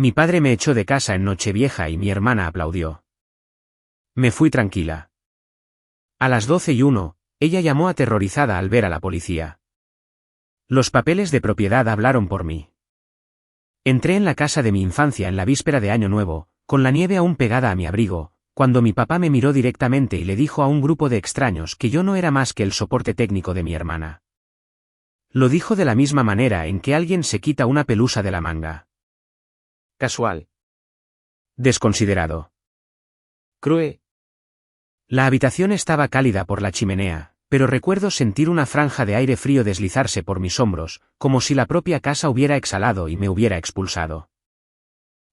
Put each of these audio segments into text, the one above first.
Mi padre me echó de casa en Nochevieja y mi hermana aplaudió. Me fui tranquila. A las 12:01, ella llamó aterrorizada al ver a la policía. Los papeles de propiedad hablaron por mí. Entré en la casa de mi infancia en la víspera de Año Nuevo, con la nieve aún pegada a mi abrigo, cuando mi papá me miró directamente y le dijo a un grupo de extraños que yo no era más que el soporte técnico de mi hermana. Lo dijo de la misma manera en que alguien se quita una pelusa de la manga. Casual. Desconsiderado. Cruel. La habitación estaba cálida por la chimenea, pero recuerdo sentir una franja de aire frío deslizarse por mis hombros, como si la propia casa hubiera exhalado y me hubiera expulsado.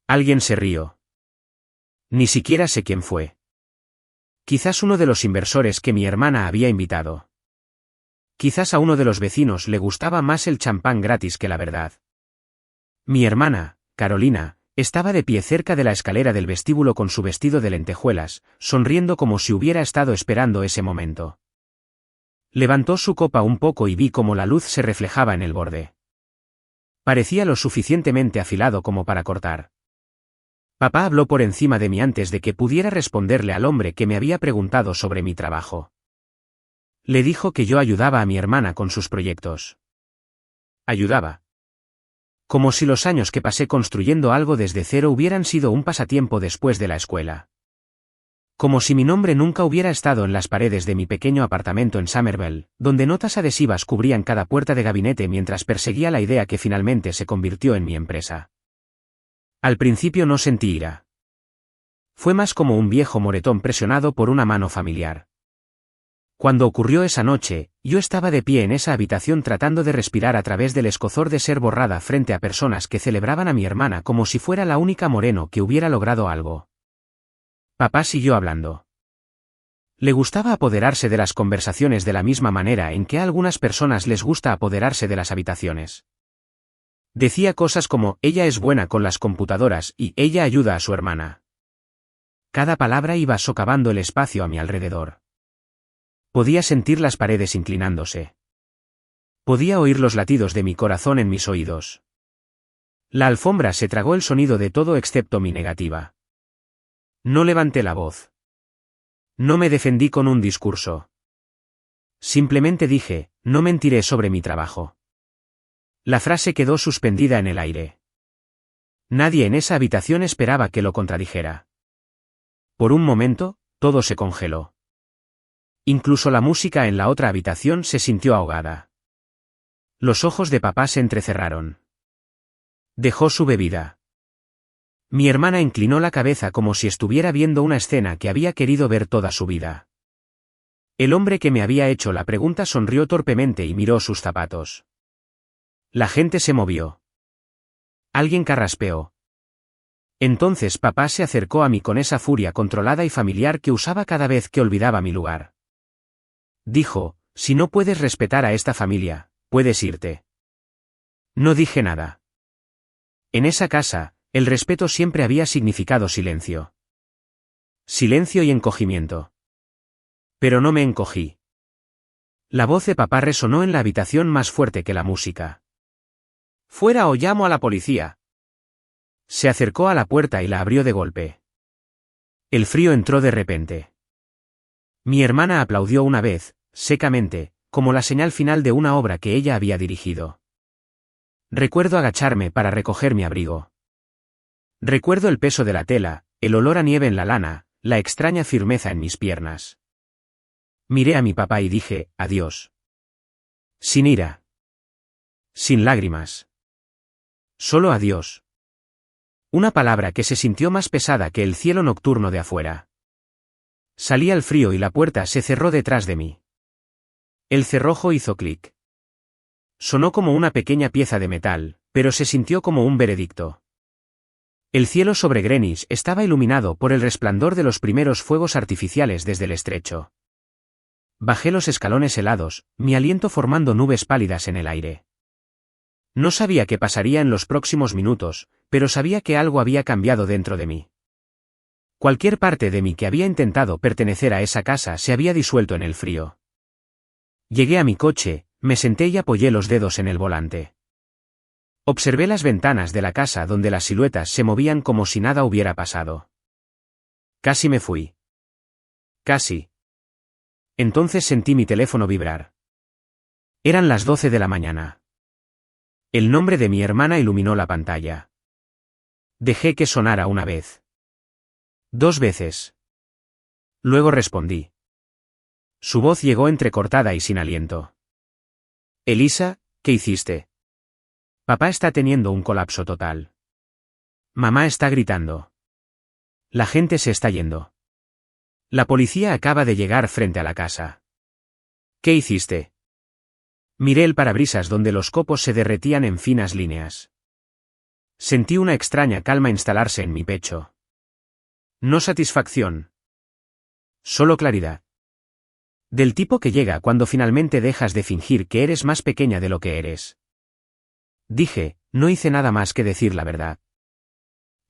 Alguien se rió. Ni siquiera sé quién fue. Quizás uno de los inversores que mi hermana había invitado. Quizás a uno de los vecinos le gustaba más el champán gratis que la verdad. Mi hermana, Carolina, estaba de pie cerca de la escalera del vestíbulo con su vestido de lentejuelas, sonriendo como si hubiera estado esperando ese momento. Levantó su copa un poco y vi cómo la luz se reflejaba en el borde. Parecía lo suficientemente afilado como para cortar. Papá habló por encima de mí antes de que pudiera responderle al hombre que me había preguntado sobre mi trabajo. Le dijo que yo ayudaba a mi hermana con sus proyectos. Ayudaba. Como si los años que pasé construyendo algo desde cero hubieran sido un pasatiempo después de la escuela. Como si mi nombre nunca hubiera estado en las paredes de mi pequeño apartamento en Somerville, donde notas adhesivas cubrían cada puerta de gabinete mientras perseguía la idea que finalmente se convirtió en mi empresa. Al principio no sentí ira. Fue más como un viejo moretón presionado por una mano familiar. Cuando ocurrió esa noche, yo estaba de pie en esa habitación tratando de respirar a través del escozor de ser borrada frente a personas que celebraban a mi hermana como si fuera la única moreno que hubiera logrado algo. Papá siguió hablando. Le gustaba apoderarse de las conversaciones de la misma manera en que a algunas personas les gusta apoderarse de las habitaciones. Decía cosas como, ella es buena con las computadoras y ella ayuda a su hermana. Cada palabra iba socavando el espacio a mi alrededor. Podía sentir las paredes inclinándose. Podía oír los latidos de mi corazón en mis oídos. La alfombra se tragó el sonido de todo excepto mi negativa. No levanté la voz. No me defendí con un discurso. Simplemente dije, no mentiré sobre mi trabajo. La frase quedó suspendida en el aire. Nadie en esa habitación esperaba que lo contradijera. Por un momento, todo se congeló. Incluso la música en la otra habitación se sintió ahogada. Los ojos de papá se entrecerraron. Dejó su bebida. Mi hermana inclinó la cabeza como si estuviera viendo una escena que había querido ver toda su vida. El hombre que me había hecho la pregunta sonrió torpemente y miró sus zapatos. La gente se movió. Alguien carraspeó. Entonces papá se acercó a mí con esa furia controlada y familiar que usaba cada vez que olvidaba mi lugar. Dijo, si no puedes respetar a esta familia, puedes irte. No dije nada. En esa casa, el respeto siempre había significado silencio. Silencio y encogimiento. Pero no me encogí. La voz de papá resonó en la habitación más fuerte que la música. Fuera o llamo a la policía. Se acercó a la puerta y la abrió de golpe. El frío entró de repente. Mi hermana aplaudió una vez, secamente, como la señal final de una obra que ella había dirigido. Recuerdo agacharme para recoger mi abrigo. Recuerdo el peso de la tela, el olor a nieve en la lana, la extraña firmeza en mis piernas. Miré a mi papá y dije, adiós. Sin ira. Sin lágrimas. Solo adiós. Una palabra que se sintió más pesada que el cielo nocturno de afuera. Salí al frío y la puerta se cerró detrás de mí. El cerrojo hizo clic. Sonó como una pequeña pieza de metal, pero se sintió como un veredicto. El cielo sobre Greenwich estaba iluminado por el resplandor de los primeros fuegos artificiales desde el estrecho. Bajé los escalones helados, mi aliento formando nubes pálidas en el aire. No sabía qué pasaría en los próximos minutos, pero sabía que algo había cambiado dentro de mí. Cualquier parte de mí que había intentado pertenecer a esa casa se había disuelto en el frío. Llegué a mi coche, me senté y apoyé los dedos en el volante. Observé las ventanas de la casa donde las siluetas se movían como si nada hubiera pasado. Casi me fui. Casi. Entonces sentí mi teléfono vibrar. Eran las 12 de la mañana. El nombre de mi hermana iluminó la pantalla. Dejé que sonara una vez. 2 veces. Luego respondí. Su voz llegó entrecortada y sin aliento. Elisa, ¿qué hiciste? Papá está teniendo un colapso total. Mamá está gritando. La gente se está yendo. La policía acaba de llegar frente a la casa. ¿Qué hiciste? Miré el parabrisas donde los copos se derretían en finas líneas. Sentí una extraña calma instalarse en mi pecho. No satisfacción. Solo claridad. Del tipo que llega cuando finalmente dejas de fingir que eres más pequeña de lo que eres. Dije, no hice nada más que decir la verdad.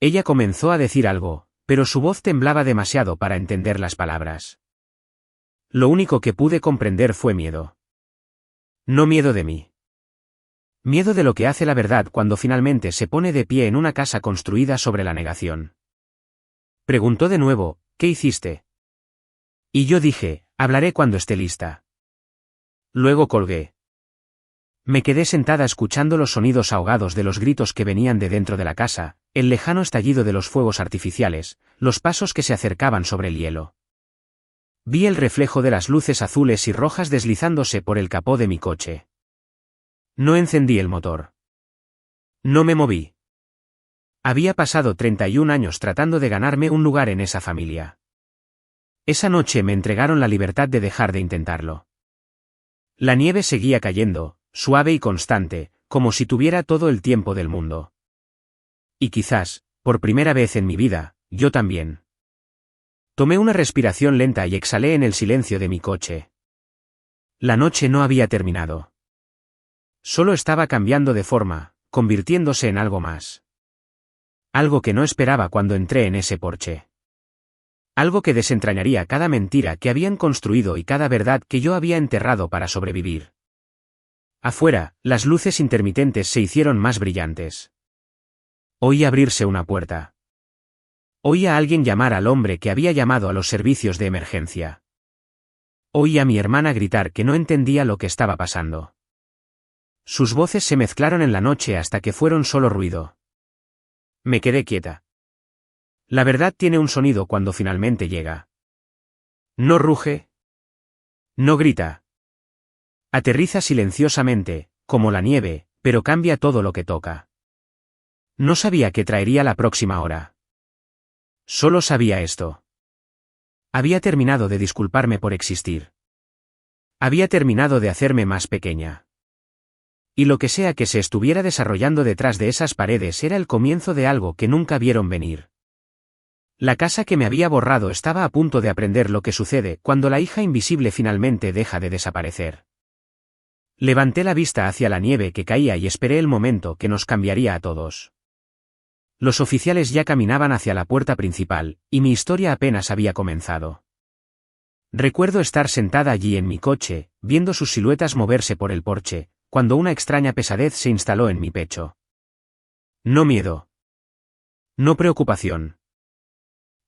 Ella comenzó a decir algo, pero su voz temblaba demasiado para entender las palabras. Lo único que pude comprender fue miedo. No miedo de mí. Miedo de lo que hace la verdad cuando finalmente se pone de pie en una casa construida sobre la negación. Preguntó de nuevo, ¿qué hiciste? Y yo dije, hablaré cuando esté lista. Luego colgué. Me quedé sentada escuchando los sonidos ahogados de los gritos que venían de dentro de la casa, el lejano estallido de los fuegos artificiales, los pasos que se acercaban sobre el hielo. Vi el reflejo de las luces azules y rojas deslizándose por el capó de mi coche. No encendí el motor. No me moví. Había pasado 31 años tratando de ganarme un lugar en esa familia. Esa noche me entregaron la libertad de dejar de intentarlo. La nieve seguía cayendo, suave y constante, como si tuviera todo el tiempo del mundo. Y quizás, por primera vez en mi vida, yo también. Tomé una respiración lenta y exhalé en el silencio de mi coche. La noche no había terminado. Solo estaba cambiando de forma, convirtiéndose en algo más. Algo que no esperaba cuando entré en ese porche. Algo que desentrañaría cada mentira que habían construido y cada verdad que yo había enterrado para sobrevivir. Afuera, las luces intermitentes se hicieron más brillantes. Oí abrirse una puerta. Oí a alguien llamar al hombre que había llamado a los servicios de emergencia. Oí a mi hermana gritar que no entendía lo que estaba pasando. Sus voces se mezclaron en la noche hasta que fueron solo ruido. Me quedé quieta. La verdad tiene un sonido cuando finalmente llega. No ruge. No grita. Aterriza silenciosamente, como la nieve, pero cambia todo lo que toca. No sabía qué traería la próxima hora. Solo sabía esto. Había terminado de disculparme por existir. Había terminado de hacerme más pequeña. Y lo que sea que se estuviera desarrollando detrás de esas paredes era el comienzo de algo que nunca vieron venir. La casa que me había borrado estaba a punto de aprender lo que sucede cuando la hija invisible finalmente deja de desaparecer. Levanté la vista hacia la nieve que caía y esperé el momento que nos cambiaría a todos. Los oficiales ya caminaban hacia la puerta principal, y mi historia apenas había comenzado. Recuerdo estar sentada allí en mi coche, viendo sus siluetas moverse por el porche, cuando una extraña pesadez se instaló en mi pecho. No miedo. No preocupación.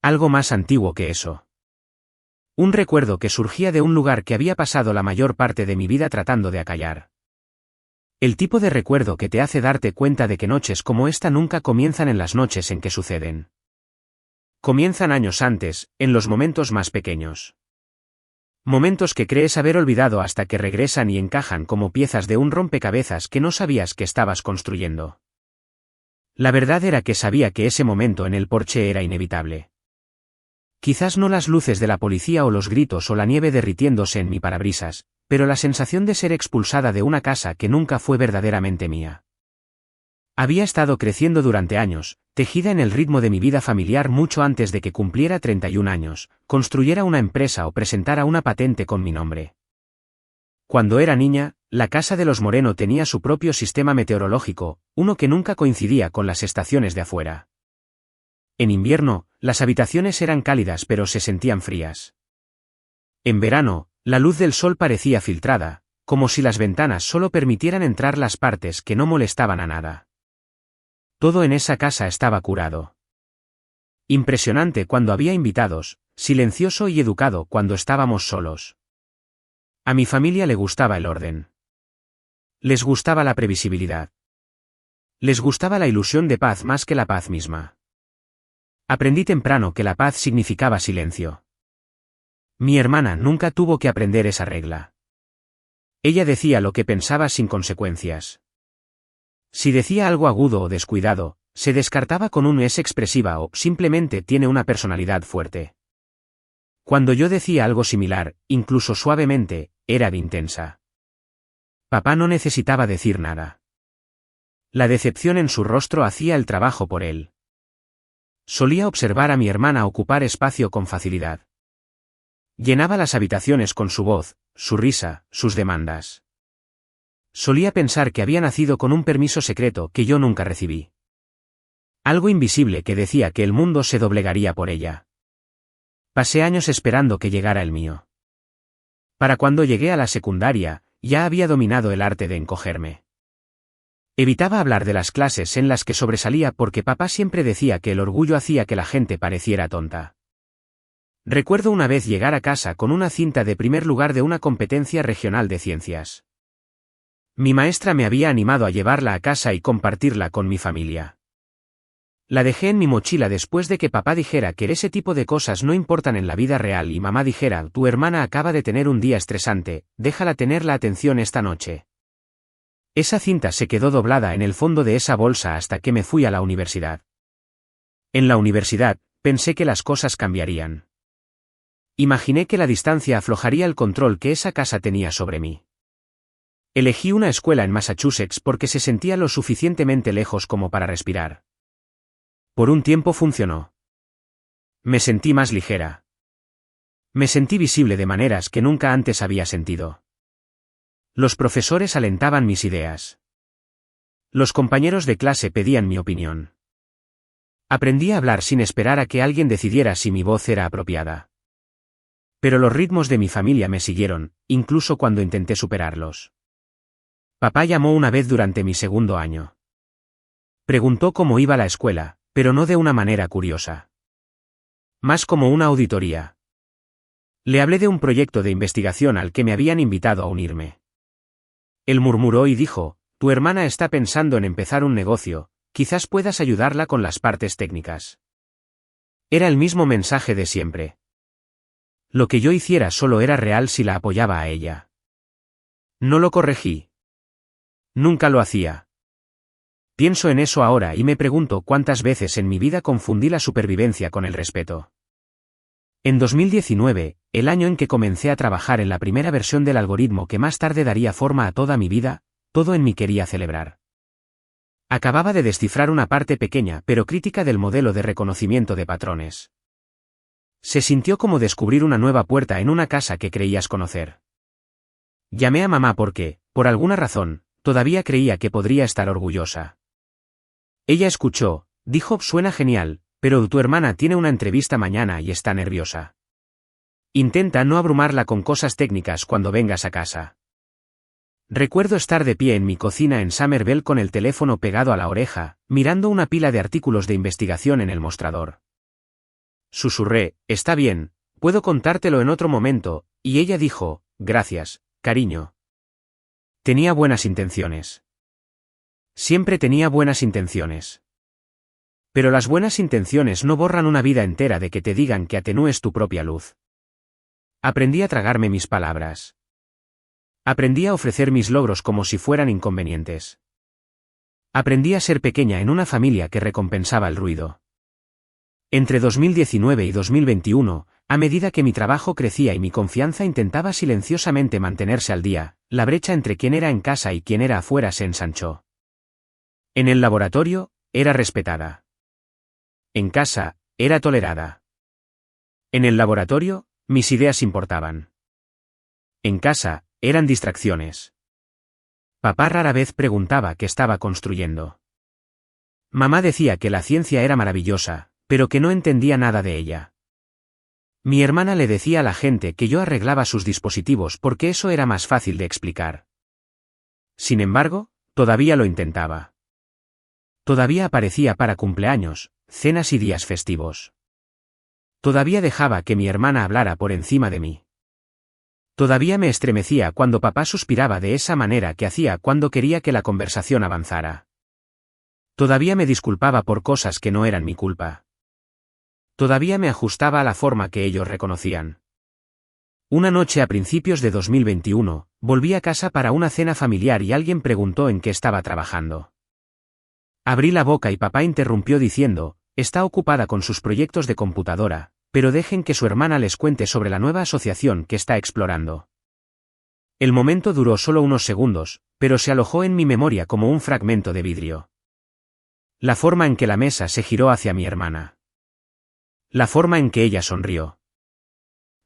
Algo más antiguo que eso. Un recuerdo que surgía de un lugar que había pasado la mayor parte de mi vida tratando de acallar. El tipo de recuerdo que te hace darte cuenta de que noches como esta nunca comienzan en las noches en que suceden. Comienzan años antes, en los momentos más pequeños. Momentos que crees haber olvidado hasta que regresan y encajan como piezas de un rompecabezas que no sabías que estabas construyendo. La verdad era que sabía que ese momento en el porche era inevitable. Quizás no las luces de la policía o los gritos o la nieve derritiéndose en mi parabrisas, pero la sensación de ser expulsada de una casa que nunca fue verdaderamente mía. Había estado creciendo durante años, tejida en el ritmo de mi vida familiar mucho antes de que cumpliera 31 años, construyera una empresa o presentara una patente con mi nombre. Cuando era niña, la casa de los Moreno tenía su propio sistema meteorológico, uno que nunca coincidía con las estaciones de afuera. En invierno, las habitaciones eran cálidas pero se sentían frías. En verano, la luz del sol parecía filtrada, como si las ventanas solo permitieran entrar las partes que no molestaban a nada. Todo en esa casa estaba curado. Impresionante cuando había invitados, silencioso y educado cuando estábamos solos. A mi familia le gustaba el orden. Les gustaba la previsibilidad. Les gustaba la ilusión de paz más que la paz misma. Aprendí temprano que la paz significaba silencio. Mi hermana nunca tuvo que aprender esa regla. Ella decía lo que pensaba sin consecuencias. Si decía algo agudo o descuidado, se descartaba con un es expresiva o simplemente tiene una personalidad fuerte. Cuando yo decía algo similar, incluso suavemente, era de intensa. Papá no necesitaba decir nada. La decepción en su rostro hacía el trabajo por él. Solía observar a mi hermana ocupar espacio con facilidad. Llenaba las habitaciones con su voz, su risa, sus demandas. Solía pensar que había nacido con un permiso secreto que yo nunca recibí. Algo invisible que decía que el mundo se doblegaría por ella. Pasé años esperando que llegara el mío. Para cuando llegué a la secundaria, ya había dominado el arte de encogerme. Evitaba hablar de las clases en las que sobresalía porque papá siempre decía que el orgullo hacía que la gente pareciera tonta. Recuerdo una vez llegar a casa con una cinta de primer lugar de una competencia regional de ciencias. Mi maestra me había animado a llevarla a casa y compartirla con mi familia. La dejé en mi mochila después de que papá dijera que ese tipo de cosas no importan en la vida real y mamá dijera: tu hermana acaba de tener un día estresante, déjala tener la atención esta noche. Esa cinta se quedó doblada en el fondo de esa bolsa hasta que me fui a la universidad. En la universidad, pensé que las cosas cambiarían. Imaginé que la distancia aflojaría el control que esa casa tenía sobre mí. Elegí una escuela en Massachusetts porque se sentía lo suficientemente lejos como para respirar. Por un tiempo funcionó. Me sentí más ligera. Me sentí visible de maneras que nunca antes había sentido. Los profesores alentaban mis ideas. Los compañeros de clase pedían mi opinión. Aprendí a hablar sin esperar a que alguien decidiera si mi voz era apropiada. Pero los ritmos de mi familia me siguieron, incluso cuando intenté superarlos. Papá llamó una vez durante mi segundo año. Preguntó cómo iba la escuela, pero no de una manera curiosa. Más como una auditoría. Le hablé de un proyecto de investigación al que me habían invitado a unirme. Él murmuró y dijo: tu hermana está pensando en empezar un negocio, quizás puedas ayudarla con las partes técnicas. Era el mismo mensaje de siempre. Lo que yo hiciera solo era real si la apoyaba a ella. No lo corregí. Nunca lo hacía. Pienso en eso ahora y me pregunto cuántas veces en mi vida confundí la supervivencia con el respeto. En 2019, el año en que comencé a trabajar en la primera versión del algoritmo que más tarde daría forma a toda mi vida, todo en mí quería celebrar. Acababa de descifrar una parte pequeña pero crítica del modelo de reconocimiento de patrones. Se sintió como descubrir una nueva puerta en una casa que creías conocer. Llamé a mamá porque, por alguna razón, todavía creía que podría estar orgullosa. Ella escuchó, dijo: suena genial, pero tu hermana tiene una entrevista mañana y está nerviosa. Intenta no abrumarla con cosas técnicas cuando vengas a casa. Recuerdo estar de pie en mi cocina en Somerville con el teléfono pegado a la oreja, mirando una pila de artículos de investigación en el mostrador. Susurré: está bien, puedo contártelo en otro momento, y ella dijo: gracias, cariño. Tenía buenas intenciones. Siempre tenía buenas intenciones. Pero las buenas intenciones no borran una vida entera de que te digan que atenúes tu propia luz. Aprendí a tragarme mis palabras. Aprendí a ofrecer mis logros como si fueran inconvenientes. Aprendí a ser pequeña en una familia que recompensaba el ruido. Entre 2019 y 2021, a medida que mi trabajo crecía y mi confianza intentaba silenciosamente mantenerse al día, la brecha entre quién era en casa y quién era afuera se ensanchó. En el laboratorio, era respetada. En casa, era tolerada. En el laboratorio, mis ideas importaban. En casa, eran distracciones. Papá rara vez preguntaba qué estaba construyendo. Mamá decía que la ciencia era maravillosa, pero que no entendía nada de ella. Mi hermana le decía a la gente que yo arreglaba sus dispositivos porque eso era más fácil de explicar. Sin embargo, todavía lo intentaba. Todavía aparecía para cumpleaños, cenas y días festivos. Todavía dejaba que mi hermana hablara por encima de mí. Todavía me estremecía cuando papá suspiraba de esa manera que hacía cuando quería que la conversación avanzara. Todavía me disculpaba por cosas que no eran mi culpa. Todavía me ajustaba a la forma que ellos reconocían. Una noche a principios de 2021, volví a casa para una cena familiar y alguien preguntó en qué estaba trabajando. Abrí la boca y papá interrumpió diciendo, está ocupada con sus proyectos de computadora, pero dejen que su hermana les cuente sobre la nueva asociación que está explorando. El momento duró solo unos segundos, pero se alojó en mi memoria como un fragmento de vidrio. La forma en que la mesa se giró hacia mi hermana. La forma en que ella sonrió.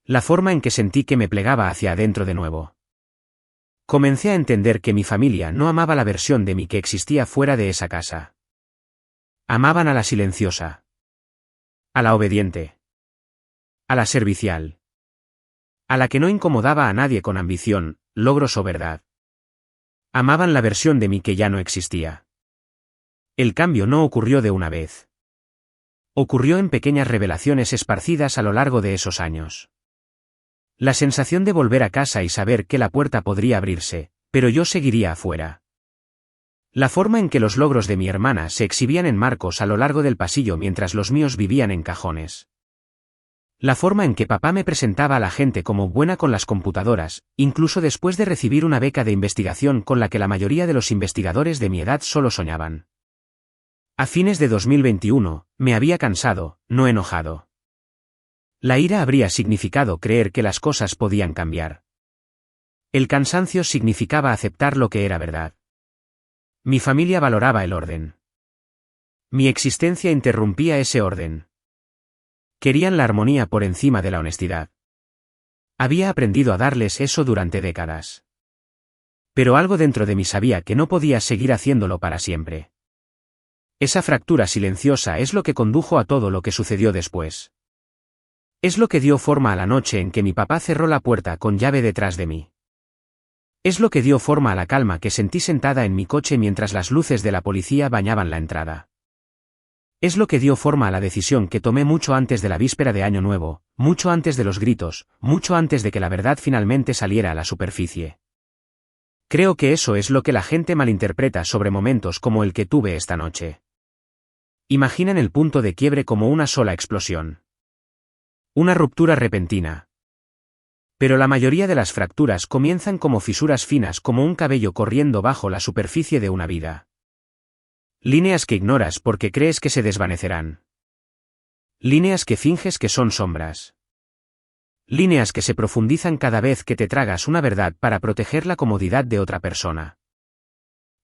La forma en que sentí que me plegaba hacia adentro de nuevo. Comencé a entender que mi familia no amaba la versión de mí que existía fuera de esa casa. Amaban a la silenciosa. A la obediente. A la servicial. A la que no incomodaba a nadie con ambición, logros o verdad. Amaban la versión de mí que ya no existía. El cambio no ocurrió de una vez. Ocurrió en pequeñas revelaciones esparcidas a lo largo de esos años. La sensación de volver a casa y saber que la puerta podría abrirse, pero yo seguiría afuera. La forma en que los logros de mi hermana se exhibían en marcos a lo largo del pasillo mientras los míos vivían en cajones. La forma en que papá me presentaba a la gente como buena con las computadoras, incluso después de recibir una beca de investigación con la que la mayoría de los investigadores de mi edad solo soñaban. A fines de 2021, me había cansado, no enojado. La ira habría significado creer que las cosas podían cambiar. El cansancio significaba aceptar lo que era verdad. Mi familia valoraba el orden. Mi existencia interrumpía ese orden. Querían la armonía por encima de la honestidad. Había aprendido a darles eso durante décadas. Pero algo dentro de mí sabía que no podía seguir haciéndolo para siempre. Esa fractura silenciosa es lo que condujo a todo lo que sucedió después. Es lo que dio forma a la noche en que mi papá cerró la puerta con llave detrás de mí. Es lo que dio forma a la calma que sentí sentada en mi coche mientras las luces de la policía bañaban la entrada. Es lo que dio forma a la decisión que tomé mucho antes de la víspera de Año Nuevo, mucho antes de los gritos, mucho antes de que la verdad finalmente saliera a la superficie. Creo que eso es lo que la gente malinterpreta sobre momentos como el que tuve esta noche. Imaginan el punto de quiebre como una sola explosión. Una ruptura repentina. Pero la mayoría de las fracturas comienzan como fisuras finas como un cabello corriendo bajo la superficie de una vida. Líneas que ignoras porque crees que se desvanecerán. Líneas que finges que son sombras. Líneas que se profundizan cada vez que te tragas una verdad para proteger la comodidad de otra persona.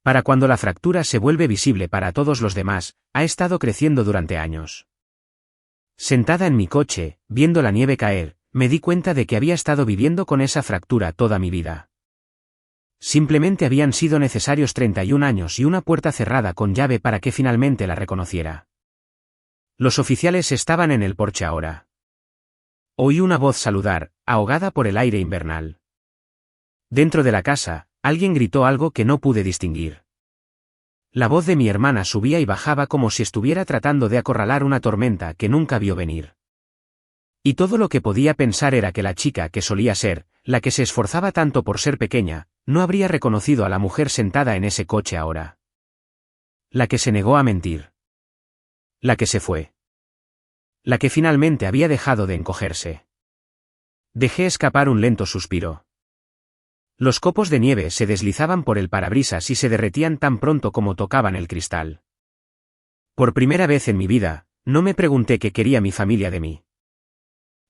Para cuando la fractura se vuelve visible para todos los demás, ha estado creciendo durante años. Sentada en mi coche, viendo la nieve caer, me di cuenta de que había estado viviendo con esa fractura toda mi vida. Simplemente habían sido necesarios 31 años y una puerta cerrada con llave para que finalmente la reconociera. Los oficiales estaban en el porche ahora. Oí una voz saludar, ahogada por el aire invernal. Dentro de la casa, alguien gritó algo que no pude distinguir. La voz de mi hermana subía y bajaba como si estuviera tratando de acorralar una tormenta que nunca vio venir. Y todo lo que podía pensar era que la chica que solía ser, la que se esforzaba tanto por ser pequeña, no habría reconocido a la mujer sentada en ese coche ahora. La que se negó a mentir. La que se fue. La que finalmente había dejado de encogerse. Dejé escapar un lento suspiro. Los copos de nieve se deslizaban por el parabrisas y se derretían tan pronto como tocaban el cristal. Por primera vez en mi vida, no me pregunté qué quería mi familia de mí.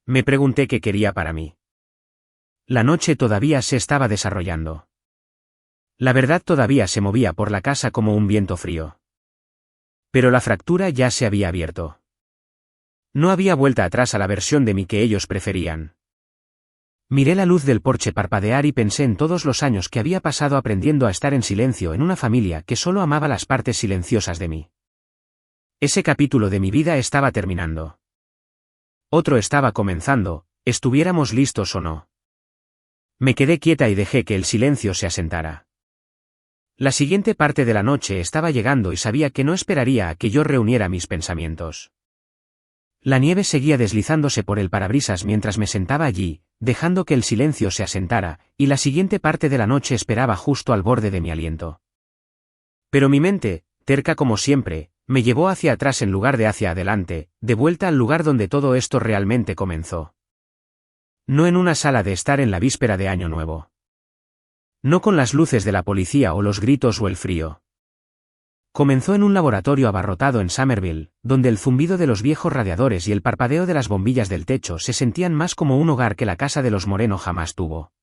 Me pregunté qué quería para mí. La noche todavía se estaba desarrollando. La verdad todavía se movía por la casa como un viento frío. Pero la fractura ya se había abierto. No había vuelta atrás a la versión de mí que ellos preferían. Miré la luz del porche parpadear y pensé en todos los años que había pasado aprendiendo a estar en silencio en una familia que solo amaba las partes silenciosas de mí. Ese capítulo de mi vida estaba terminando. Otro estaba comenzando, estuviéramos listos o no. Me quedé quieta y dejé que el silencio se asentara. La siguiente parte de la noche estaba llegando y sabía que no esperaría a que yo reuniera mis pensamientos. La nieve seguía deslizándose por el parabrisas mientras me sentaba allí, dejando que el silencio se asentara, y la siguiente parte de la noche esperaba justo al borde de mi aliento. Pero mi mente, terca como siempre, me llevó hacia atrás en lugar de hacia adelante, de vuelta al lugar donde todo esto realmente comenzó. No en una sala de estar en la víspera de Año Nuevo. No con las luces de la policía o los gritos o el frío. Comenzó en un laboratorio abarrotado en Somerville, donde el zumbido de los viejos radiadores y el parpadeo de las bombillas del techo se sentían más como un hogar que la casa de los Moreno jamás tuvo.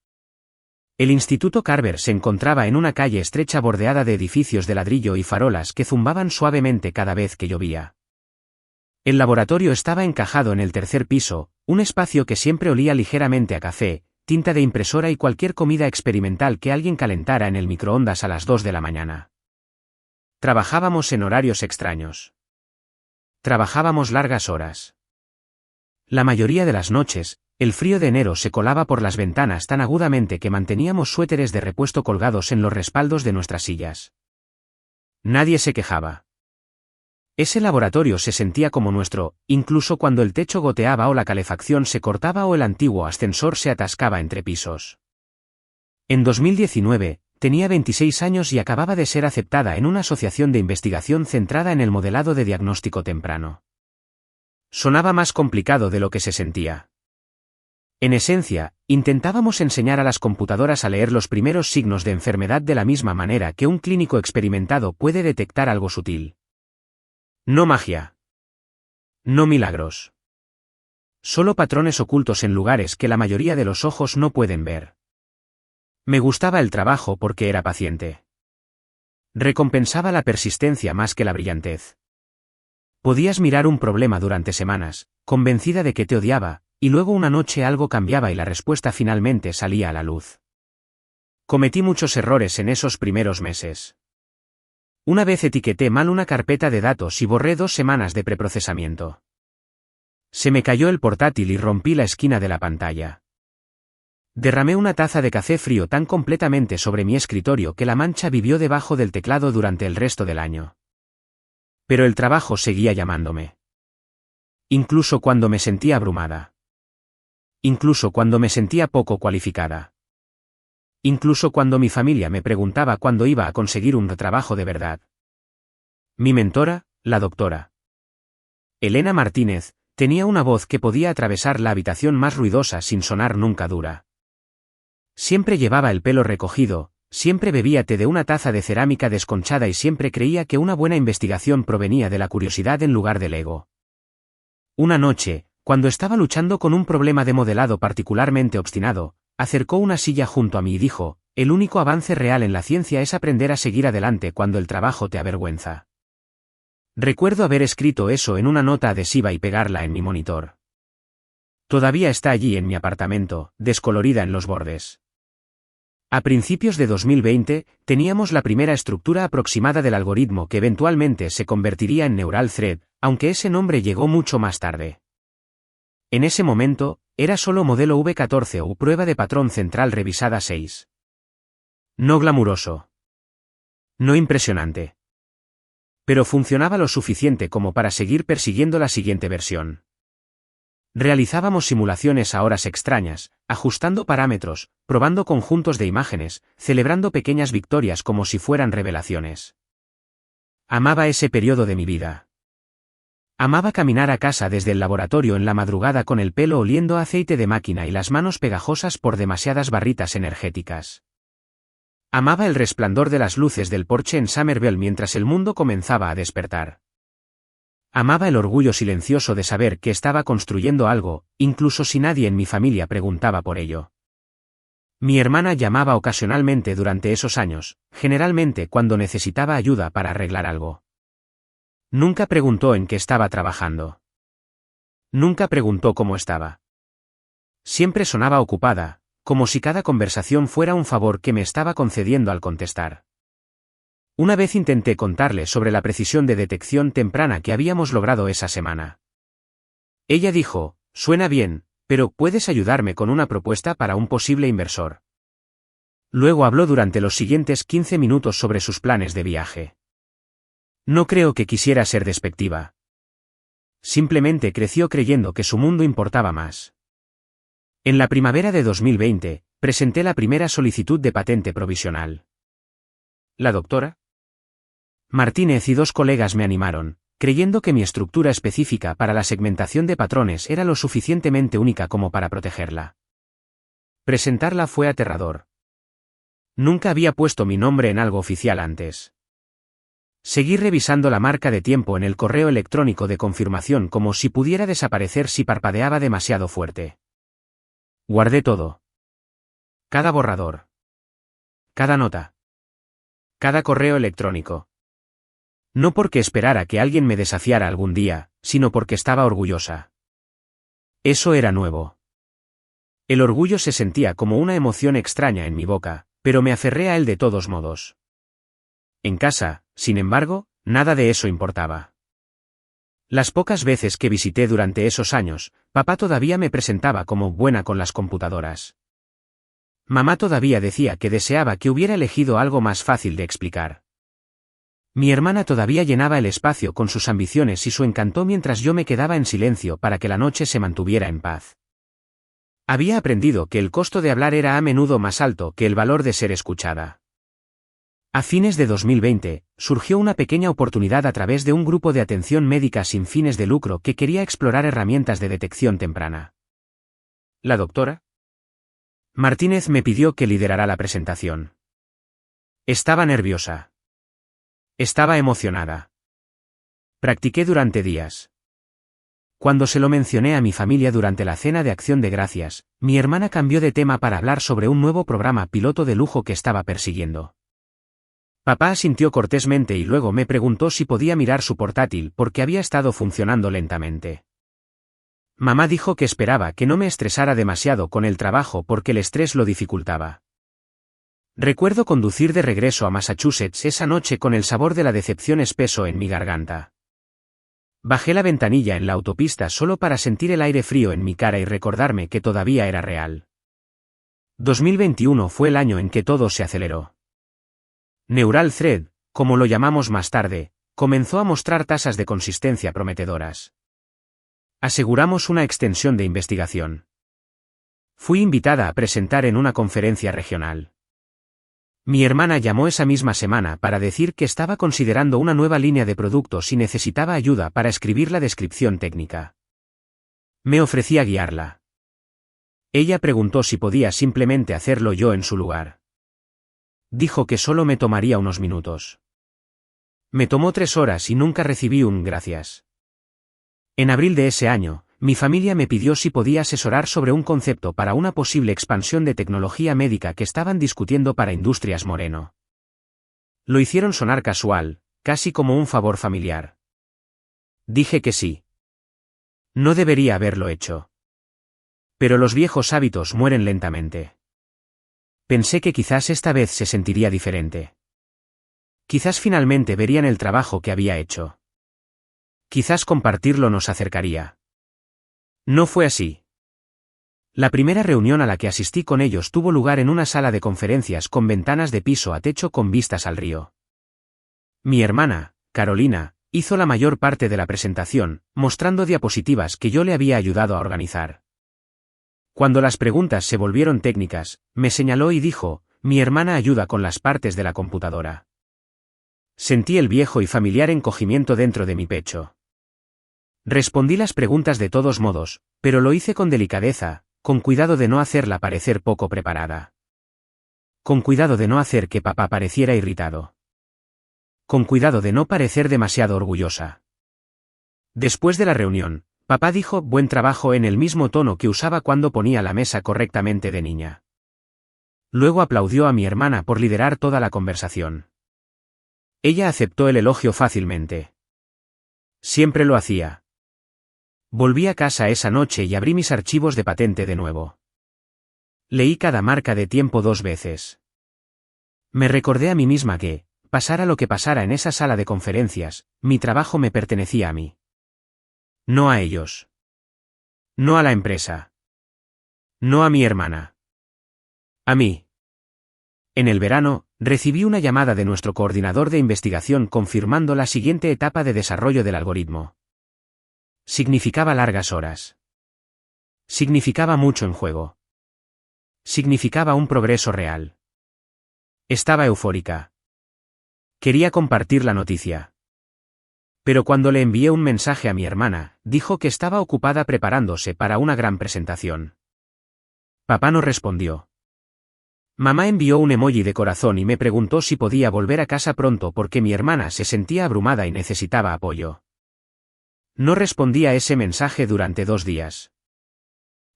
El Instituto Carver se encontraba en una calle estrecha bordeada de edificios de ladrillo y farolas que zumbaban suavemente cada vez que llovía. El laboratorio estaba encajado en el tercer piso, un espacio que siempre olía ligeramente a café, tinta de impresora y cualquier comida experimental que alguien calentara en el microondas a las 2 de la mañana. Trabajábamos en horarios extraños. Trabajábamos largas horas. La mayoría de las noches, el frío de enero se colaba por las ventanas tan agudamente que manteníamos suéteres de repuesto colgados en los respaldos de nuestras sillas. Nadie se quejaba. Ese laboratorio se sentía como nuestro, incluso cuando el techo goteaba o la calefacción se cortaba o el antiguo ascensor se atascaba entre pisos. En 2019, tenía 26 años y acababa de ser aceptada en una asociación de investigación centrada en el modelado de diagnóstico temprano. Sonaba más complicado de lo que se sentía. En esencia, intentábamos enseñar a las computadoras a leer los primeros signos de enfermedad de la misma manera que un clínico experimentado puede detectar algo sutil. No magia. No milagros. Solo patrones ocultos en lugares que la mayoría de los ojos no pueden ver. Me gustaba el trabajo porque era paciente. Recompensaba la persistencia más que la brillantez. Podías mirar un problema durante semanas, convencida de que te odiaba, y luego una noche algo cambiaba y la respuesta finalmente salía a la luz. Cometí muchos errores en esos primeros meses. Una vez etiqueté mal una carpeta de datos y borré 2 semanas de preprocesamiento. Se me cayó el portátil y rompí la esquina de la pantalla. Derramé una taza de café frío tan completamente sobre mi escritorio que la mancha vivió debajo del teclado durante el resto del año. Pero el trabajo seguía llamándome. Incluso cuando me sentía abrumada. Incluso cuando me sentía poco cualificada. Incluso cuando mi familia me preguntaba cuándo iba a conseguir un trabajo de verdad. Mi mentora, la doctora Elena Martínez, tenía una voz que podía atravesar la habitación más ruidosa sin sonar nunca dura. Siempre llevaba el pelo recogido, siempre bebía té de una taza de cerámica desconchada y siempre creía que una buena investigación provenía de la curiosidad en lugar del ego. Una noche, cuando estaba luchando con un problema de modelado particularmente obstinado, acercó una silla junto a mí y dijo: el único avance real en la ciencia es aprender a seguir adelante cuando el trabajo te avergüenza. Recuerdo haber escrito eso en una nota adhesiva y pegarla en mi monitor. Todavía está allí en mi apartamento, descolorida en los bordes. A principios de 2020, teníamos la primera estructura aproximada del algoritmo que eventualmente se convertiría en Neural Thread, aunque ese nombre llegó mucho más tarde. En ese momento, era solo modelo V14 o prueba de patrón central revisada 6. No glamuroso. No impresionante. Pero funcionaba lo suficiente como para seguir persiguiendo la siguiente versión. Realizábamos simulaciones a horas extrañas, ajustando parámetros, probando conjuntos de imágenes, celebrando pequeñas victorias como si fueran revelaciones. Amaba ese periodo de mi vida. Amaba caminar a casa desde el laboratorio en la madrugada con el pelo oliendo a aceite de máquina y las manos pegajosas por demasiadas barritas energéticas. Amaba el resplandor de las luces del porche en Somerville mientras el mundo comenzaba a despertar. Amaba el orgullo silencioso de saber que estaba construyendo algo, incluso si nadie en mi familia preguntaba por ello. Mi hermana llamaba ocasionalmente durante esos años, generalmente cuando necesitaba ayuda para arreglar algo. Nunca preguntó en qué estaba trabajando. Nunca preguntó cómo estaba. Siempre sonaba ocupada, como si cada conversación fuera un favor que me estaba concediendo al contestar. Una vez intenté contarle sobre la precisión de detección temprana que habíamos logrado esa semana. Ella dijo: suena bien, pero ¿puedes ayudarme con una propuesta para un posible inversor? Luego habló durante los siguientes 15 minutos sobre sus planes de viaje. No creo que quisiera ser despectiva. Simplemente creció creyendo que su mundo importaba más. En la primavera de 2020, presenté la primera solicitud de patente provisional. La doctora Martínez y 2 colegas me animaron, creyendo que mi estructura específica para la segmentación de patrones era lo suficientemente única como para protegerla. Presentarla fue aterrador. Nunca había puesto mi nombre en algo oficial antes. Seguí revisando la marca de tiempo en el correo electrónico de confirmación como si pudiera desaparecer si parpadeaba demasiado fuerte. Guardé todo. Cada borrador. Cada nota. Cada correo electrónico. No porque esperara que alguien me desafiara algún día, sino porque estaba orgullosa. Eso era nuevo. El orgullo se sentía como una emoción extraña en mi boca, pero me aferré a él de todos modos. En casa, sin embargo, nada de eso importaba. Las pocas veces que visité durante esos años, papá todavía me presentaba como buena con las computadoras. Mamá todavía decía que deseaba que hubiera elegido algo más fácil de explicar. Mi hermana todavía llenaba el espacio con sus ambiciones y su encanto mientras yo me quedaba en silencio para que la noche se mantuviera en paz. Había aprendido que el costo de hablar era a menudo más alto que el valor de ser escuchada. A fines de 2020, surgió una pequeña oportunidad a través de un grupo de atención médica sin fines de lucro que quería explorar herramientas de detección temprana. La doctora Martínez me pidió que liderara la presentación. Estaba nerviosa. Estaba emocionada. Practiqué durante días. Cuando se lo mencioné a mi familia durante la cena de Acción de Gracias, mi hermana cambió de tema para hablar sobre un nuevo programa piloto de lujo que estaba persiguiendo. Papá asintió cortésmente y luego me preguntó si podía mirar su portátil porque había estado funcionando lentamente. Mamá dijo que esperaba que no me estresara demasiado con el trabajo porque el estrés lo dificultaba. Recuerdo conducir de regreso a Massachusetts esa noche con el sabor de la decepción espeso en mi garganta. Bajé la ventanilla en la autopista solo para sentir el aire frío en mi cara y recordarme que todavía era real. 2021 fue el año en que todo se aceleró. Neural Thread, como lo llamamos más tarde, comenzó a mostrar tasas de consistencia prometedoras. Aseguramos una extensión de investigación. Fui invitada a presentar en una conferencia regional. Mi hermana llamó esa misma semana para decir que estaba considerando una nueva línea de productos y necesitaba ayuda para escribir la descripción técnica. Me ofrecí a guiarla. Ella preguntó si podía simplemente hacerlo yo en su lugar. Dijo que solo me tomaría unos minutos. Me tomó 3 horas y nunca recibí un gracias. En abril de ese año, mi familia me pidió si podía asesorar sobre un concepto para una posible expansión de tecnología médica que estaban discutiendo para Industrias Moreno. Lo hicieron sonar casual, casi como un favor familiar. Dije que sí. No debería haberlo hecho. Pero los viejos hábitos mueren lentamente. Pensé que quizás esta vez se sentiría diferente. Quizás finalmente verían el trabajo que había hecho. Quizás compartirlo nos acercaría. No fue así. La primera reunión a la que asistí con ellos tuvo lugar en una sala de conferencias con ventanas de piso a techo con vistas al río. Mi hermana, Carolina, hizo la mayor parte de la presentación, mostrando diapositivas que yo le había ayudado a organizar. Cuando las preguntas se volvieron técnicas, me señaló y dijo, mi hermana ayuda con las partes de la computadora. Sentí el viejo y familiar encogimiento dentro de mi pecho. Respondí las preguntas de todos modos, pero lo hice con delicadeza, con cuidado de no hacerla parecer poco preparada. Con cuidado de no hacer que papá pareciera irritado. Con cuidado de no parecer demasiado orgullosa. Después de la reunión, papá dijo buen trabajo en el mismo tono que usaba cuando ponía la mesa correctamente de niña. Luego aplaudió a mi hermana por liderar toda la conversación. Ella aceptó el elogio fácilmente. Siempre lo hacía. Volví a casa esa noche y abrí mis archivos de patente de nuevo. Leí cada marca de tiempo 2 veces. Me recordé a mí misma que, pasara lo que pasara en esa sala de conferencias, mi trabajo me pertenecía a mí. No a ellos. No a la empresa. No a mi hermana. A mí. En el verano, recibí una llamada de nuestro coordinador de investigación confirmando la siguiente etapa de desarrollo del algoritmo. Significaba largas horas. Significaba mucho en juego. Significaba un progreso real. Estaba eufórica. Quería compartir la noticia. Pero cuando le envié un mensaje a mi hermana, dijo que estaba ocupada preparándose para una gran presentación. Papá no respondió. Mamá envió un emoji de corazón y me preguntó si podía volver a casa pronto porque mi hermana se sentía abrumada y necesitaba apoyo. No respondí a ese mensaje durante 2 días.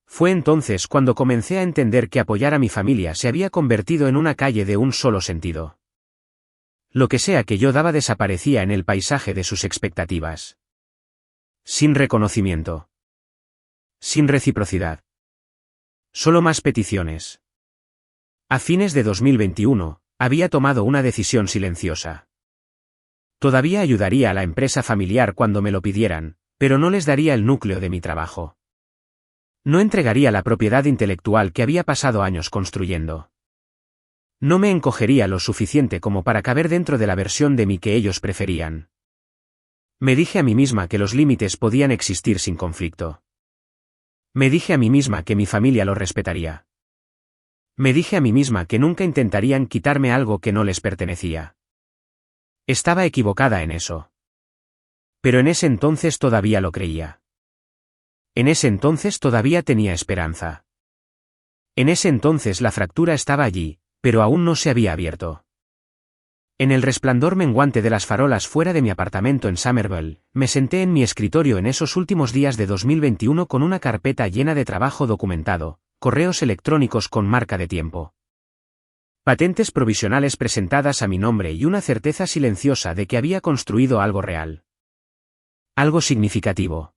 Fue entonces cuando comencé a entender que apoyar a mi familia se había convertido en una calle de un solo sentido. Lo que sea que yo daba desaparecía en el paisaje de sus expectativas. Sin reconocimiento. Sin reciprocidad. Solo más peticiones. A fines de 2021, había tomado una decisión silenciosa. Todavía ayudaría a la empresa familiar cuando me lo pidieran, pero no les daría el núcleo de mi trabajo. No entregaría la propiedad intelectual que había pasado años construyendo. No me encogería lo suficiente como para caber dentro de la versión de mí que ellos preferían. Me dije a mí misma que los límites podían existir sin conflicto. Me dije a mí misma que mi familia lo respetaría. Me dije a mí misma que nunca intentarían quitarme algo que no les pertenecía. Estaba equivocada en eso. Pero en ese entonces todavía lo creía. En ese entonces todavía tenía esperanza. En ese entonces la fractura estaba allí, pero aún no se había abierto. En el resplandor menguante de las farolas fuera de mi apartamento en Somerville, me senté en mi escritorio en esos últimos días de 2021 con una carpeta llena de trabajo documentado, correos electrónicos con marca de tiempo. Patentes provisionales presentadas a mi nombre y una certeza silenciosa de que había construido algo real. Algo significativo.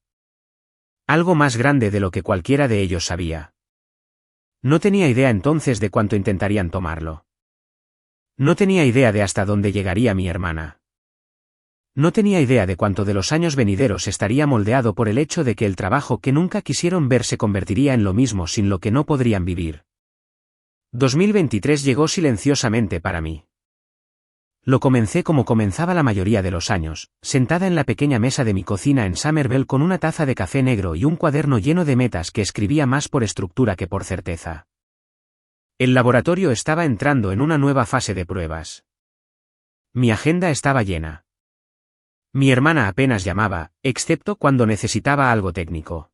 Algo más grande de lo que cualquiera de ellos sabía. No tenía idea entonces de cuánto intentarían tomarlo. No tenía idea de hasta dónde llegaría mi hermana. No tenía idea de cuánto de los años venideros estaría moldeado por el hecho de que el trabajo que nunca quisieron ver se convertiría en lo mismo sin lo que no podrían vivir. 2023 llegó silenciosamente para mí. Lo comencé como comenzaba la mayoría de los años, sentada en la pequeña mesa de mi cocina en Somerville con una taza de café negro y un cuaderno lleno de metas que escribía más por estructura que por certeza. El laboratorio estaba entrando en una nueva fase de pruebas. Mi agenda estaba llena. Mi hermana apenas llamaba, excepto cuando necesitaba algo técnico.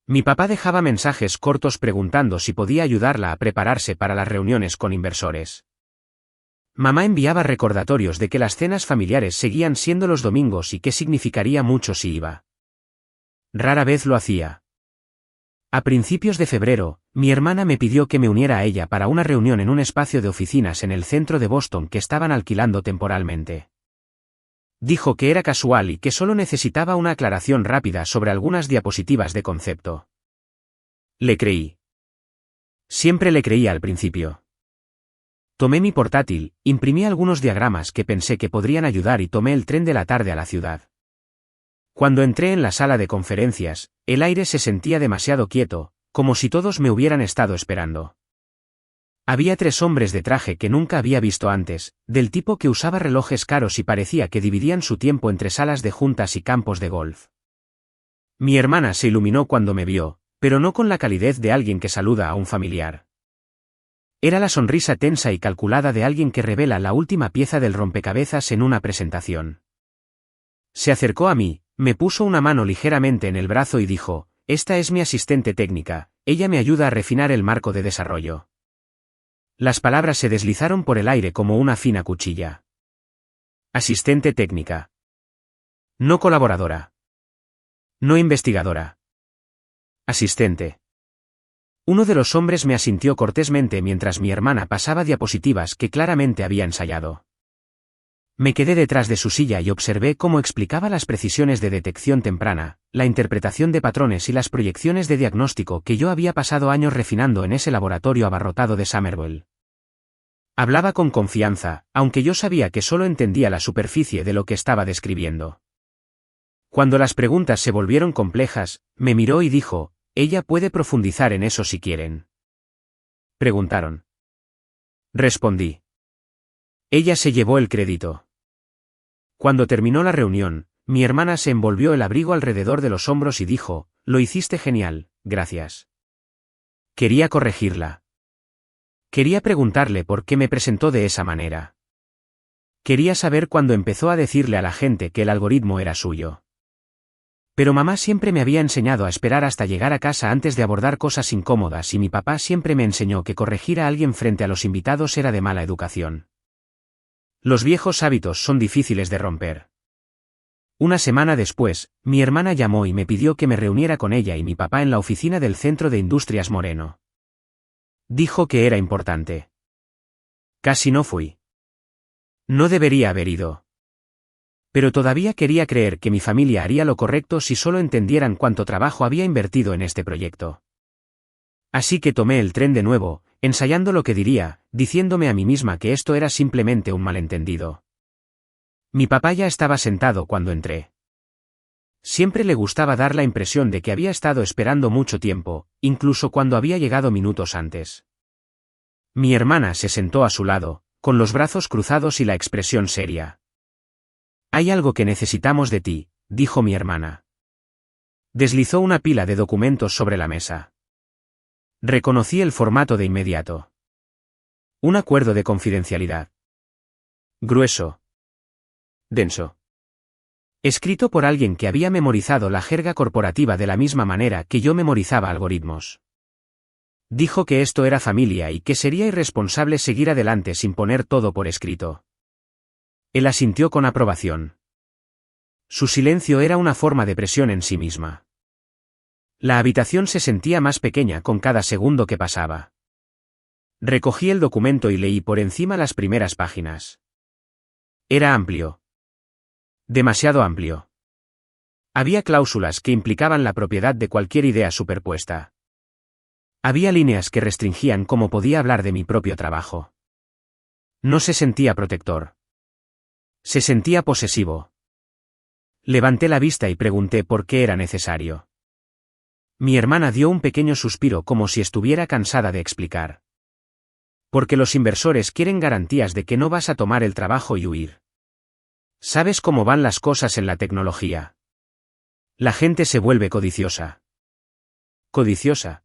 Mi papá dejaba mensajes cortos preguntando si podía ayudarla a prepararse para las reuniones con inversores. Mamá enviaba recordatorios de que las cenas familiares seguían siendo los domingos y que significaría mucho si iba. Rara vez lo hacía. A principios de febrero, mi hermana me pidió que me uniera a ella para una reunión en un espacio de oficinas en el centro de Boston que estaban alquilando temporalmente. Dijo que era casual y que solo necesitaba una aclaración rápida sobre algunas diapositivas de concepto. Le creí. Siempre le creía al principio. Tomé mi portátil, imprimí algunos diagramas que pensé que podrían ayudar y tomé el tren de la tarde a la ciudad. Cuando entré en la sala de conferencias, el aire se sentía demasiado quieto, como si todos me hubieran estado esperando. Había 3 hombres de traje que nunca había visto antes, del tipo que usaba relojes caros y parecía que dividían su tiempo entre salas de juntas y campos de golf. Mi hermana se iluminó cuando me vio, pero no con la calidez de alguien que saluda a un familiar. Era la sonrisa tensa y calculada de alguien que revela la última pieza del rompecabezas en una presentación. Se acercó a mí, me puso una mano ligeramente en el brazo y dijo, «Esta es mi asistente técnica, ella me ayuda a refinar el marco de desarrollo». Las palabras se deslizaron por el aire como una fina cuchilla. Asistente técnica. No colaboradora. No investigadora. Asistente. Uno de los hombres me asintió cortésmente mientras mi hermana pasaba diapositivas que claramente había ensayado. Me quedé detrás de su silla y observé cómo explicaba las precisiones de detección temprana, la interpretación de patrones y las proyecciones de diagnóstico que yo había pasado años refinando en ese laboratorio abarrotado de Somerville. Hablaba con confianza, aunque yo sabía que solo entendía la superficie de lo que estaba describiendo. Cuando las preguntas se volvieron complejas, me miró y dijo, «Ella puede profundizar en eso si quieren». Preguntaron. respondí. Ella se llevó el crédito. Cuando terminó la reunión, mi hermana se envolvió el abrigo alrededor de los hombros y dijo, lo hiciste genial, gracias. Quería corregirla. Quería preguntarle por qué me presentó de esa manera. Quería saber cuándo empezó a decirle a la gente que el algoritmo era suyo. Pero mamá siempre me había enseñado a esperar hasta llegar a casa antes de abordar cosas incómodas y mi papá siempre me enseñó que corregir a alguien frente a los invitados era de mala educación. Los viejos hábitos son difíciles de romper. Una semana después, mi hermana llamó y me pidió que me reuniera con ella y mi papá en la oficina del Centro de Industrias Moreno. Dijo que era importante. Casi no fui. No debería haber ido. Pero todavía quería creer que mi familia haría lo correcto si solo entendieran cuánto trabajo había invertido en este proyecto. Así que tomé el tren de nuevo, ensayando lo que diría, diciéndome a mí misma que esto era simplemente un malentendido. Mi papá ya estaba sentado cuando entré. Siempre le gustaba dar la impresión de que había estado esperando mucho tiempo, incluso cuando había llegado minutos antes. Mi hermana se sentó a su lado, con los brazos cruzados y la expresión seria. Hay algo que necesitamos de ti, dijo mi hermana. Deslizó una pila de documentos sobre la mesa. Reconocí el formato de inmediato. Un acuerdo de confidencialidad. Grueso. Denso. Escrito por alguien que había memorizado la jerga corporativa de la misma manera que yo memorizaba algoritmos. Dijo que esto era familia y que sería irresponsable seguir adelante sin poner todo por escrito. Él asintió con aprobación. Su silencio era una forma de presión en sí misma. La habitación se sentía más pequeña con cada segundo que pasaba. Recogí el documento y leí por encima las primeras páginas. Era amplio. Demasiado amplio. Había cláusulas que implicaban la propiedad de cualquier idea superpuesta. Había líneas que restringían cómo podía hablar de mi propio trabajo. No se sentía protector. Se sentía posesivo. Levanté la vista y pregunté por qué era necesario. Mi hermana dio un pequeño suspiro como si estuviera cansada de explicar. Porque los inversores quieren garantías de que no vas a tomar el trabajo y huir. ¿Sabes cómo van las cosas en la tecnología? La gente se vuelve codiciosa. ¿Codiciosa?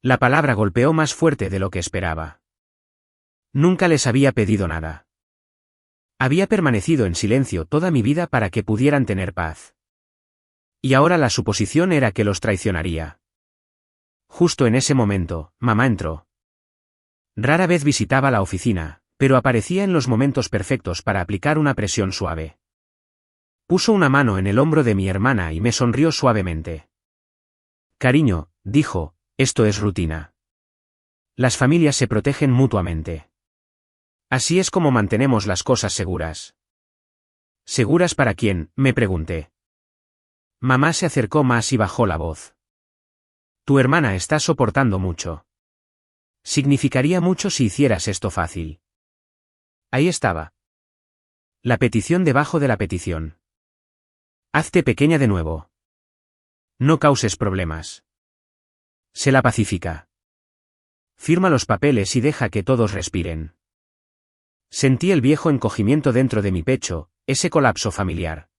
La palabra golpeó más fuerte de lo que esperaba. Nunca les había pedido nada. Había permanecido en silencio toda mi vida para que pudieran tener paz. Y ahora la suposición era que los traicionaría. Justo en ese momento, mamá entró. Rara vez visitaba la oficina, pero aparecía en los momentos perfectos para aplicar una presión suave. Puso una mano en el hombro de mi hermana y me sonrió suavemente. Cariño, dijo, esto es rutina. Las familias se protegen mutuamente. Así es como mantenemos las cosas seguras. ¿Seguras para quién?, me pregunté. Mamá se acercó más y bajó la voz. Tu hermana está soportando mucho. Significaría mucho si hicieras esto fácil. Ahí estaba. La petición debajo de la petición. Hazte pequeña de nuevo. No causes problemas. Sé la pacífica. Firma los papeles y deja que todos respiren. Sentí el viejo encogimiento dentro de mi pecho, ese colapso familiar.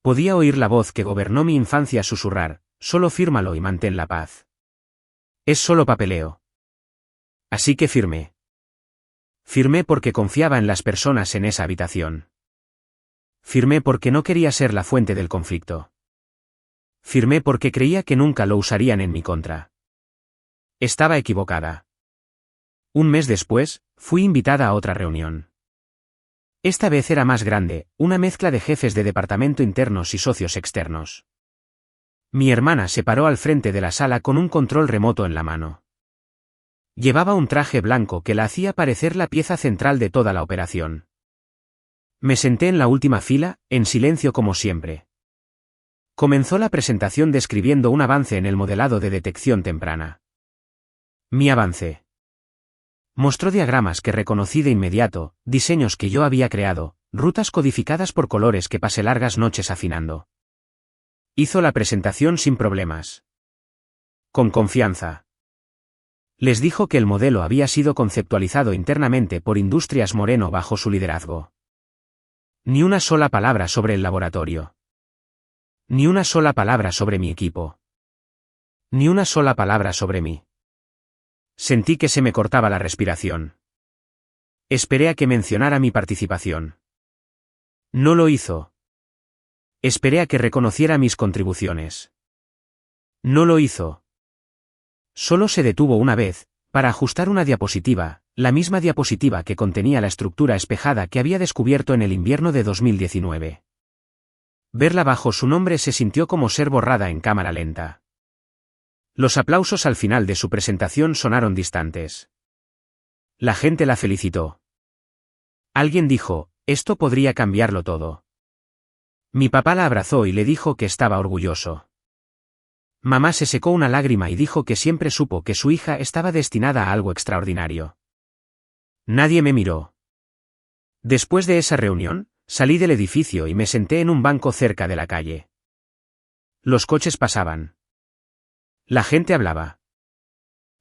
Podía oír la voz que gobernó mi infancia susurrar, solo fírmalo y mantén la paz. Es solo papeleo. Así que firmé. Firmé porque confiaba en las personas en esa habitación. Firmé porque no quería ser la fuente del conflicto. Firmé porque creía que nunca lo usarían en mi contra. Estaba equivocada. Un mes después, fui invitada a otra reunión. Esta vez era más grande, una mezcla de jefes de departamento internos y socios externos. Mi hermana se paró al frente de la sala con un control remoto en la mano. Llevaba un traje blanco que la hacía parecer la pieza central de toda la operación. Me senté en la última fila, en silencio como siempre. Comenzó la presentación describiendo un avance en el modelado de detección temprana. Mi avance. Mostró diagramas que reconocí de inmediato, diseños que yo había creado, rutas codificadas por colores que pasé largas noches afinando. Hizo la presentación sin problemas. Con confianza. Les dijo que el modelo había sido conceptualizado internamente por Industrias Moreno bajo su liderazgo. Ni una sola palabra sobre el laboratorio. Ni una sola palabra sobre mi equipo. Ni una sola palabra sobre mí. Sentí que se me cortaba la respiración. Esperé a que mencionara mi participación. No lo hizo. Esperé a que reconociera mis contribuciones. No lo hizo. Solo se detuvo una vez, para ajustar una diapositiva, la misma diapositiva que contenía la estructura espejada que había descubierto en el invierno de 2019. Verla bajo su nombre se sintió como ser borrada en cámara lenta. Los aplausos al final de su presentación sonaron distantes. La gente la felicitó. Alguien dijo, esto podría cambiarlo todo. Mi papá la abrazó y le dijo que estaba orgulloso. Mamá se secó una lágrima y dijo que siempre supo que su hija estaba destinada a algo extraordinario. Nadie me miró. Después de esa reunión, salí del edificio y me senté en un banco cerca de la calle. Los coches pasaban. La gente hablaba.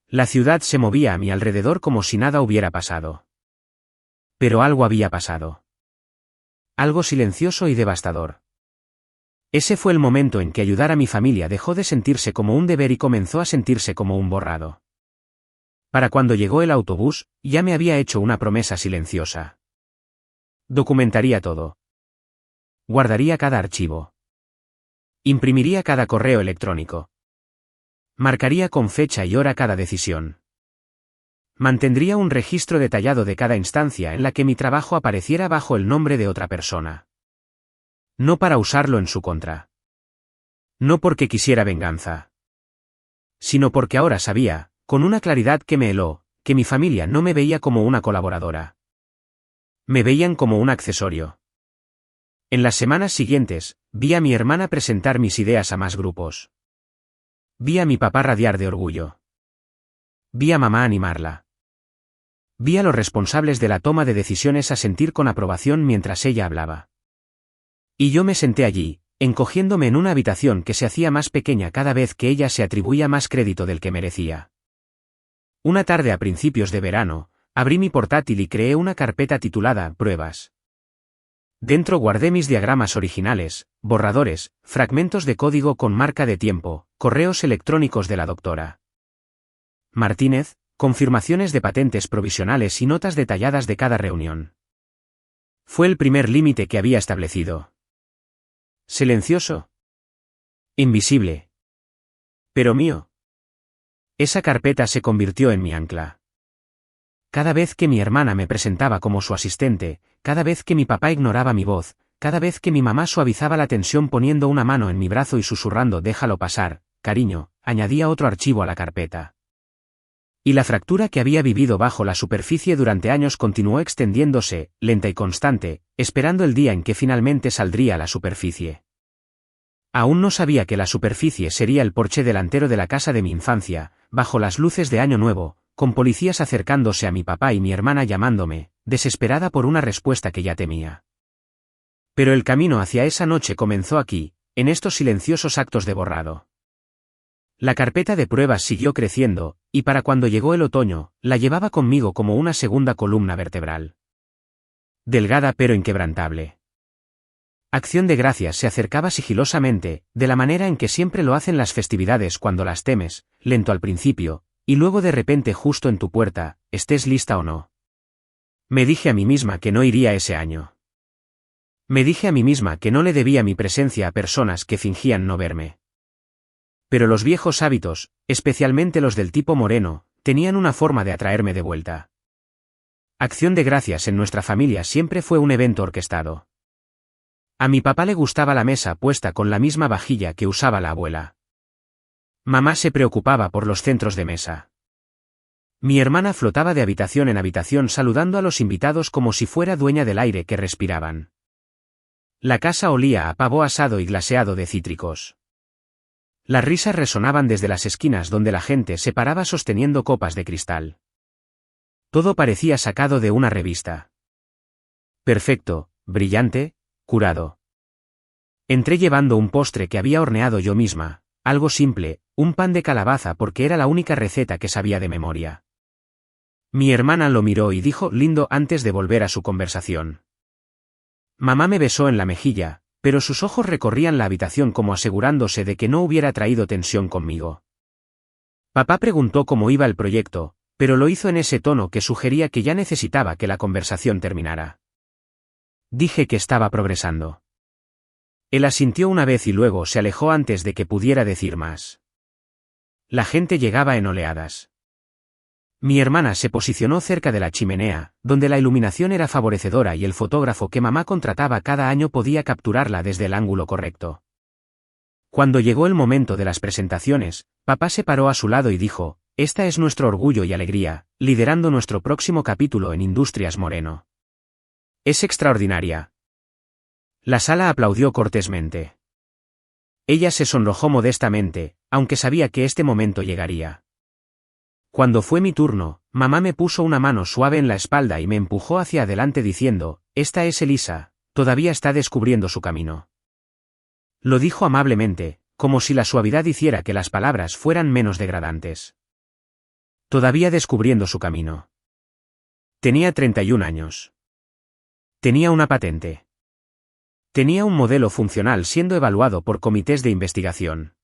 La ciudad se movía a mi alrededor como si nada hubiera pasado. Pero algo había pasado. Algo silencioso y devastador. Ese fue el momento en que ayudar a mi familia dejó de sentirse como un deber y comenzó a sentirse como un borrado. Para cuando llegó el autobús, ya me había hecho una promesa silenciosa. Documentaría todo. Guardaría cada archivo. Imprimiría cada correo electrónico. Marcaría con fecha y hora cada decisión. Mantendría un registro detallado de cada instancia en la que mi trabajo apareciera bajo el nombre de otra persona. No para usarlo en su contra. No porque quisiera venganza. Sino porque ahora sabía, con una claridad que me heló, que mi familia no me veía como una colaboradora. Me veían como un accesorio. En las semanas siguientes, vi a mi hermana presentar mis ideas a más grupos. Vi a mi papá radiar de orgullo. Vi a mamá animarla. Vi a los responsables de la toma de decisiones asentir con aprobación mientras ella hablaba. Y yo me senté allí, encogiéndome en una habitación que se hacía más pequeña cada vez que ella se atribuía más crédito del que merecía. Una tarde a principios de verano, abrí mi portátil y creé una carpeta titulada Pruebas. Dentro guardé mis diagramas originales, borradores, fragmentos de código con marca de tiempo, correos electrónicos de la doctora Martínez, confirmaciones de patentes provisionales y notas detalladas de cada reunión. Fue el primer límite que había establecido. Silencioso. Invisible. Pero mío. Esa carpeta se convirtió en mi ancla. Cada vez que mi hermana me presentaba como su asistente, cada vez que mi papá ignoraba mi voz, cada vez que mi mamá suavizaba la tensión poniendo una mano en mi brazo y susurrando déjalo pasar, cariño, añadía otro archivo a la carpeta. Y la fractura que había vivido bajo la superficie durante años continuó extendiéndose, lenta y constante, esperando el día en que finalmente saldría a la superficie. Aún no sabía que la superficie sería el porche delantero de la casa de mi infancia, bajo las luces de Año Nuevo, con policías acercándose a mi papá y mi hermana llamándome, desesperada por una respuesta que ya temía. Pero el camino hacia esa noche comenzó aquí, en estos silenciosos actos de borrado. La carpeta de pruebas siguió creciendo, y para cuando llegó el otoño, la llevaba conmigo como una segunda columna vertebral. Delgada pero inquebrantable. Acción de Gracias se acercaba sigilosamente, de la manera en que siempre lo hacen las festividades cuando las temes, lento al principio, y luego de repente justo en tu puerta, estés lista o no. Me dije a mí misma que no iría ese año. Me dije a mí misma que no le debía mi presencia a personas que fingían no verme. Pero los viejos hábitos, especialmente los del tipo moreno, tenían una forma de atraerme de vuelta. Acción de Gracias en nuestra familia siempre fue un evento orquestado. A mi papá le gustaba la mesa puesta con la misma vajilla que usaba la abuela. Mamá se preocupaba por los centros de mesa. Mi hermana flotaba de habitación en habitación saludando a los invitados como si fuera dueña del aire que respiraban. La casa olía a pavo asado y glaseado de cítricos. Las risas resonaban desde las esquinas donde la gente se paraba sosteniendo copas de cristal. Todo parecía sacado de una revista. Perfecto, brillante, curado. Entré llevando un postre que había horneado yo misma, algo simple, un pan de calabaza porque era la única receta que sabía de memoria. Mi hermana lo miró y dijo lindo antes de volver a su conversación. Mamá me besó en la mejilla, pero sus ojos recorrían la habitación como asegurándose de que no hubiera traído tensión conmigo. Papá preguntó cómo iba el proyecto, pero lo hizo en ese tono que sugería que ya necesitaba que la conversación terminara. Dije que estaba progresando. Él asintió una vez y luego se alejó antes de que pudiera decir más. La gente llegaba en oleadas. Mi hermana se posicionó cerca de la chimenea, donde la iluminación era favorecedora y el fotógrafo que mamá contrataba cada año podía capturarla desde el ángulo correcto. Cuando llegó el momento de las presentaciones, papá se paró a su lado y dijo, esta es nuestro orgullo y alegría, liderando nuestro próximo capítulo en Industrias Moreno. Es extraordinaria. La sala aplaudió cortésmente. Ella se sonrojó modestamente, aunque sabía que este momento llegaría. Cuando fue mi turno, mamá me puso una mano suave en la espalda y me empujó hacia adelante diciendo, esta es Elisa, todavía está descubriendo su camino. Lo dijo amablemente, como si la suavidad hiciera que las palabras fueran menos degradantes. Todavía descubriendo su camino. Tenía 31 años. Tenía una patente. Tenía un modelo funcional siendo evaluado por comités de investigación.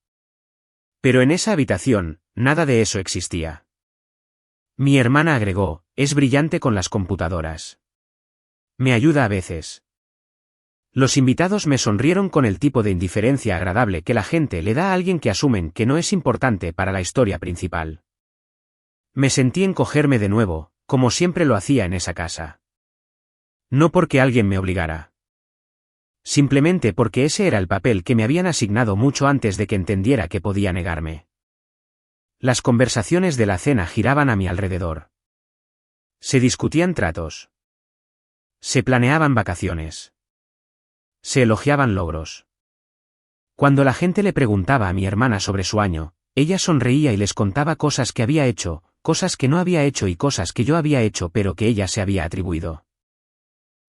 Pero en esa habitación, nada de eso existía. Mi hermana agregó, es brillante con las computadoras. Me ayuda a veces. Los invitados me sonrieron con el tipo de indiferencia agradable que la gente le da a alguien que asumen que no es importante para la historia principal. Me sentí encogerme de nuevo, como siempre lo hacía en esa casa. No porque alguien me obligara. Simplemente porque ese era el papel que me habían asignado mucho antes de que entendiera que podía negarme. Las conversaciones de la cena giraban a mi alrededor. Se discutían tratos. Se planeaban vacaciones. Se elogiaban logros. Cuando la gente le preguntaba a mi hermana sobre su año, ella sonreía y les contaba cosas que había hecho, cosas que no había hecho y cosas que yo había hecho pero que ella se había atribuido.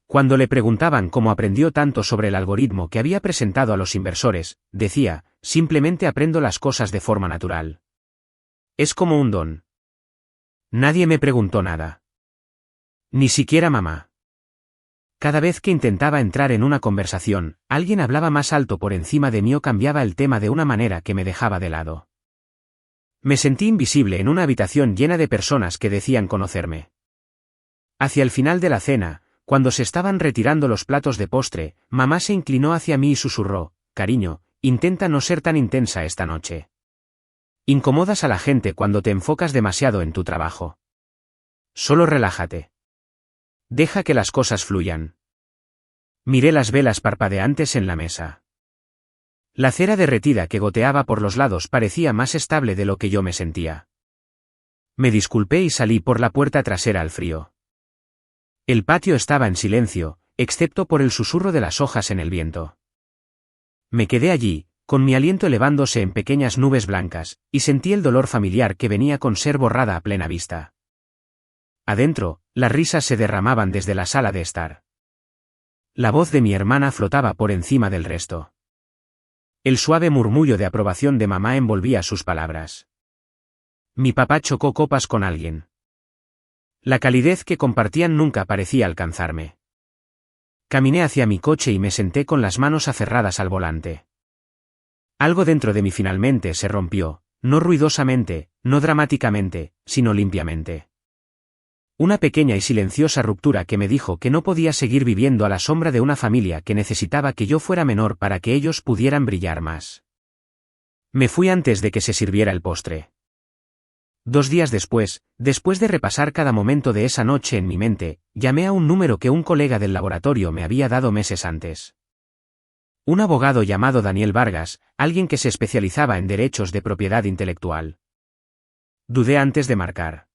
Cuando le preguntaban cómo aprendió tanto sobre el algoritmo que había presentado a los inversores, decía, simplemente aprendo las cosas de forma natural. Es como un don. Nadie me preguntó nada. Ni siquiera mamá. Cada vez que intentaba entrar en una conversación, alguien hablaba más alto por encima de mí o cambiaba el tema de una manera que me dejaba de lado. Me sentí invisible en una habitación llena de personas que decían conocerme. Hacia el final de la cena, cuando se estaban retirando los platos de postre, mamá se inclinó hacia mí y susurró, cariño, intenta no ser tan intensa esta noche. Incomodas a la gente cuando te enfocas demasiado en tu trabajo. Solo relájate. Deja que las cosas fluyan. Miré las velas parpadeantes en la mesa. La cera derretida que goteaba por los lados parecía más estable de lo que yo me sentía. Me disculpé y salí por la puerta trasera al frío. El patio estaba en silencio, excepto por el susurro de las hojas en el viento. Me quedé allí, con mi aliento elevándose en pequeñas nubes blancas, y sentí el dolor familiar que venía con ser borrada a plena vista. Adentro, las risas se derramaban desde la sala de estar. La voz de mi hermana flotaba por encima del resto. El suave murmullo de aprobación de mamá envolvía sus palabras. Mi papá chocó copas con alguien. La calidez que compartían nunca parecía alcanzarme. Caminé hacia mi coche y me senté con las manos aferradas al volante. Algo dentro de mí finalmente se rompió, no ruidosamente, no dramáticamente, sino limpiamente. Una pequeña y silenciosa ruptura que me dijo que no podía seguir viviendo a la sombra de una familia que necesitaba que yo fuera menor para que ellos pudieran brillar más. Me fui antes de que se sirviera el postre. 2 días después de repasar cada momento de esa noche en mi mente, llamé a un número que un colega del laboratorio me había dado meses antes. Un abogado llamado Daniel Vargas, alguien que se especializaba en derechos de propiedad intelectual. Dudé antes de marcar.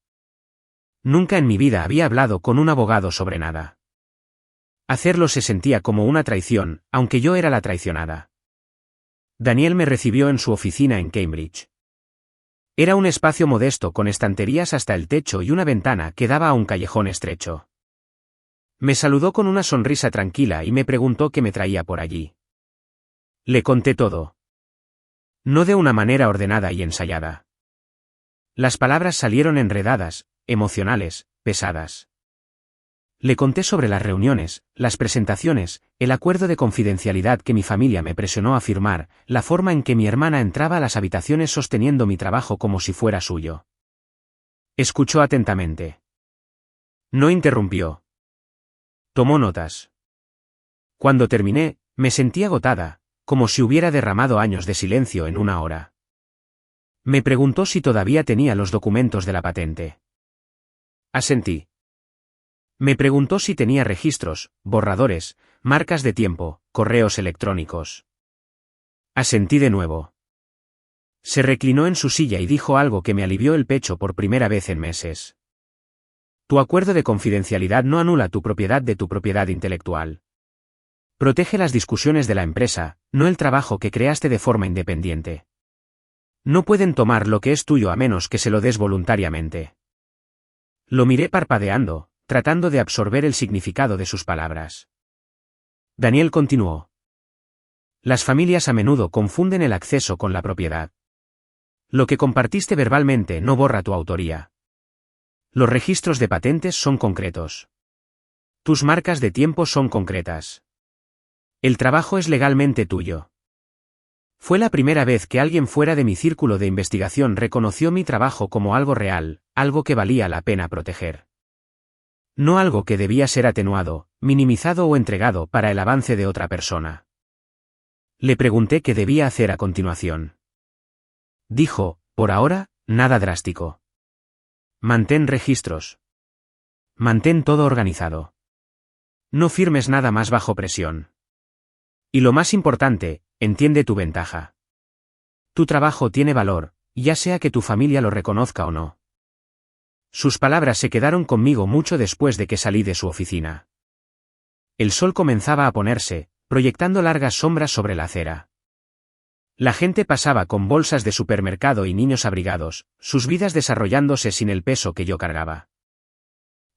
Nunca en mi vida había hablado con un abogado sobre nada. Hacerlo se sentía como una traición, aunque yo era la traicionada. Daniel me recibió en su oficina en Cambridge. Era un espacio modesto con estanterías hasta el techo y una ventana que daba a un callejón estrecho. Me saludó con una sonrisa tranquila y me preguntó qué me traía por allí. Le conté todo. No de una manera ordenada y ensayada. Las palabras salieron enredadas, emocionales, pesadas. Le conté sobre las reuniones, las presentaciones, el acuerdo de confidencialidad que mi familia me presionó a firmar, la forma en que mi hermana entraba a las habitaciones sosteniendo mi trabajo como si fuera suyo. Escuchó atentamente. No interrumpió. Tomó notas. Cuando terminé, me sentí agotada, como si hubiera derramado años de silencio en una hora. Me preguntó si todavía tenía los documentos de la patente. Asentí. Me preguntó si tenía registros, borradores, marcas de tiempo, correos electrónicos. Asentí de nuevo. Se reclinó en su silla y dijo algo que me alivió el pecho por primera vez en meses. Tu acuerdo de confidencialidad no anula tu propiedad de tu propiedad intelectual. Protege las discusiones de la empresa, no el trabajo que creaste de forma independiente. No pueden tomar lo que es tuyo a menos que se lo des voluntariamente. Lo miré parpadeando, tratando de absorber el significado de sus palabras. Daniel continuó. Las familias a menudo confunden el acceso con la propiedad. Lo que compartiste verbalmente no borra tu autoría. Los registros de patentes son concretos. Tus marcas de tiempo son concretas. El trabajo es legalmente tuyo. Fue la primera vez que alguien fuera de mi círculo de investigación reconoció mi trabajo como algo real, algo que valía la pena proteger. No algo que debía ser atenuado, minimizado o entregado para el avance de otra persona. Le pregunté qué debía hacer a continuación. Dijo, por ahora, nada drástico. Mantén registros. Mantén todo organizado. No firmes nada más bajo presión. Y lo más importante, entiende tu ventaja. Tu trabajo tiene valor, ya sea que tu familia lo reconozca o no. Sus palabras se quedaron conmigo mucho después de que salí de su oficina. El sol comenzaba a ponerse, proyectando largas sombras sobre la acera. La gente pasaba con bolsas de supermercado y niños abrigados, sus vidas desarrollándose sin el peso que yo cargaba.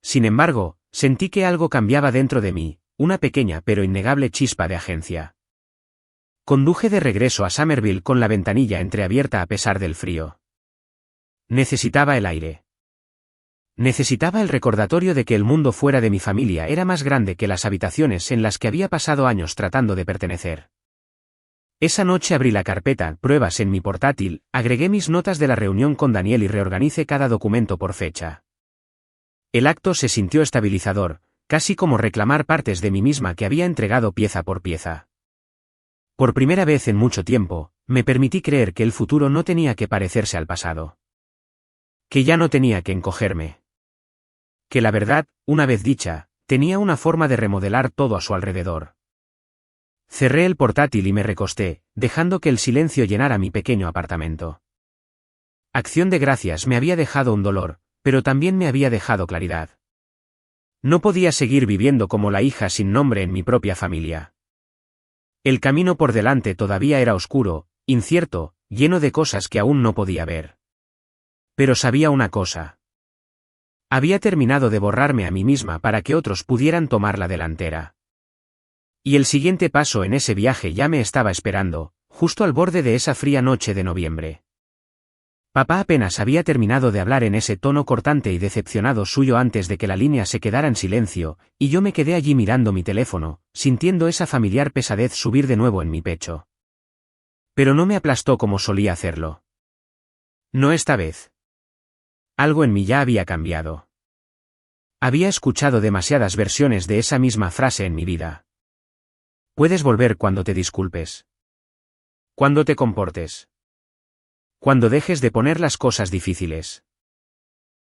Sin embargo, sentí que algo cambiaba dentro de mí, una pequeña pero innegable chispa de agencia. Conduje de regreso a Somerville con la ventanilla entreabierta a pesar del frío. Necesitaba el aire. Necesitaba el recordatorio de que el mundo fuera de mi familia era más grande que las habitaciones en las que había pasado años tratando de pertenecer. Esa noche abrí la carpeta Pruebas en mi portátil, agregué mis notas de la reunión con Daniel y reorganicé cada documento por fecha. El acto se sintió estabilizador, casi como reclamar partes de mí misma que había entregado pieza por pieza. Por primera vez en mucho tiempo, me permití creer que el futuro no tenía que parecerse al pasado. Que ya no tenía que encogerme. Que la verdad, una vez dicha, tenía una forma de remodelar todo a su alrededor. Cerré el portátil y me recosté, dejando que el silencio llenara mi pequeño apartamento. Acción de Gracias me había dejado un dolor, pero también me había dejado claridad. No podía seguir viviendo como la hija sin nombre en mi propia familia. El camino por delante todavía era oscuro, incierto, lleno de cosas que aún no podía ver. Pero sabía una cosa. Había terminado de borrarme a mí misma para que otros pudieran tomar la delantera. Y el siguiente paso en ese viaje ya me estaba esperando, justo al borde de esa fría noche de noviembre. Papá apenas había terminado de hablar en ese tono cortante y decepcionado suyo antes de que la línea se quedara en silencio, y yo me quedé allí mirando mi teléfono, sintiendo esa familiar pesadez subir de nuevo en mi pecho. Pero no me aplastó como solía hacerlo. No esta vez. Algo en mí ya había cambiado. Había escuchado demasiadas versiones de esa misma frase en mi vida. Puedes volver cuando te disculpes. Cuando te comportes. Cuando dejes de poner las cosas difíciles.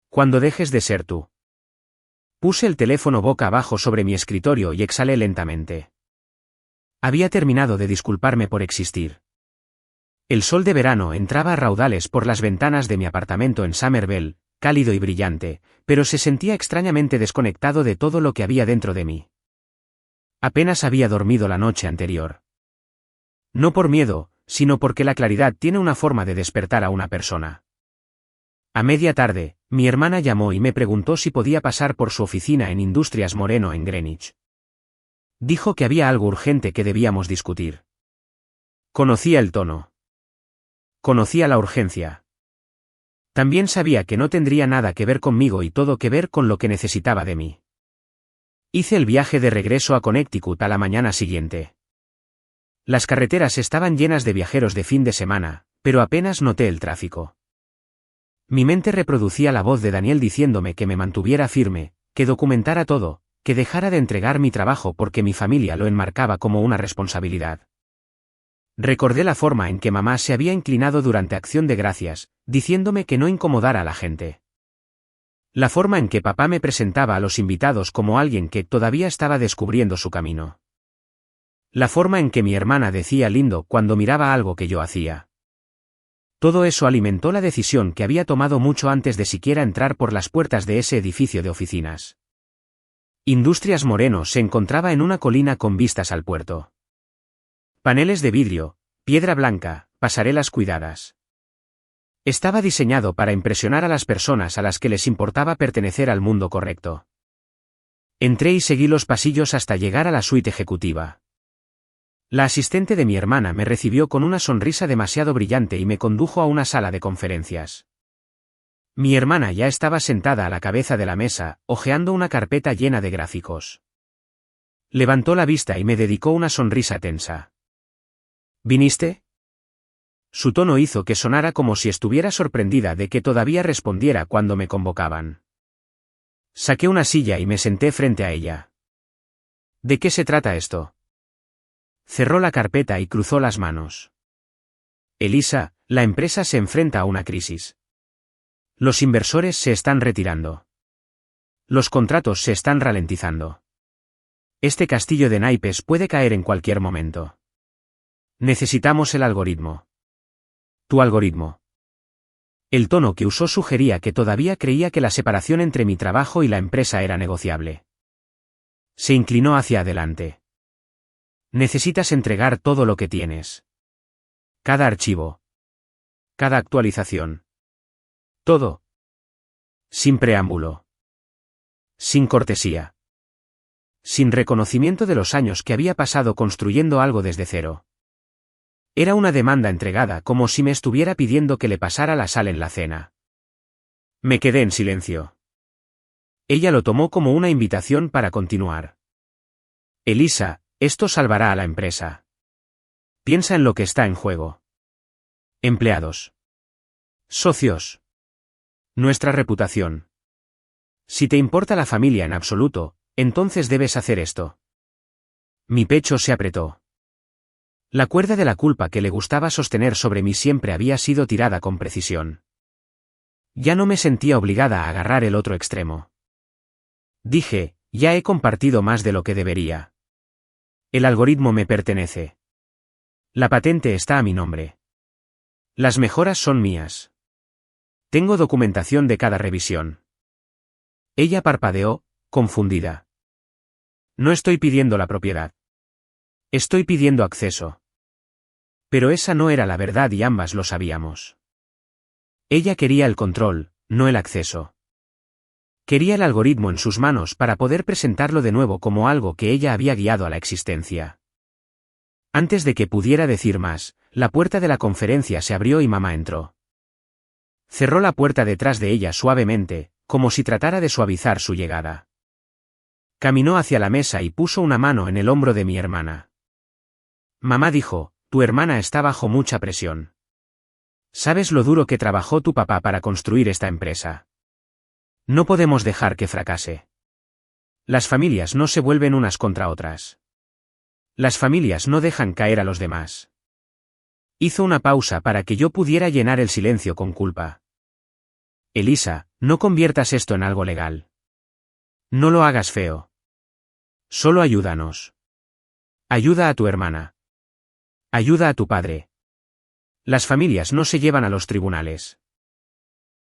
Cuando dejes de ser tú. Puse el teléfono boca abajo sobre mi escritorio y exhalé lentamente. Había terminado de disculparme por existir. El sol de verano entraba a raudales por las ventanas de mi apartamento en Somerville, cálido y brillante, pero se sentía extrañamente desconectado de todo lo que había dentro de mí. Apenas había dormido la noche anterior. No por miedo, sino porque la claridad tiene una forma de despertar a una persona. A media tarde, mi hermana llamó y me preguntó si podía pasar por su oficina en Industrias Moreno en Greenwich. Dijo que había algo urgente que debíamos discutir. Conocía el tono. Conocía la urgencia. También sabía que no tendría nada que ver conmigo y todo que ver con lo que necesitaba de mí. Hice el viaje de regreso a Connecticut a la mañana siguiente. Las carreteras estaban llenas de viajeros de fin de semana, pero apenas noté el tráfico. Mi mente reproducía la voz de Daniel diciéndome que me mantuviera firme, que documentara todo, que dejara de entregar mi trabajo porque mi familia lo enmarcaba como una responsabilidad. Recordé la forma en que mamá se había inclinado durante Acción de Gracias, diciéndome que no incomodara a la gente. La forma en que papá me presentaba a los invitados como alguien que todavía estaba descubriendo su camino. La forma en que mi hermana decía lindo cuando miraba algo que yo hacía. Todo eso alimentó la decisión que había tomado mucho antes de siquiera entrar por las puertas de ese edificio de oficinas. Industrias Moreno se encontraba en una colina con vistas al puerto. Paneles de vidrio, piedra blanca, pasarelas cuidadas. Estaba diseñado para impresionar a las personas a las que les importaba pertenecer al mundo correcto. Entré y seguí los pasillos hasta llegar a la suite ejecutiva. La asistente de mi hermana me recibió con una sonrisa demasiado brillante y me condujo a una sala de conferencias. Mi hermana ya estaba sentada a la cabeza de la mesa, hojeando una carpeta llena de gráficos. Levantó la vista y me dedicó una sonrisa tensa. ¿Viniste? Su tono hizo que sonara como si estuviera sorprendida de que todavía respondiera cuando me convocaban. Saqué una silla y me senté frente a ella. ¿De qué se trata esto? Cerró la carpeta y cruzó las manos. Elisa, la empresa se enfrenta a una crisis. Los inversores se están retirando. Los contratos se están ralentizando. Este castillo de naipes puede caer en cualquier momento. Necesitamos el algoritmo. Tu algoritmo. El tono que usó sugería que todavía creía que la separación entre mi trabajo y la empresa era negociable. Se inclinó hacia adelante. Necesitas entregar todo lo que tienes. Cada archivo. Cada actualización. Todo. Sin preámbulo. Sin cortesía. Sin reconocimiento de los años que había pasado construyendo algo desde cero. Era una demanda entregada como si me estuviera pidiendo que le pasara la sal en la cena. Me quedé en silencio. Ella lo tomó como una invitación para continuar. Elisa, esto salvará a la empresa. Piensa en lo que está en juego. Empleados. Socios. Nuestra reputación. Si te importa la familia en absoluto, entonces debes hacer esto. Mi pecho se apretó. La cuerda de la culpa que le gustaba sostener sobre mí siempre había sido tirada con precisión. Ya no me sentía obligada a agarrar el otro extremo. Dije, ya he compartido más de lo que debería. El algoritmo me pertenece. La patente está a mi nombre. Las mejoras son mías. Tengo documentación de cada revisión. Ella parpadeó, confundida. No estoy pidiendo la propiedad. Estoy pidiendo acceso. Pero esa no era la verdad y ambas lo sabíamos. Ella quería el control, no el acceso. Quería el algoritmo en sus manos para poder presentarlo de nuevo como algo que ella había guiado a la existencia. Antes de que pudiera decir más, la puerta de la conferencia se abrió y mamá entró. Cerró la puerta detrás de ella suavemente, como si tratara de suavizar su llegada. Caminó hacia la mesa y puso una mano en el hombro de mi hermana. Mamá dijo, tu hermana está bajo mucha presión. ¿Sabes lo duro que trabajó tu papá para construir esta empresa? No podemos dejar que fracase. Las familias no se vuelven unas contra otras. Las familias no dejan caer a los demás. Hizo una pausa para que yo pudiera llenar el silencio con culpa. Elisa, no conviertas esto en algo legal. No lo hagas feo. Solo ayúdanos. Ayuda a tu hermana. Ayuda a tu padre. Las familias no se llevan a los tribunales.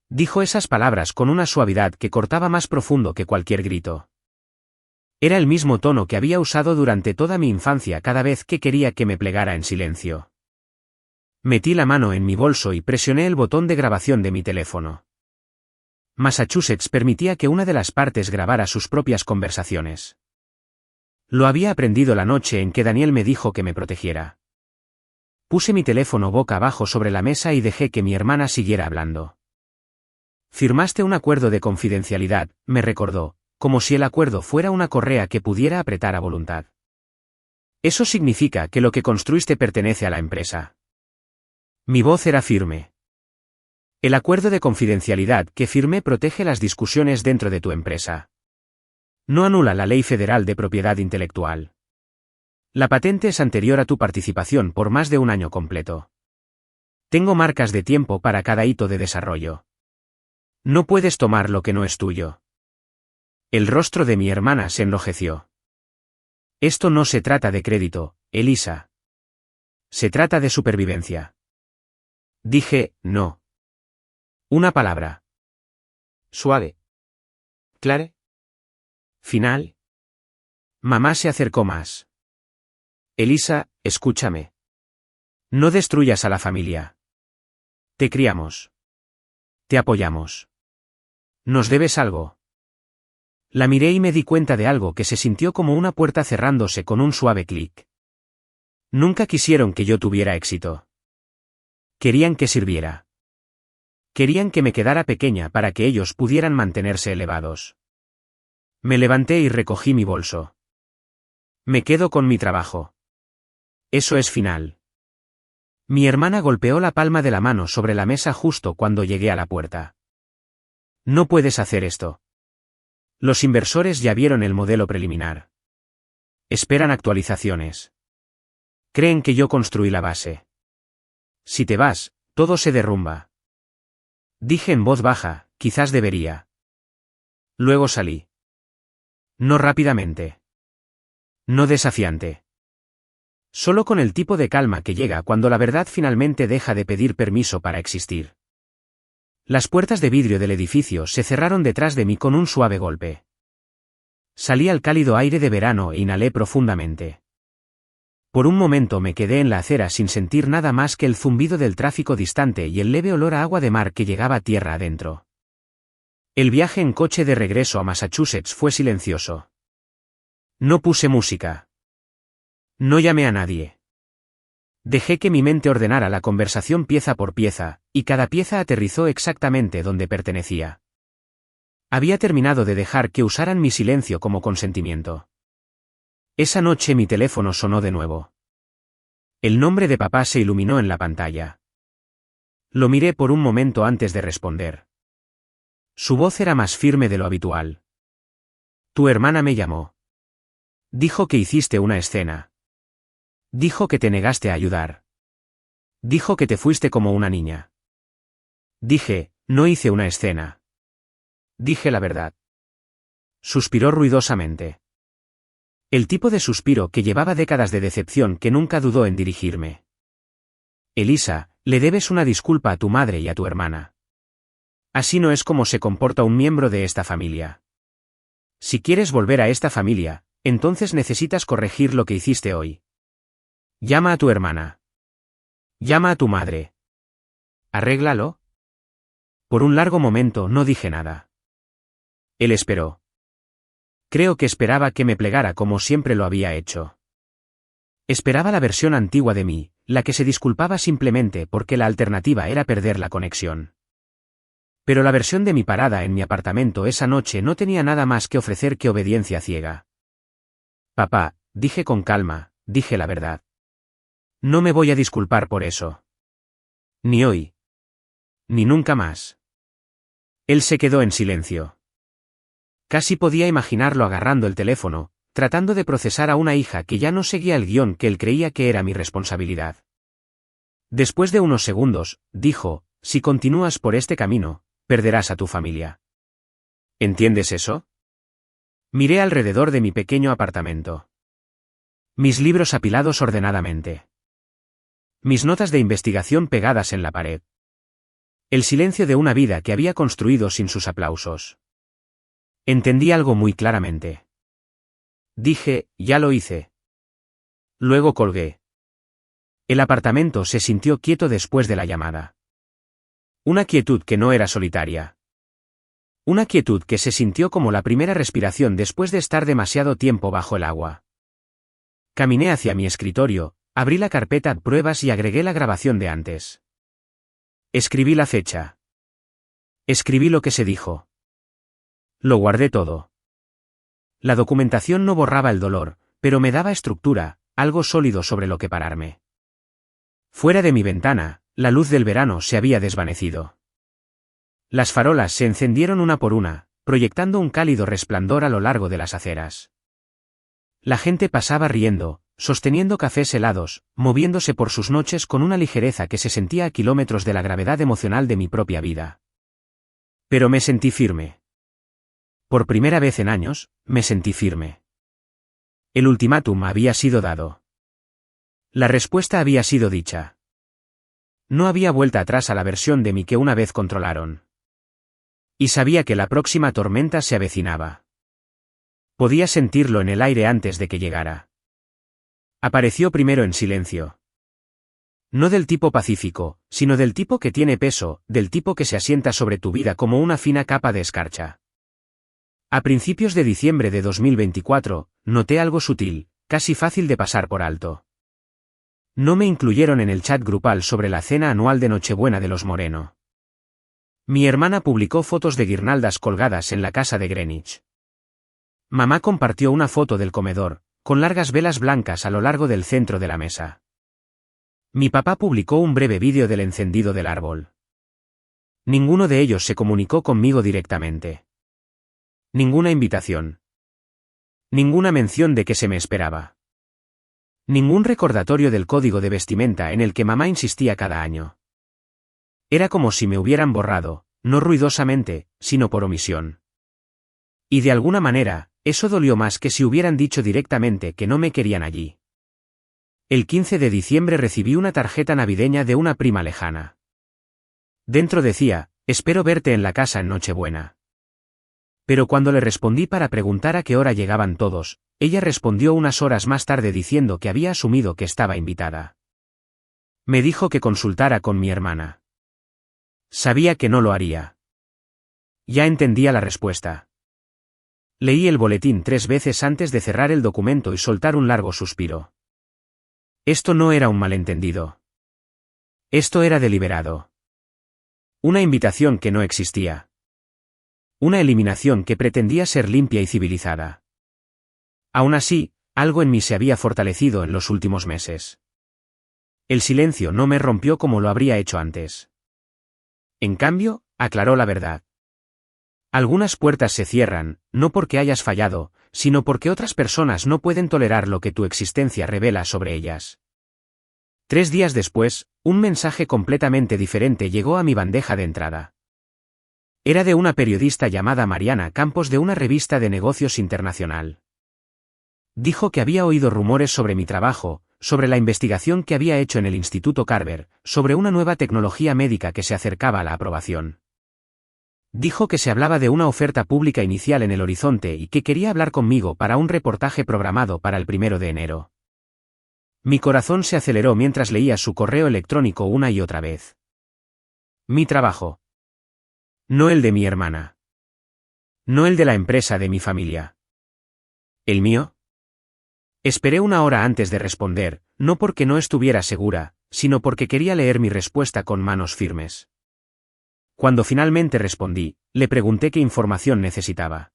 Dijo esas palabras con una suavidad que cortaba más profundo que cualquier grito. Era el mismo tono que había usado durante toda mi infancia cada vez que quería que me plegara en silencio. Metí la mano en mi bolso y presioné el botón de grabación de mi teléfono. Massachusetts permitía que una de las partes grabara sus propias conversaciones. Lo había aprendido la noche en que Daniel me dijo que me protegiera. Puse mi teléfono boca abajo sobre la mesa y dejé que mi hermana siguiera hablando. Firmaste un acuerdo de confidencialidad, me recordó, como si el acuerdo fuera una correa que pudiera apretar a voluntad. Eso significa que lo que construiste pertenece a la empresa. Mi voz era firme. El acuerdo de confidencialidad que firmé protege las discusiones dentro de tu empresa. No anula la Ley Federal de Propiedad Intelectual. La patente es anterior a tu participación por más de un año completo. Tengo marcas de tiempo para cada hito de desarrollo. No puedes tomar lo que no es tuyo. El rostro de mi hermana se enrojeció. Esto no se trata de crédito, Elisa. Se trata de supervivencia. Dije, no. Una palabra. Suave. ¿Clare? Final. Mamá se acercó más. Elisa, escúchame. No destruyas a la familia. Te criamos. Te apoyamos. ¿Nos debes algo? La miré y me di cuenta de algo que se sintió como una puerta cerrándose con un suave clic. Nunca quisieron que yo tuviera éxito. Querían que sirviera. Querían que me quedara pequeña para que ellos pudieran mantenerse elevados. Me levanté y recogí mi bolso. Me quedo con mi trabajo. Eso es final. Mi hermana golpeó la palma de la mano sobre la mesa justo cuando llegué a la puerta. No puedes hacer esto. Los inversores ya vieron el modelo preliminar. Esperan actualizaciones. Creen que yo construí la base. Si te vas, todo se derrumba. Dije en voz baja, quizás debería. Luego salí. No rápidamente. No desafiante. Solo con el tipo de calma que llega cuando la verdad finalmente deja de pedir permiso para existir. Las puertas de vidrio del edificio se cerraron detrás de mí con un suave golpe. Salí al cálido aire de verano e inhalé profundamente. Por un momento me quedé en la acera sin sentir nada más que el zumbido del tráfico distante y el leve olor a agua de mar que llegaba tierra adentro. El viaje en coche de regreso a Massachusetts fue silencioso. No puse música. No llamé a nadie. Dejé que mi mente ordenara la conversación pieza por pieza, y cada pieza aterrizó exactamente donde pertenecía. Había terminado de dejar que usaran mi silencio como consentimiento. Esa noche mi teléfono sonó de nuevo. El nombre de papá se iluminó en la pantalla. Lo miré por un momento antes de responder. Su voz era más firme de lo habitual. Tu hermana me llamó. Dijo que hiciste una escena. Dijo que te negaste a ayudar. Dijo que te fuiste como una niña. Dije, no hice una escena. Dije la verdad. Suspiró ruidosamente. El tipo de suspiro que llevaba décadas de decepción que nunca dudó en dirigirme. Elisa, le debes una disculpa a tu madre y a tu hermana. Así no es como se comporta un miembro de esta familia. Si quieres volver a esta familia, entonces necesitas corregir lo que hiciste hoy. Llama a tu hermana. Llama a tu madre. Arréglalo. Por un largo momento no dije nada. Él esperó. Creo que esperaba que me plegara como siempre lo había hecho. Esperaba la versión antigua de mí, la que se disculpaba simplemente porque la alternativa era perder la conexión. Pero la versión de mi parada en mi apartamento esa noche no tenía nada más que ofrecer que obediencia ciega. Papá, dije con calma, dije la verdad. No me voy a disculpar por eso. Ni hoy. Ni nunca más. Él se quedó en silencio. Casi podía imaginarlo agarrando el teléfono, tratando de procesar a una hija que ya no seguía el guión que él creía que era mi responsabilidad. Después de unos segundos, dijo, si continúas por este camino, perderás a tu familia. ¿Entiendes eso? Miré alrededor de mi pequeño apartamento. Mis libros apilados ordenadamente. Mis notas de investigación pegadas en la pared. El silencio de una vida que había construido sin sus aplausos. Entendí algo muy claramente. Dije, ya lo hice. Luego colgué. El apartamento se sintió quieto después de la llamada. Una quietud que no era solitaria. Una quietud que se sintió como la primera respiración después de estar demasiado tiempo bajo el agua. Caminé hacia mi escritorio, Abrí la carpeta pruebas y agregué la grabación de antes. Escribí la fecha. Escribí lo que se dijo. Lo guardé todo. La documentación no borraba el dolor, pero me daba estructura, algo sólido sobre lo que pararme. Fuera de mi ventana, la luz del verano se había desvanecido. Las farolas se encendieron una por una, proyectando un cálido resplandor a lo largo de las aceras. La gente pasaba riendo, sosteniendo cafés helados, moviéndose por sus noches con una ligereza que se sentía a kilómetros de la gravedad emocional de mi propia vida. Pero me sentí firme. Por primera vez en años, me sentí firme. El ultimátum había sido dado. La respuesta había sido dicha. No había vuelta atrás a la versión de mí que una vez controlaron. Y sabía que la próxima tormenta se avecinaba. Podía sentirlo en el aire antes de que llegara. Apareció primero en silencio. No del tipo pacífico, sino del tipo que tiene peso, del tipo que se asienta sobre tu vida como una fina capa de escarcha. A principios de diciembre de 2024, noté algo sutil, casi fácil de pasar por alto. No me incluyeron en el chat grupal sobre la cena anual de Nochebuena de los Moreno. Mi hermana publicó fotos de guirnaldas colgadas en la casa de Greenwich. Mamá compartió una foto del comedor, con largas velas blancas a lo largo del centro de la mesa. Mi papá publicó un breve vídeo del encendido del árbol. Ninguno de ellos se comunicó conmigo directamente. Ninguna invitación. Ninguna mención de que se me esperaba. Ningún recordatorio del código de vestimenta en el que mamá insistía cada año. Era como si me hubieran borrado, no ruidosamente, sino por omisión. Y de alguna manera, eso dolió más que si hubieran dicho directamente que no me querían allí. El 15 de diciembre recibí una tarjeta navideña de una prima lejana. Dentro decía, espero verte en la casa en Nochebuena. Pero cuando le respondí para preguntar a qué hora llegaban todos, ella respondió unas horas más tarde diciendo que había asumido que estaba invitada. Me dijo que consultara con mi hermana. Sabía que no lo haría. Ya entendía la respuesta. Leí el boletín 3 veces antes de cerrar el documento y soltar un largo suspiro. Esto no era un malentendido. Esto era deliberado. Una invitación que no existía. Una eliminación que pretendía ser limpia y civilizada. Aún así, algo en mí se había fortalecido en los últimos meses. El silencio no me rompió como lo habría hecho antes. En cambio, aclaró la verdad. Algunas puertas se cierran, no porque hayas fallado, sino porque otras personas no pueden tolerar lo que tu existencia revela sobre ellas. 3 días después, un mensaje completamente diferente llegó a mi bandeja de entrada. Era de una periodista llamada Mariana Campos de una revista de negocios internacional. Dijo que había oído rumores sobre mi trabajo, sobre la investigación que había hecho en el Instituto Carver, sobre una nueva tecnología médica que se acercaba a la aprobación. Dijo que se hablaba de una oferta pública inicial en el horizonte y que quería hablar conmigo para un reportaje programado para el 1 de enero. Mi corazón se aceleró mientras leía su correo electrónico una y otra vez. Mi trabajo. No el de mi hermana. No el de la empresa de mi familia. ¿El mío? Esperé 1 hora antes de responder, no porque no estuviera segura, sino porque quería leer mi respuesta con manos firmes. Cuando finalmente respondí, le pregunté qué información necesitaba.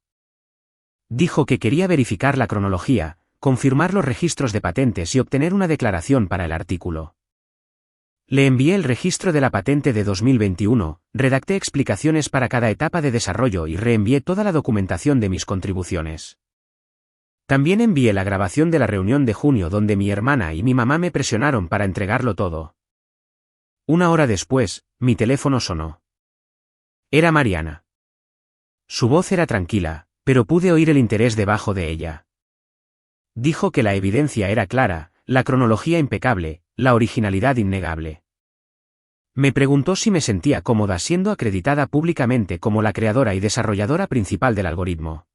Dijo que quería verificar la cronología, confirmar los registros de patentes y obtener una declaración para el artículo. Le envié el registro de la patente de 2021, redacté explicaciones para cada etapa de desarrollo y reenvié toda la documentación de mis contribuciones. También envié la grabación de la reunión de junio donde mi hermana y mi mamá me presionaron para entregarlo todo. 1 hora después, mi teléfono sonó. Era Mariana. Su voz era tranquila, pero pude oír el interés debajo de ella. Dijo que la evidencia era clara, la cronología impecable, la originalidad innegable. Me preguntó si me sentía cómoda siendo acreditada públicamente como la creadora y desarrolladora principal del algoritmo.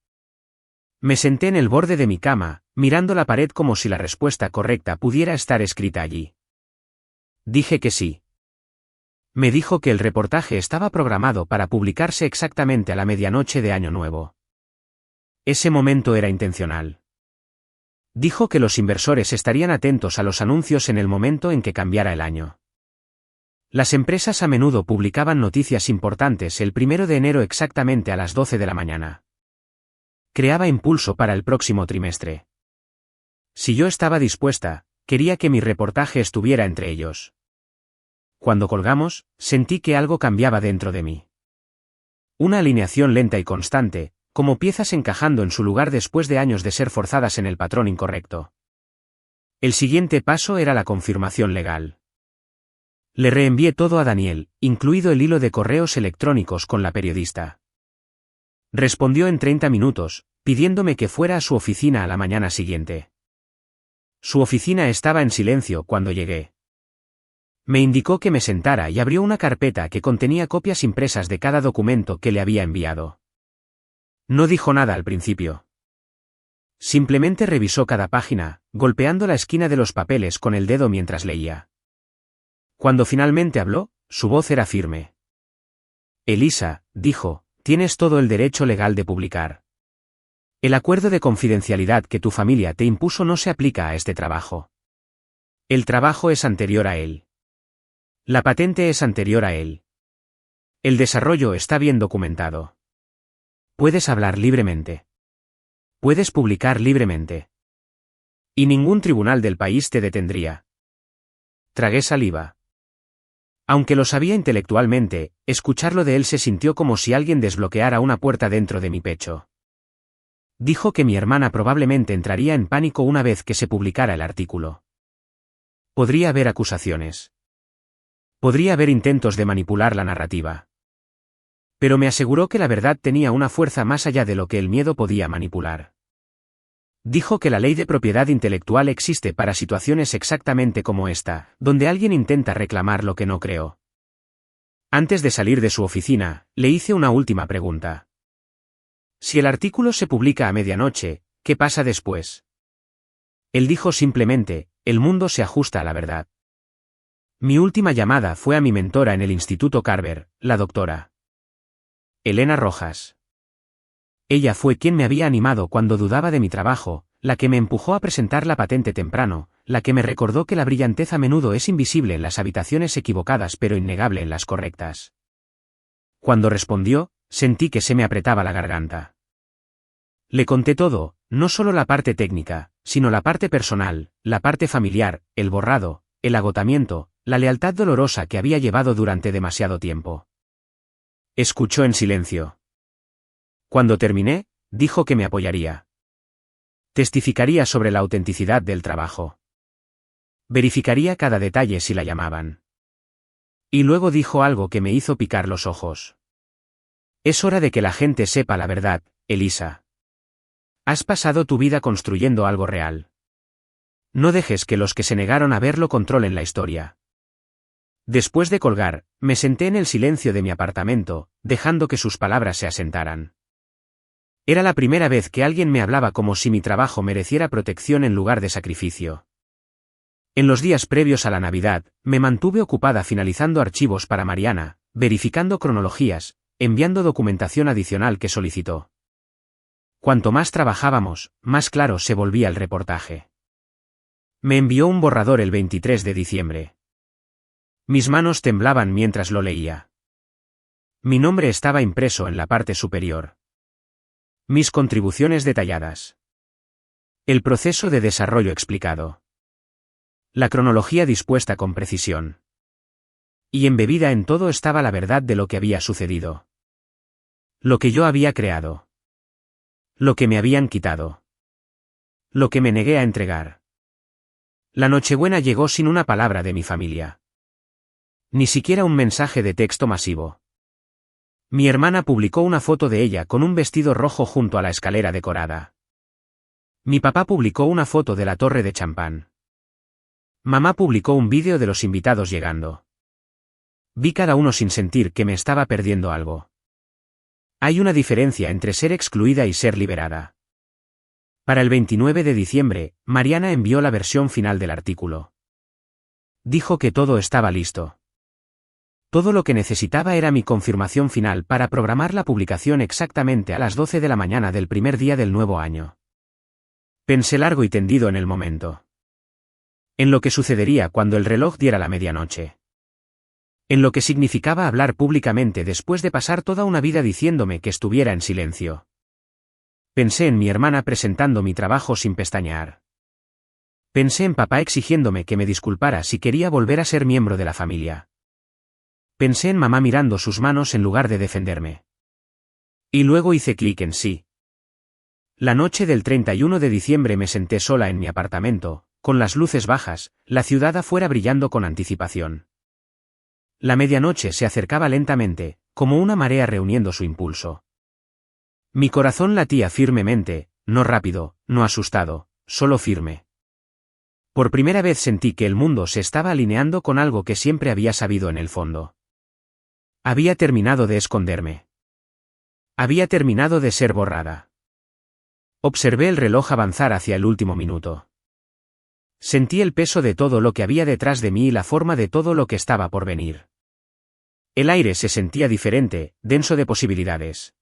Me senté en el borde de mi cama, mirando la pared como si la respuesta correcta pudiera estar escrita allí. Dije que sí. Me dijo que el reportaje estaba programado para publicarse exactamente a la medianoche de Año Nuevo. Ese momento era intencional. Dijo que los inversores estarían atentos a los anuncios en el momento en que cambiara el año. Las empresas a menudo publicaban noticias importantes el 1 de enero exactamente a las 12 de la mañana. Creaba impulso para el próximo trimestre. Si yo estaba dispuesta, quería que mi reportaje estuviera entre ellos. Cuando colgamos, sentí que algo cambiaba dentro de mí. Una alineación lenta y constante, como piezas encajando en su lugar después de años de ser forzadas en el patrón incorrecto. El siguiente paso era la confirmación legal. Le reenvié todo a Daniel, incluido el hilo de correos electrónicos con la periodista. Respondió en 30 minutos, pidiéndome que fuera a su oficina a la mañana siguiente. Su oficina estaba en silencio cuando llegué. Me indicó que me sentara y abrió una carpeta que contenía copias impresas de cada documento que le había enviado. No dijo nada al principio. Simplemente revisó cada página, golpeando la esquina de los papeles con el dedo mientras leía. Cuando finalmente habló, su voz era firme. Elisa, dijo, tienes todo el derecho legal de publicar. El acuerdo de confidencialidad que tu familia te impuso no se aplica a este trabajo. El trabajo es anterior a él. La patente es anterior a él. El desarrollo está bien documentado. Puedes hablar libremente. Puedes publicar libremente. Y ningún tribunal del país te detendría. Tragué saliva. Aunque lo sabía intelectualmente, escucharlo de él se sintió como si alguien desbloqueara una puerta dentro de mi pecho. Dijo que mi hermana probablemente entraría en pánico una vez que se publicara el artículo. Podría haber acusaciones. Podría haber intentos de manipular la narrativa. Pero me aseguró que la verdad tenía una fuerza más allá de lo que el miedo podía manipular. Dijo que la ley de propiedad intelectual existe para situaciones exactamente como esta, donde alguien intenta reclamar lo que no creó. Antes de salir de su oficina, le hice una última pregunta. Si el artículo se publica a medianoche, ¿qué pasa después? Él dijo simplemente, el mundo se ajusta a la verdad. Mi última llamada fue a mi mentora en el Instituto Carver, la doctora Elena Rojas. Ella fue quien me había animado cuando dudaba de mi trabajo, la que me empujó a presentar la patente temprano, la que me recordó que la brillantez a menudo es invisible en las habitaciones equivocadas pero innegable en las correctas. Cuando respondió, sentí que se me apretaba la garganta. Le conté todo, no solo la parte técnica, sino la parte personal, la parte familiar, el borrado, el agotamiento, la lealtad dolorosa que había llevado durante demasiado tiempo. Escuchó en silencio. Cuando terminé, dijo que me apoyaría. Testificaría sobre la autenticidad del trabajo. Verificaría cada detalle si la llamaban. Y luego dijo algo que me hizo picar los ojos. Es hora de que la gente sepa la verdad, Elisa. Has pasado tu vida construyendo algo real. No dejes que los que se negaron a verlo controlen la historia. Después de colgar, me senté en el silencio de mi apartamento, dejando que sus palabras se asentaran. Era la primera vez que alguien me hablaba como si mi trabajo mereciera protección en lugar de sacrificio. En los días previos a la Navidad, me mantuve ocupada finalizando archivos para Mariana, verificando cronologías, enviando documentación adicional que solicitó. Cuanto más trabajábamos, más claro se volvía el reportaje. Me envió un borrador el 23 de diciembre. Mis manos temblaban mientras lo leía. Mi nombre estaba impreso en la parte superior. Mis contribuciones detalladas. El proceso de desarrollo explicado. La cronología dispuesta con precisión. Y embebida en todo estaba la verdad de lo que había sucedido. Lo que yo había creado. Lo que me habían quitado. Lo que me negué a entregar. La Nochebuena llegó sin una palabra de mi familia. Ni siquiera un mensaje de texto masivo. Mi hermana publicó una foto de ella con un vestido rojo junto a la escalera decorada. Mi papá publicó una foto de la torre de champán. Mamá publicó un vídeo de los invitados llegando. Vi cada uno sin sentir que me estaba perdiendo algo. Hay una diferencia entre ser excluida y ser liberada. Para el 29 de diciembre, Mariana envió la versión final del artículo. Dijo que todo estaba listo. Todo lo que necesitaba era mi confirmación final para programar la publicación exactamente a las 12 de la mañana del primer día del nuevo año. Pensé largo y tendido en el momento. En lo que sucedería cuando el reloj diera la medianoche. En lo que significaba hablar públicamente después de pasar toda una vida diciéndome que estuviera en silencio. Pensé en mi hermana presentando mi trabajo sin pestañear. Pensé en papá exigiéndome que me disculpara si quería volver a ser miembro de la familia. Pensé en mamá mirando sus manos en lugar de defenderme. Y luego hice clic en sí. La noche del 31 de diciembre me senté sola en mi apartamento, con las luces bajas, la ciudad afuera brillando con anticipación. La medianoche se acercaba lentamente, como una marea reuniendo su impulso. Mi corazón latía firmemente, no rápido, no asustado, solo firme. Por primera vez sentí que el mundo se estaba alineando con algo que siempre había sabido en el fondo. Había terminado de esconderme. Había terminado de ser borrada. Observé el reloj avanzar hacia el último minuto. Sentí el peso de todo lo que había detrás de mí y la forma de todo lo que estaba por venir. El aire se sentía diferente, denso de posibilidades.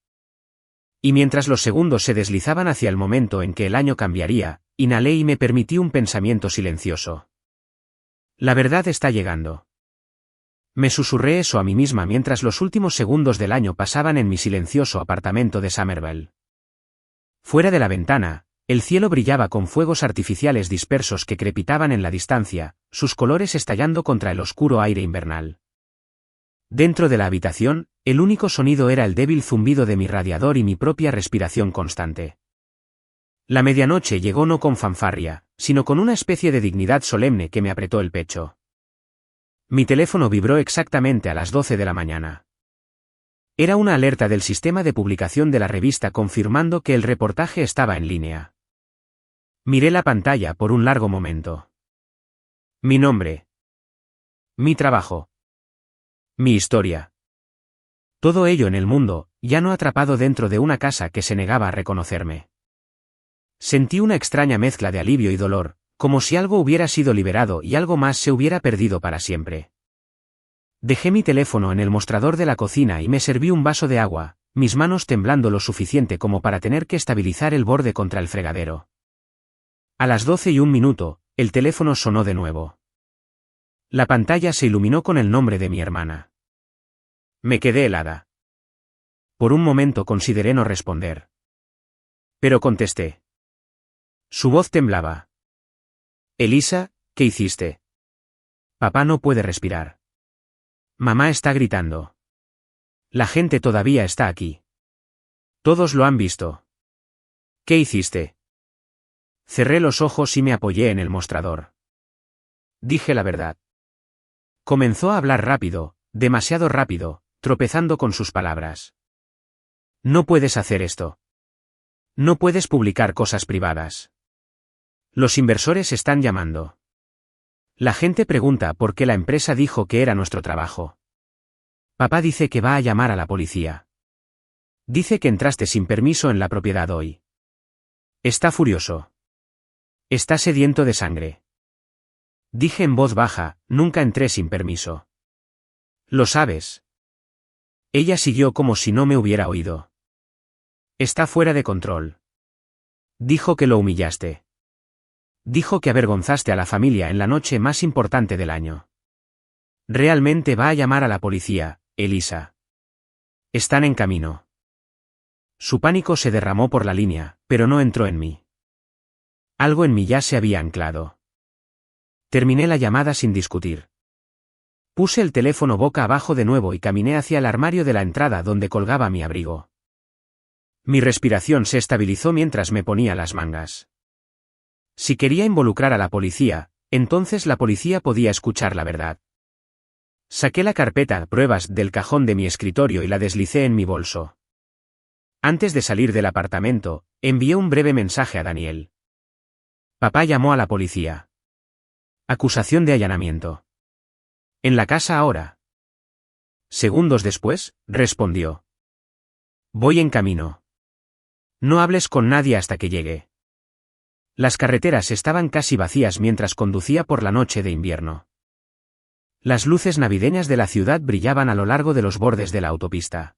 Y mientras los segundos se deslizaban hacia el momento en que el año cambiaría, inhalé y me permití un pensamiento silencioso. La verdad está llegando. Me susurré eso a mí misma mientras los últimos segundos del año pasaban en mi silencioso apartamento de Somerville. Fuera de la ventana, el cielo brillaba con fuegos artificiales dispersos que crepitaban en la distancia, sus colores estallando contra el oscuro aire invernal. Dentro de la habitación, el único sonido era el débil zumbido de mi radiador y mi propia respiración constante. La medianoche llegó no con fanfarria, sino con una especie de dignidad solemne que me apretó el pecho. Mi teléfono vibró exactamente a las 12 de la mañana. Era una alerta del sistema de publicación de la revista confirmando que el reportaje estaba en línea. Miré la pantalla por un largo momento. Mi nombre. Mi trabajo. Mi historia. Todo ello en el mundo, ya no atrapado dentro de una casa que se negaba a reconocerme. Sentí una extraña mezcla de alivio y dolor, como si algo hubiera sido liberado y algo más se hubiera perdido para siempre. Dejé mi teléfono en el mostrador de la cocina y me serví un vaso de agua, mis manos temblando lo suficiente como para tener que estabilizar el borde contra el fregadero. A las 12:01, el teléfono sonó de nuevo. La pantalla se iluminó con el nombre de mi hermana. Me quedé helada. Por un momento consideré no responder. Pero contesté. Su voz temblaba. Elisa, ¿qué hiciste? Papá no puede respirar. Mamá está gritando. La gente todavía está aquí. Todos lo han visto. ¿Qué hiciste? Cerré los ojos y me apoyé en el mostrador. Dije la verdad. Comenzó a hablar rápido, demasiado rápido, tropezando con sus palabras. No puedes hacer esto. No puedes publicar cosas privadas. Los inversores están llamando. La gente pregunta por qué la empresa dijo que era nuestro trabajo. Papá dice que va a llamar a la policía. Dice que entraste sin permiso en la propiedad hoy. Está furioso. Está sediento de sangre. Dije en voz baja, nunca entré sin permiso. Lo sabes. Ella siguió como si no me hubiera oído. Está fuera de control. Dijo que lo humillaste. Dijo que avergonzaste a la familia en la noche más importante del año. Realmente va a llamar a la policía, Elisa. Están en camino. Su pánico se derramó por la línea, pero no entró en mí. Algo en mí ya se había anclado. Terminé la llamada sin discutir. Puse el teléfono boca abajo de nuevo y caminé hacia el armario de la entrada donde colgaba mi abrigo. Mi respiración se estabilizó mientras me ponía las mangas. Si quería involucrar a la policía, entonces la policía podía escuchar la verdad. Saqué la carpeta pruebas del cajón de mi escritorio y la deslicé en mi bolso. Antes de salir del apartamento, envié un breve mensaje a Daniel. Papá llamó a la policía. Acusación de allanamiento. ¿En la casa ahora? Segundos después, respondió. Voy en camino. No hables con nadie hasta que llegue. Las carreteras estaban casi vacías mientras conducía por la noche de invierno. Las luces navideñas de la ciudad brillaban a lo largo de los bordes de la autopista.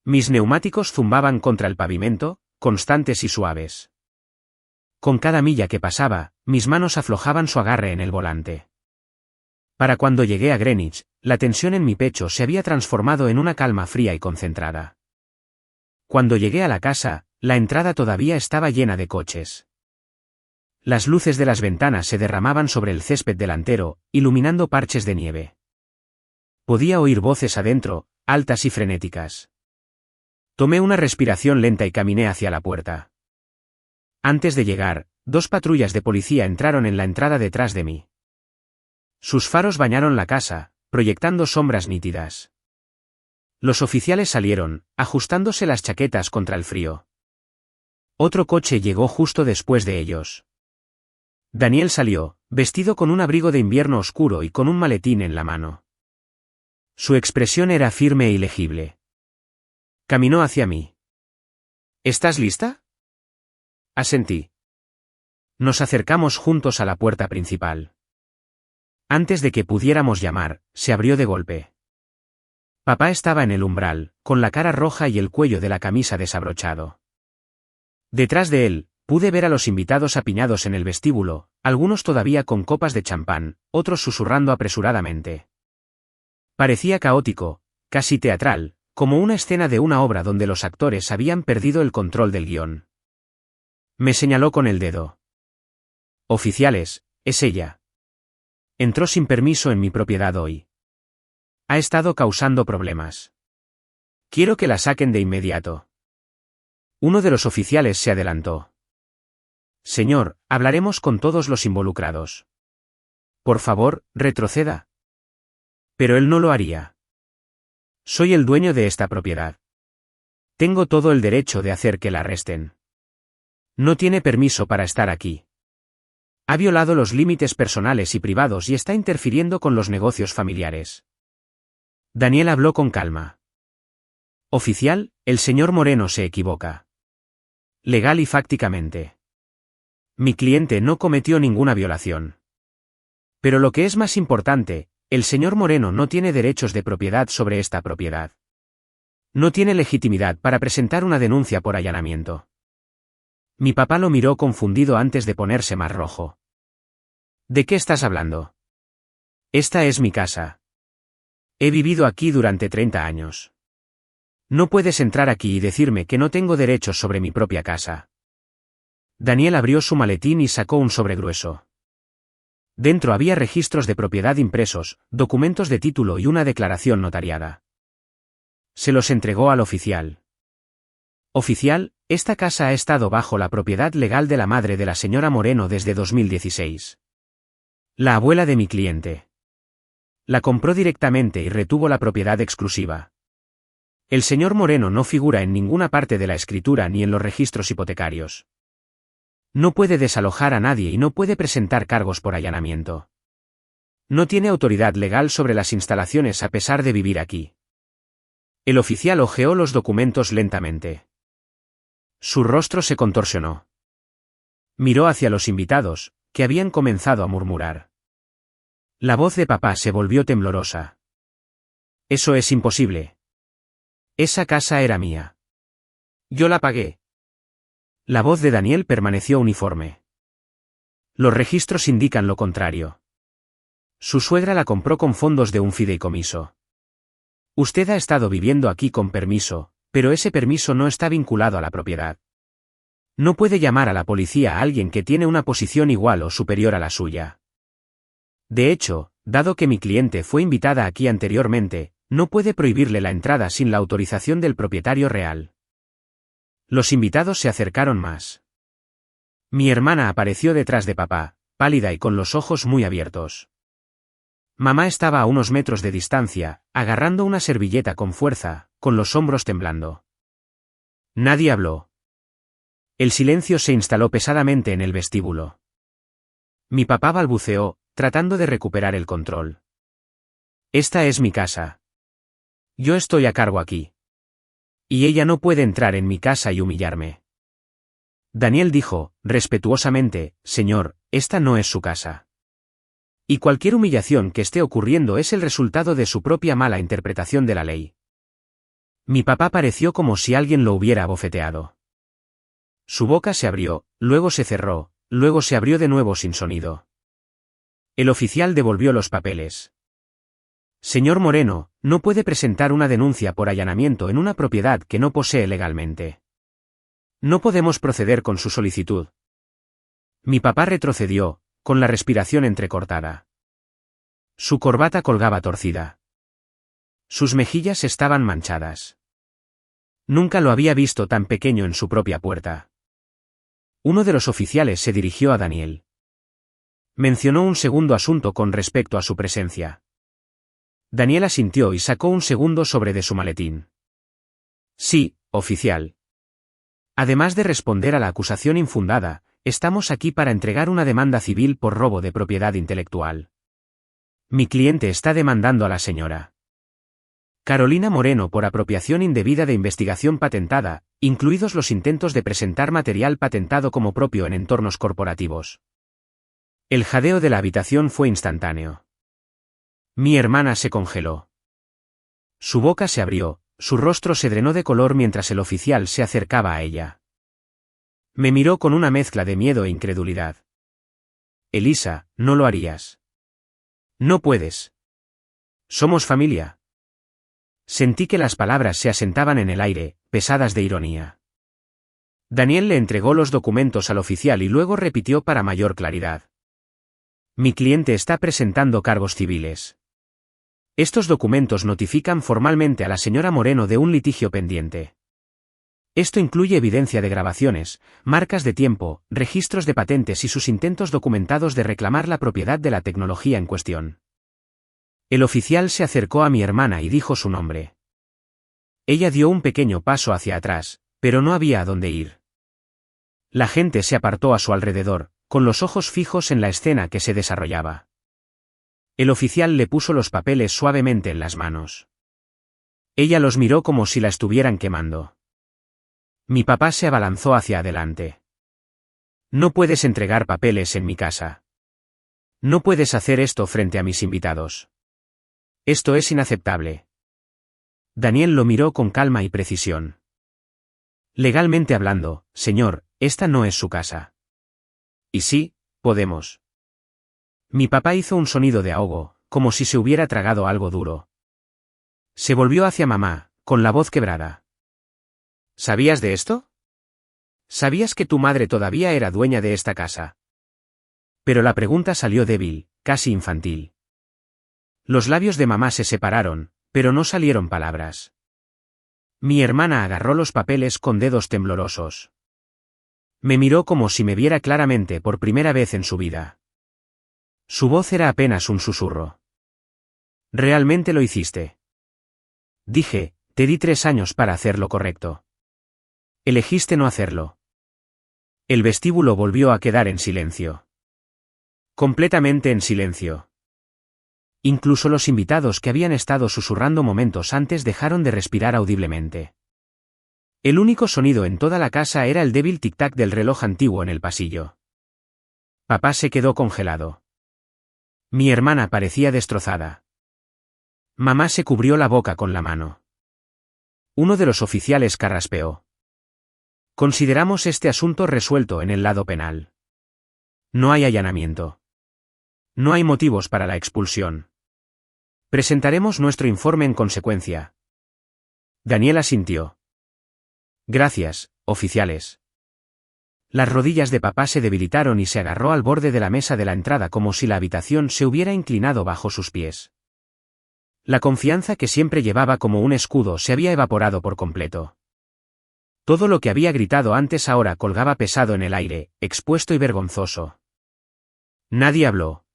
Mis neumáticos zumbaban contra el pavimento, constantes y suaves. Con cada milla que pasaba, mis manos aflojaban su agarre en el volante. Para cuando llegué a Greenwich, la tensión en mi pecho se había transformado en una calma fría y concentrada. Cuando llegué a la casa, la entrada todavía estaba llena de coches. Las luces de las ventanas se derramaban sobre el césped delantero, iluminando parches de nieve. Podía oír voces adentro, altas y frenéticas. Tomé una respiración lenta y caminé hacia la puerta. Antes de llegar, 2 patrullas de policía entraron en la entrada detrás de mí. Sus faros bañaron la casa, proyectando sombras nítidas. Los oficiales salieron, ajustándose las chaquetas contra el frío. Otro coche llegó justo después de ellos. Daniel salió, vestido con un abrigo de invierno oscuro y con un maletín en la mano. Su expresión era firme y legible. Caminó hacia mí. ¿Estás lista? Asentí. Nos acercamos juntos a la puerta principal. Antes de que pudiéramos llamar, se abrió de golpe. Papá estaba en el umbral, con la cara roja y el cuello de la camisa desabrochado. Detrás de él, pude ver a los invitados apiñados en el vestíbulo, algunos todavía con copas de champán, otros susurrando apresuradamente. Parecía caótico, casi teatral, como una escena de una obra donde los actores habían perdido el control del guión. Me señaló con el dedo. Oficiales, es ella. Entró sin permiso en mi propiedad hoy. Ha estado causando problemas. Quiero que la saquen de inmediato. Uno de los oficiales se adelantó. Señor, hablaremos con todos los involucrados. Por favor, retroceda. Pero él no lo haría. Soy el dueño de esta propiedad. Tengo todo el derecho de hacer que la arresten. No tiene permiso para estar aquí. Ha violado los límites personales y privados y está interfiriendo con los negocios familiares. Daniel habló con calma. Oficial, el señor Moreno se equivoca. Legal y fácticamente. Mi cliente no cometió ninguna violación. Pero lo que es más importante, el señor Moreno no tiene derechos de propiedad sobre esta propiedad. No tiene legitimidad para presentar una denuncia por allanamiento. Mi papá lo miró confundido antes de ponerse más rojo. ¿De qué estás hablando? Esta es mi casa. He vivido aquí durante 30 años. No puedes entrar aquí y decirme que no tengo derechos sobre mi propia casa. Daniel abrió su maletín y sacó un sobre grueso. Dentro había registros de propiedad impresos, documentos de título y una declaración notariada. Se los entregó al oficial. Oficial, esta casa ha estado bajo la propiedad legal de la madre de la señora Moreno desde 2016. La abuela de mi cliente. La compró directamente y retuvo la propiedad exclusiva. El señor Moreno no figura en ninguna parte de la escritura ni en los registros hipotecarios. No puede desalojar a nadie y no puede presentar cargos por allanamiento. No tiene autoridad legal sobre las instalaciones a pesar de vivir aquí. El oficial hojeó los documentos lentamente. Su rostro se contorsionó. Miró hacia los invitados, que habían comenzado a murmurar. La voz de papá se volvió temblorosa. Eso es imposible. Esa casa era mía. Yo la pagué. La voz de Daniel permaneció uniforme. Los registros indican lo contrario. Su suegra la compró con fondos de un fideicomiso. Usted ha estado viviendo aquí con permiso, pero ese permiso no está vinculado a la propiedad. No puede llamar a la policía a alguien que tiene una posición igual o superior a la suya. De hecho, dado que mi cliente fue invitada aquí anteriormente, no puede prohibirle la entrada sin la autorización del propietario real. Los invitados se acercaron más. Mi hermana apareció detrás de papá, pálida y con los ojos muy abiertos. Mamá estaba a unos metros de distancia, agarrando una servilleta con fuerza, con los hombros temblando. Nadie habló. El silencio se instaló pesadamente en el vestíbulo. Mi papá balbuceó, tratando de recuperar el control. Esta es mi casa. Yo estoy a cargo aquí. Y ella no puede entrar en mi casa y humillarme. Daniel dijo, respetuosamente, señor, esta no es su casa. Y cualquier humillación que esté ocurriendo es el resultado de su propia mala interpretación de la ley. Mi papá pareció como si alguien lo hubiera abofeteado. Su boca se abrió, luego se cerró, luego se abrió de nuevo sin sonido. El oficial devolvió los papeles. Señor Moreno, no puede presentar una denuncia por allanamiento en una propiedad que no posee legalmente. No podemos proceder con su solicitud. Mi papá retrocedió, con la respiración entrecortada. Su corbata colgaba torcida. Sus mejillas estaban manchadas. Nunca lo había visto tan pequeño en su propia puerta. Uno de los oficiales se dirigió a Daniel. Mencionó un segundo asunto con respecto a su presencia. Daniel asintió y sacó un segundo sobre de su maletín. Sí, oficial. Además de responder a la acusación infundada, estamos aquí para entregar una demanda civil por robo de propiedad intelectual. Mi cliente está demandando a la señora Carolina Moreno por apropiación indebida de investigación patentada, incluidos los intentos de presentar material patentado como propio en entornos corporativos. El jadeo de la habitación fue instantáneo. Mi hermana se congeló. Su boca se abrió, su rostro se drenó de color mientras el oficial se acercaba a ella. Me miró con una mezcla de miedo e incredulidad. Elisa, no lo harías. No puedes. Somos familia. Sentí que las palabras se asentaban en el aire, pesadas de ironía. Daniel le entregó los documentos al oficial y luego repitió para mayor claridad. Mi cliente está presentando cargos civiles. Estos documentos notifican formalmente a la señora Moreno de un litigio pendiente. Esto incluye evidencia de grabaciones, marcas de tiempo, registros de patentes y sus intentos documentados de reclamar la propiedad de la tecnología en cuestión. El oficial se acercó a mi hermana y dijo su nombre. Ella dio un pequeño paso hacia atrás, pero no había a dónde ir. La gente se apartó a su alrededor, con los ojos fijos en la escena que se desarrollaba. El oficial le puso los papeles suavemente en las manos. Ella los miró como si la estuvieran quemando. Mi papá se abalanzó hacia adelante. No puedes entregar papeles en mi casa. No puedes hacer esto frente a mis invitados. Esto es inaceptable. Daniel lo miró con calma y precisión. Legalmente hablando, señor, esta no es su casa. Y sí, podemos. Mi papá hizo un sonido de ahogo, como si se hubiera tragado algo duro. Se volvió hacia mamá, con la voz quebrada. ¿Sabías de esto? ¿Sabías que tu madre todavía era dueña de esta casa? Pero la pregunta salió débil, casi infantil. Los labios de mamá se separaron, pero no salieron palabras. Mi hermana agarró los papeles con dedos temblorosos. Me miró como si me viera claramente por primera vez en su vida. Su voz era apenas un susurro. ¿Realmente lo hiciste? Dije, te di 3 años para hacer lo correcto. Elegiste no hacerlo. El vestíbulo volvió a quedar en silencio. Completamente en silencio. Incluso los invitados que habían estado susurrando momentos antes dejaron de respirar audiblemente. El único sonido en toda la casa era el débil tic-tac del reloj antiguo en el pasillo. Papá se quedó congelado. Mi hermana parecía destrozada. Mamá se cubrió la boca con la mano. Uno de los oficiales carraspeó. Consideramos este asunto resuelto en el lado penal. No hay allanamiento. No hay motivos para la expulsión. Presentaremos nuestro informe en consecuencia. Daniel asintió. Gracias, oficiales. Las rodillas de papá se debilitaron y se agarró al borde de la mesa de la entrada como si la habitación se hubiera inclinado bajo sus pies. La confianza que siempre llevaba como un escudo se había evaporado por completo. Todo lo que había gritado antes ahora colgaba pesado en el aire, expuesto y vergonzoso. Nadie habló.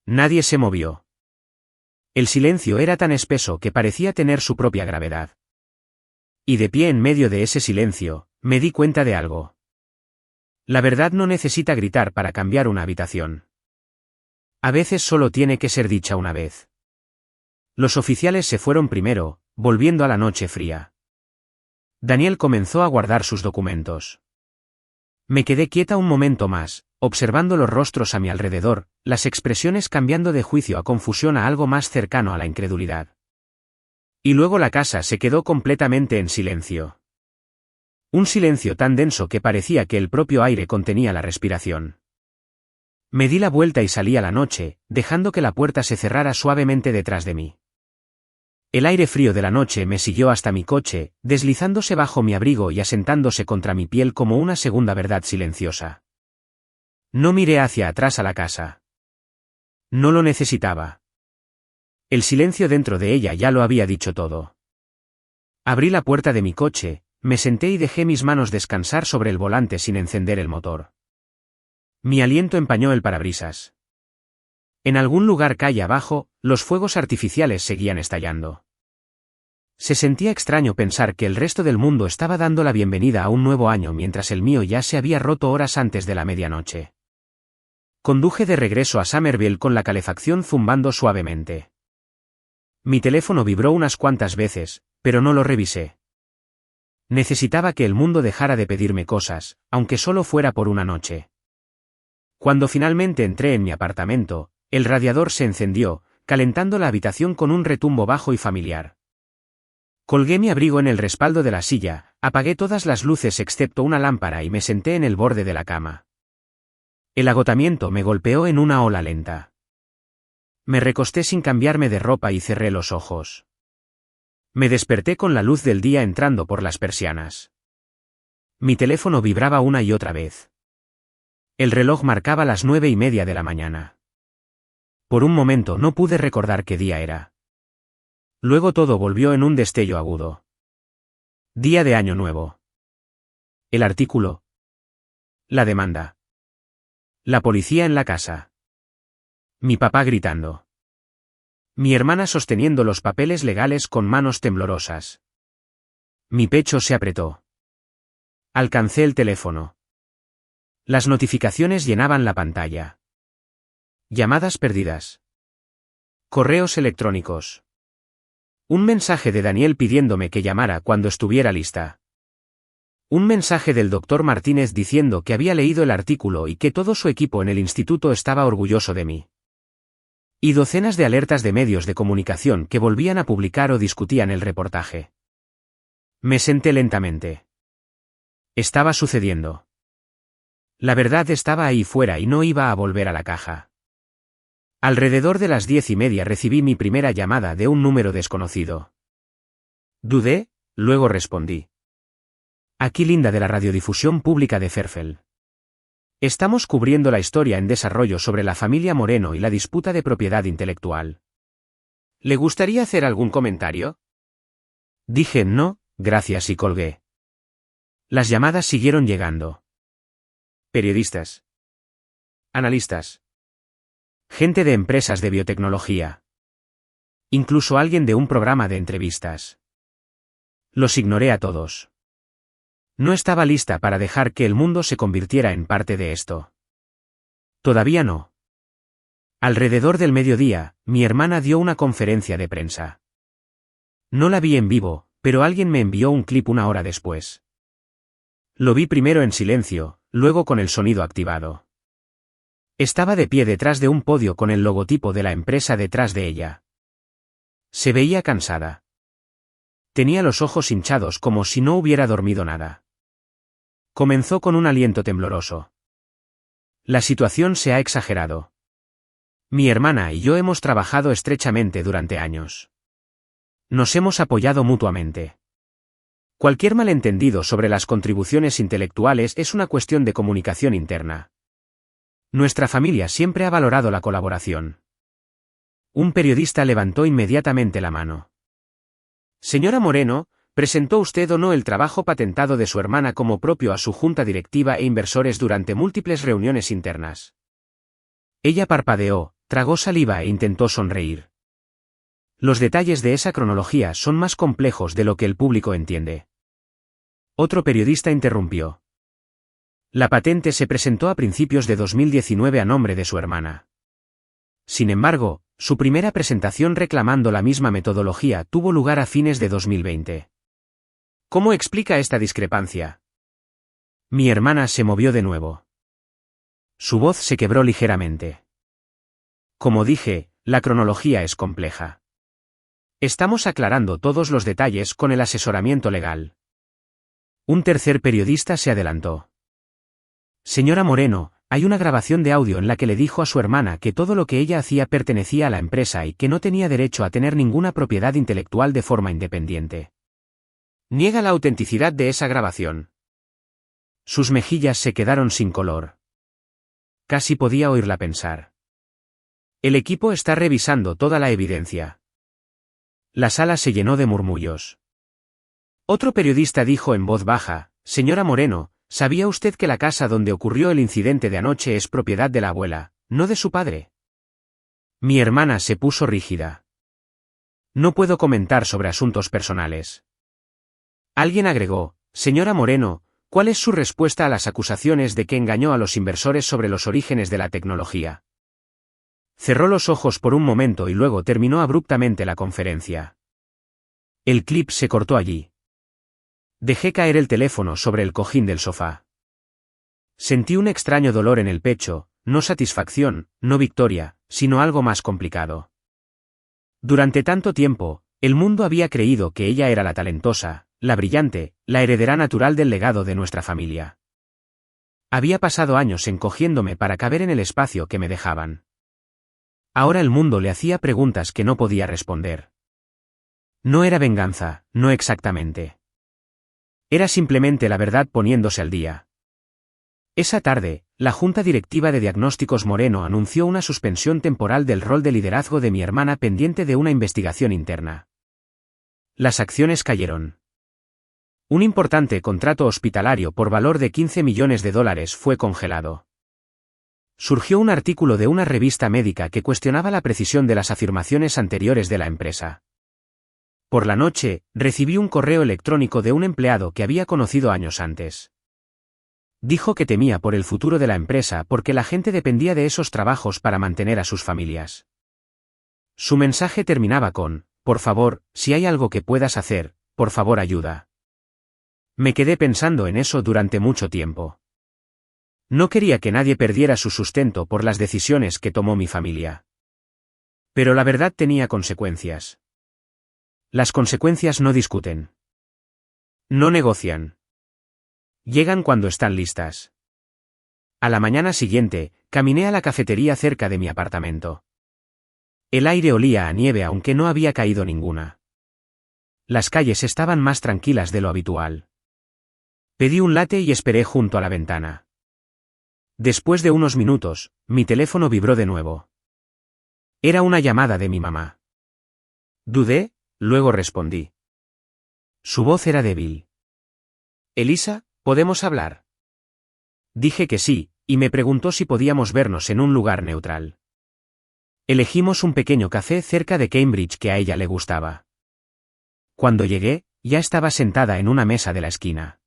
Nadie se movió. El silencio era tan espeso que parecía tener su propia gravedad. Y de pie en medio de ese silencio, me di cuenta de algo. La verdad no necesita gritar para cambiar una habitación. A veces solo tiene que ser dicha una vez. Los oficiales se fueron primero, volviendo a la noche fría. Daniel comenzó a guardar sus documentos. Me quedé quieta un momento más, observando los rostros a mi alrededor, las expresiones cambiando de juicio a confusión a algo más cercano a la incredulidad. Y luego la casa se quedó completamente en silencio. Un silencio tan denso que parecía que el propio aire contenía la respiración. Me di la vuelta y salí a la noche, dejando que la puerta se cerrara suavemente detrás de mí. El aire frío de la noche me siguió hasta mi coche, deslizándose bajo mi abrigo y asentándose contra mi piel como una segunda verdad silenciosa. No miré hacia atrás a la casa. No lo necesitaba. El silencio dentro de ella ya lo había dicho todo. Abrí la puerta de mi coche, me senté y dejé mis manos descansar sobre el volante sin encender el motor. Mi aliento empañó el parabrisas. En algún lugar calle abajo, los fuegos artificiales seguían estallando. Se sentía extraño pensar que el resto del mundo estaba dando la bienvenida a un nuevo año mientras el mío ya se había roto horas antes de la medianoche. Conduje de regreso a Somerville con la calefacción zumbando suavemente. Mi teléfono vibró unas cuantas veces, pero no lo revisé. Necesitaba que el mundo dejara de pedirme cosas, aunque solo fuera por una noche. Cuando finalmente entré en mi apartamento, el radiador se encendió, calentando la habitación con un retumbo bajo y familiar. Colgué mi abrigo en el respaldo de la silla, apagué todas las luces excepto una lámpara y me senté en el borde de la cama. El agotamiento me golpeó en una ola lenta. Me recosté sin cambiarme de ropa y cerré los ojos. Me desperté con la luz del día entrando por las persianas. Mi teléfono vibraba una y otra vez. El reloj marcaba las 9:30 de la mañana. Por un momento no pude recordar qué día era. Luego todo volvió en un destello agudo. Día de Año Nuevo. El artículo. La demanda. La policía en la casa. Mi papá gritando. Mi hermana sosteniendo los papeles legales con manos temblorosas. Mi pecho se apretó. Alcancé el teléfono. Las notificaciones llenaban la pantalla. Llamadas perdidas. Correos electrónicos. Un mensaje de Daniel pidiéndome que llamara cuando estuviera lista. Un mensaje del Dr. Martínez diciendo que había leído el artículo y que todo su equipo en el instituto estaba orgulloso de mí. Y docenas de alertas de medios de comunicación que volvían a publicar o discutían el reportaje. Me senté lentamente. Estaba sucediendo. La verdad estaba ahí fuera y no iba a volver a la caja. Alrededor de las 10:30 recibí mi primera llamada de un número desconocido. Dudé, luego respondí. Aquí Linda de la Radiodifusión Pública de Fairfield. Estamos cubriendo la historia en desarrollo sobre la familia Moreno y la disputa de propiedad intelectual. ¿Le gustaría hacer algún comentario? Dije no, gracias y colgué. Las llamadas siguieron llegando. Periodistas. Analistas. Gente de empresas de biotecnología. Incluso alguien de un programa de entrevistas. Los ignoré a todos. No estaba lista para dejar que el mundo se convirtiera en parte de esto. Todavía no. Alrededor del mediodía, mi hermana dio una conferencia de prensa. No la vi en vivo, pero alguien me envió un clip una hora después. Lo vi primero en silencio, luego con el sonido activado. Estaba de pie detrás de un podio con el logotipo de la empresa detrás de ella. Se veía cansada. Tenía los ojos hinchados como si no hubiera dormido nada. Comenzó con un aliento tembloroso. La situación se ha exagerado. Mi hermana y yo hemos trabajado estrechamente durante años. Nos hemos apoyado mutuamente. Cualquier malentendido sobre las contribuciones intelectuales es una cuestión de comunicación interna. Nuestra familia siempre ha valorado la colaboración. Un periodista levantó inmediatamente la mano. Señora Moreno, ¿presentó usted o no el trabajo patentado de su hermana como propio a su junta directiva e inversores durante múltiples reuniones internas? Ella parpadeó, tragó saliva e intentó sonreír. Los detalles de esa cronología son más complejos de lo que el público entiende. Otro periodista interrumpió. La patente se presentó a principios de 2019 a nombre de su hermana. Sin embargo, su primera presentación reclamando la misma metodología tuvo lugar a fines de 2020. ¿Cómo explica esta discrepancia? Mi hermana se movió de nuevo. Su voz se quebró ligeramente. Como dije, la cronología es compleja. Estamos aclarando todos los detalles con el asesoramiento legal. Un tercer periodista se adelantó. Señora Moreno, hay una grabación de audio en la que le dijo a su hermana que todo lo que ella hacía pertenecía a la empresa y que no tenía derecho a tener ninguna propiedad intelectual de forma independiente. Niega la autenticidad de esa grabación. Sus mejillas se quedaron sin color. Casi podía oírla pensar. El equipo está revisando toda la evidencia. La sala se llenó de murmullos. Otro periodista dijo en voz baja, Señora Moreno, ¿sabía usted que la casa donde ocurrió el incidente de anoche es propiedad de la abuela, no de su padre? Mi hermana se puso rígida. No puedo comentar sobre asuntos personales. Alguien agregó, Señora Moreno, ¿cuál es su respuesta a las acusaciones de que engañó a los inversores sobre los orígenes de la tecnología? Cerró los ojos por un momento y luego terminó abruptamente la conferencia. El clip se cortó allí. Dejé caer el teléfono sobre el cojín del sofá. Sentí un extraño dolor en el pecho, no satisfacción, no victoria, sino algo más complicado. Durante tanto tiempo, el mundo había creído que ella era la talentosa, la brillante, la heredera natural del legado de nuestra familia. Había pasado años encogiéndome para caber en el espacio que me dejaban. Ahora el mundo le hacía preguntas que no podía responder. No era venganza, no exactamente. Era simplemente la verdad poniéndose al día. Esa tarde, la Junta Directiva de Diagnósticos Moreno anunció una suspensión temporal del rol de liderazgo de mi hermana pendiente de una investigación interna. Las acciones cayeron. Un importante contrato hospitalario por valor de $15 millones fue congelado. Surgió un artículo de una revista médica que cuestionaba la precisión de las afirmaciones anteriores de la empresa. Por la noche, recibí un correo electrónico de un empleado que había conocido años antes. Dijo que temía por el futuro de la empresa porque la gente dependía de esos trabajos para mantener a sus familias. Su mensaje terminaba con, por favor, si hay algo que puedas hacer, por favor ayuda. Me quedé pensando en eso durante mucho tiempo. No quería que nadie perdiera su sustento por las decisiones que tomó mi familia. Pero la verdad tenía consecuencias. Las consecuencias no discuten. No negocian. Llegan cuando están listas. A la mañana siguiente, caminé a la cafetería cerca de mi apartamento. El aire olía a nieve aunque no había caído ninguna. Las calles estaban más tranquilas de lo habitual. Pedí un latte y esperé junto a la ventana. Después de unos minutos, mi teléfono vibró de nuevo. Era una llamada de mi mamá. Dudé, luego respondí. Su voz era débil. Elisa, ¿podemos hablar? Dije que sí, y me preguntó si podíamos vernos en un lugar neutral. Elegimos un pequeño café cerca de Cambridge que a ella le gustaba. Cuando llegué, ya estaba sentada en una mesa de la esquina.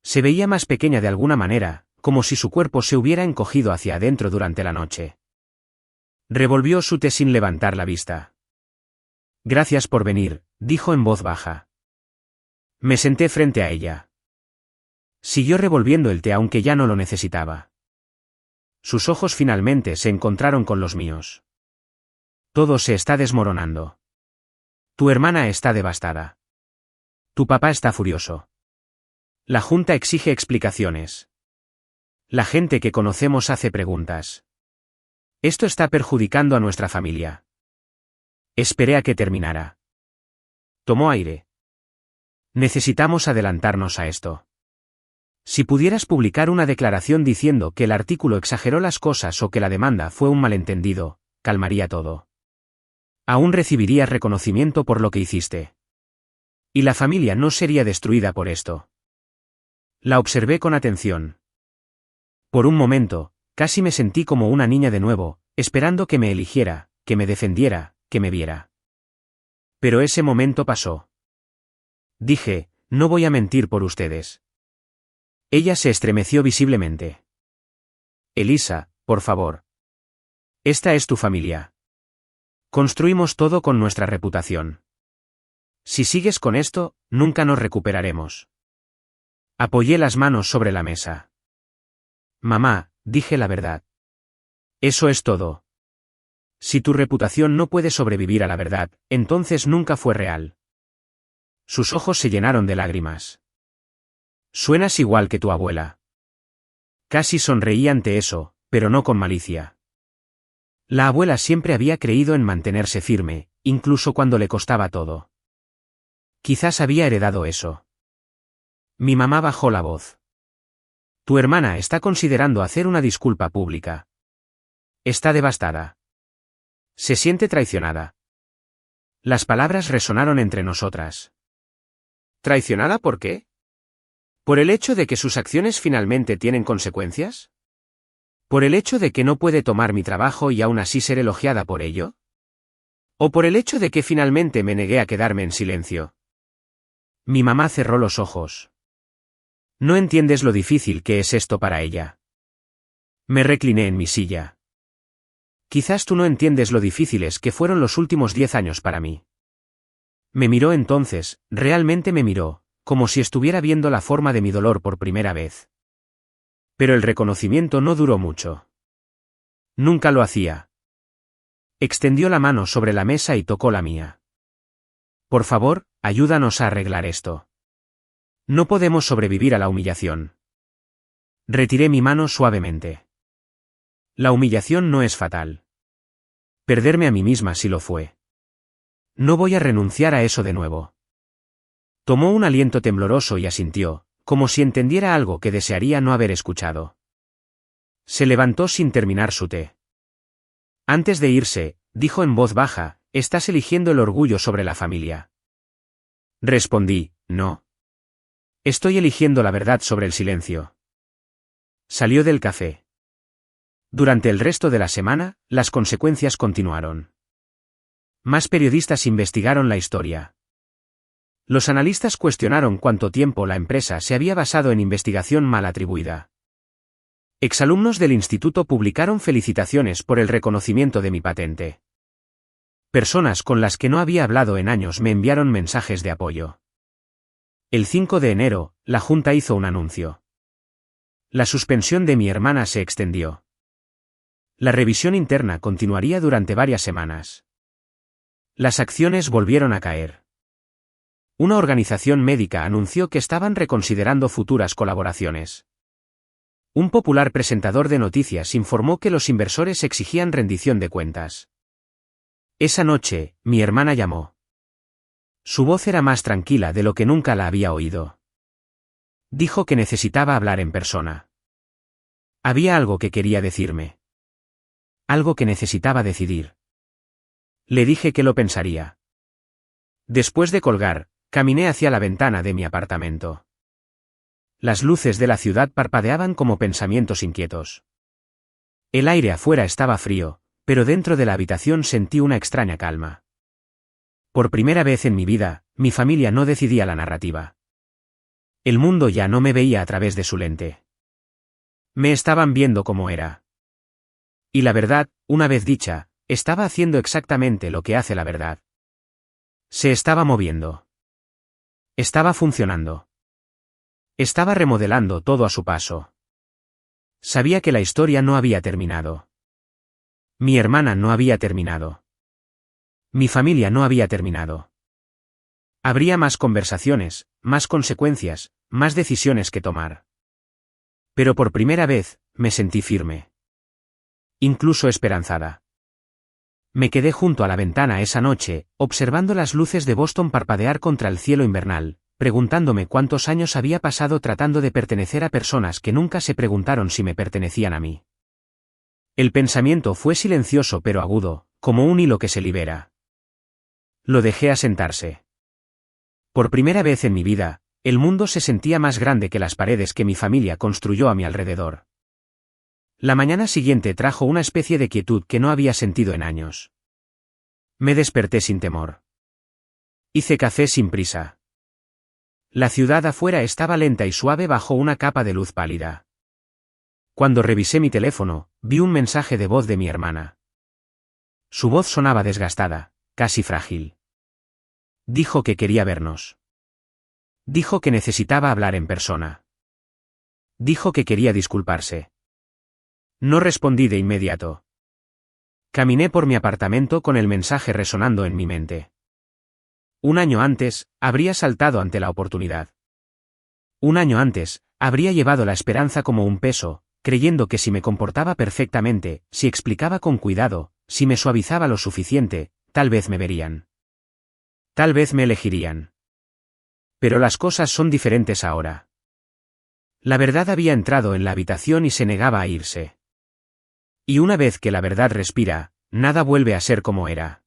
Se veía más pequeña de alguna manera, como si su cuerpo se hubiera encogido hacia adentro durante la noche. Revolvió su té sin levantar la vista. Gracias por venir, dijo en voz baja. Me senté frente a ella. Siguió revolviendo el té aunque ya no lo necesitaba. Sus ojos finalmente se encontraron con los míos. Todo se está desmoronando. Tu hermana está devastada. Tu papá está furioso. La Junta exige explicaciones. La gente que conocemos hace preguntas. Esto está perjudicando a nuestra familia. Esperé a que terminara. Tomó aire. Necesitamos adelantarnos a esto. Si pudieras publicar una declaración diciendo que el artículo exageró las cosas o que la demanda fue un malentendido, calmaría todo. Aún recibirías reconocimiento por lo que hiciste. Y la familia no sería destruida por esto. La observé con atención. Por un momento, casi me sentí como una niña de nuevo, esperando que me eligiera, que me defendiera, que me viera. Pero ese momento pasó. Dije, no voy a mentir por ustedes. Ella se estremeció visiblemente. Elisa, por favor. Esta es tu familia. Construimos todo con nuestra reputación. Si sigues con esto, nunca nos recuperaremos. Apoyé las manos sobre la mesa. Mamá, dije la verdad. Eso es todo. Si tu reputación no puede sobrevivir a la verdad, entonces nunca fue real. Sus ojos se llenaron de lágrimas. Suenas igual que tu abuela. Casi sonreí ante eso, pero no con malicia. La abuela siempre había creído en mantenerse firme, incluso cuando le costaba todo. Quizás había heredado eso. Mi mamá bajó la voz. Tu hermana está considerando hacer una disculpa pública. Está devastada. Se siente traicionada. Las palabras resonaron entre nosotras. ¿Traicionada por qué? ¿Por el hecho de que sus acciones finalmente tienen consecuencias? ¿Por el hecho de que no puede tomar mi trabajo y aún así ser elogiada por ello? ¿O por el hecho de que finalmente me negué a quedarme en silencio? Mi mamá cerró los ojos. No entiendes lo difícil que es esto para ella. Me recliné en mi silla. Quizás tú no entiendes lo difíciles que fueron los últimos 10 años para mí. Me miró entonces, realmente me miró, como si estuviera viendo la forma de mi dolor por primera vez. Pero el reconocimiento no duró mucho. Nunca lo hacía. Extendió la mano sobre la mesa y tocó la mía. Por favor, ayúdanos a arreglar esto. No podemos sobrevivir a la humillación. Retiré mi mano suavemente. La humillación no es fatal. Perderme a mí misma sí lo fue. No voy a renunciar a eso de nuevo. Tomó un aliento tembloroso y asintió, como si entendiera algo que desearía no haber escuchado. Se levantó sin terminar su té. Antes de irse, dijo en voz baja, estás eligiendo el orgullo sobre la familia. Respondí, no. Estoy eligiendo la verdad sobre el silencio. Salió del café. Durante el resto de la semana, las consecuencias continuaron. Más periodistas investigaron la historia. Los analistas cuestionaron cuánto tiempo la empresa se había basado en investigación mal atribuida. Exalumnos del instituto publicaron felicitaciones por el reconocimiento de mi patente. Personas con las que no había hablado en años me enviaron mensajes de apoyo. El 5 de enero, la Junta hizo un anuncio. La suspensión de mi hermana se extendió. La revisión interna continuaría durante varias semanas. Las acciones volvieron a caer. Una organización médica anunció que estaban reconsiderando futuras colaboraciones. Un popular presentador de noticias informó que los inversores exigían rendición de cuentas. Esa noche, mi hermana llamó. Su voz era más tranquila de lo que nunca la había oído. Dijo que necesitaba hablar en persona. Había algo que quería decirme. Algo que necesitaba decidir. Le dije que lo pensaría. Después de colgar, caminé hacia la ventana de mi apartamento. Las luces de la ciudad parpadeaban como pensamientos inquietos. El aire afuera estaba frío, pero dentro de la habitación sentí una extraña calma. Por primera vez en mi vida, mi familia no decidía la narrativa. El mundo ya no me veía a través de su lente. Me estaban viendo como era. Y la verdad, una vez dicha, estaba haciendo exactamente lo que hace la verdad. Se estaba moviendo. Estaba funcionando. Estaba remodelando todo a su paso. Sabía que la historia no había terminado. Mi hermana no había terminado. Mi familia no había terminado. Habría más conversaciones, más consecuencias, más decisiones que tomar. Pero por primera vez, me sentí firme. Incluso esperanzada. Me quedé junto a la ventana esa noche, observando las luces de Boston parpadear contra el cielo invernal, preguntándome cuántos años había pasado tratando de pertenecer a personas que nunca se preguntaron si me pertenecían a mí. El pensamiento fue silencioso pero agudo, como un hilo que se libera. Lo dejé asentarse. Por primera vez en mi vida, el mundo se sentía más grande que las paredes que mi familia construyó a mi alrededor. La mañana siguiente trajo una especie de quietud que no había sentido en años. Me desperté sin temor. Hice café sin prisa. La ciudad afuera estaba lenta y suave bajo una capa de luz pálida. Cuando revisé mi teléfono, vi un mensaje de voz de mi hermana. Su voz sonaba desgastada, casi frágil. Dijo que quería vernos. Dijo que necesitaba hablar en persona. Dijo que quería disculparse. No respondí de inmediato. Caminé por mi apartamento con el mensaje resonando en mi mente. Un año antes, habría saltado ante la oportunidad. Un año antes, habría llevado la esperanza como un peso, creyendo que si me comportaba perfectamente, si explicaba con cuidado, si me suavizaba lo suficiente, tal vez me verían. Tal vez me elegirían. Pero las cosas son diferentes ahora. La verdad había entrado en la habitación y se negaba a irse. Y una vez que la verdad respira, nada vuelve a ser como era.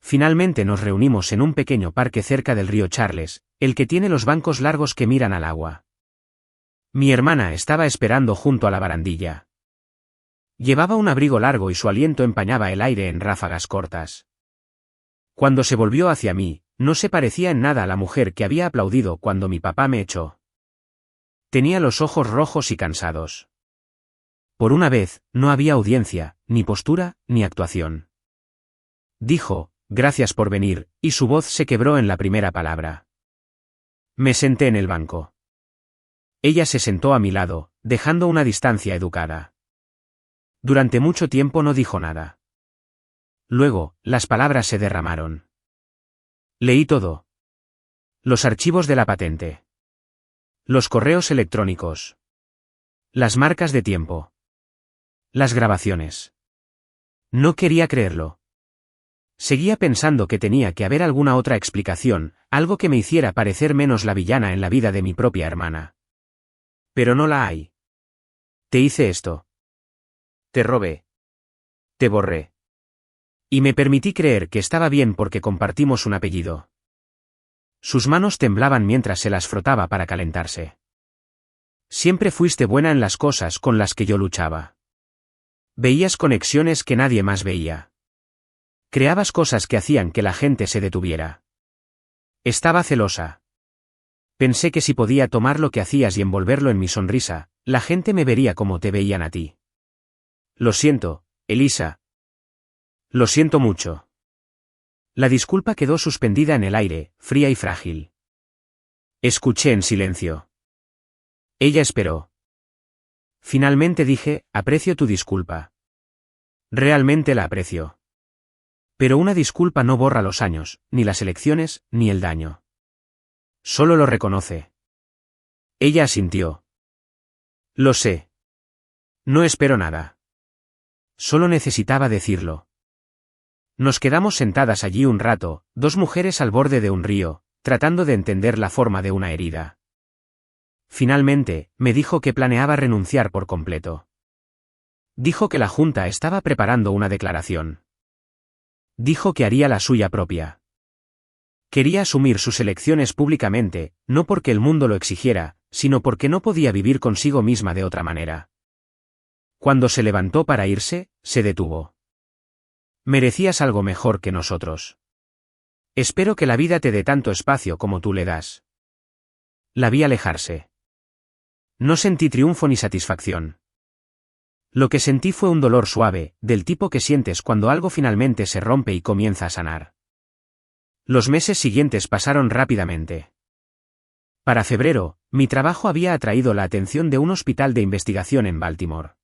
Finalmente nos reunimos en un pequeño parque cerca del río Charles, el que tiene los bancos largos que miran al agua. Mi hermana estaba esperando junto a la barandilla. Llevaba un abrigo largo y su aliento empañaba el aire en ráfagas cortas. Cuando se volvió hacia mí, no se parecía en nada a la mujer que había aplaudido cuando mi papá me echó. Tenía los ojos rojos y cansados. Por una vez, no había audiencia, ni postura, ni actuación. Dijo, «Gracias por venir», y su voz se quebró en la primera palabra. Me senté en el banco. Ella se sentó a mi lado, dejando una distancia educada. Durante mucho tiempo no dijo nada. Luego, las palabras se derramaron. Leí todo. Los archivos de la patente. Los correos electrónicos. Las marcas de tiempo. Las grabaciones. No quería creerlo. Seguía pensando que tenía que haber alguna otra explicación, algo que me hiciera parecer menos la villana en la vida de mi propia hermana. Pero no la hay. Te hice esto. Te robé. Te borré. Y me permití creer que estaba bien porque compartimos un apellido. Sus manos temblaban mientras se las frotaba para calentarse. Siempre fuiste buena en las cosas con las que yo luchaba. Veías conexiones que nadie más veía. Creabas cosas que hacían que la gente se detuviera. Estaba celosa. Pensé que si podía tomar lo que hacías y envolverlo en mi sonrisa, la gente me vería como te veían a ti. Lo siento, Elisa. Lo siento mucho. La disculpa quedó suspendida en el aire, fría y frágil. Escuché en silencio. Ella esperó. Finalmente dije, aprecio tu disculpa. Realmente la aprecio. Pero una disculpa no borra los años, ni las elecciones, ni el daño. Solo lo reconoce. Ella asintió. Lo sé. No espero nada. Solo necesitaba decirlo. Nos quedamos sentadas allí un rato, dos mujeres al borde de un río, tratando de entender la forma de una herida. Finalmente, me dijo que planeaba renunciar por completo. Dijo que la Junta estaba preparando una declaración. Dijo que haría la suya propia. Quería asumir sus elecciones públicamente, no porque el mundo lo exigiera, sino porque no podía vivir consigo misma de otra manera. Cuando se levantó para irse, se detuvo. Merecías algo mejor que nosotros. Espero que la vida te dé tanto espacio como tú le das. La vi alejarse. No sentí triunfo ni satisfacción. Lo que sentí fue un dolor suave, del tipo que sientes cuando algo finalmente se rompe y comienza a sanar. Los meses siguientes pasaron rápidamente. Para febrero, mi trabajo había atraído la atención de un hospital de investigación en Baltimore.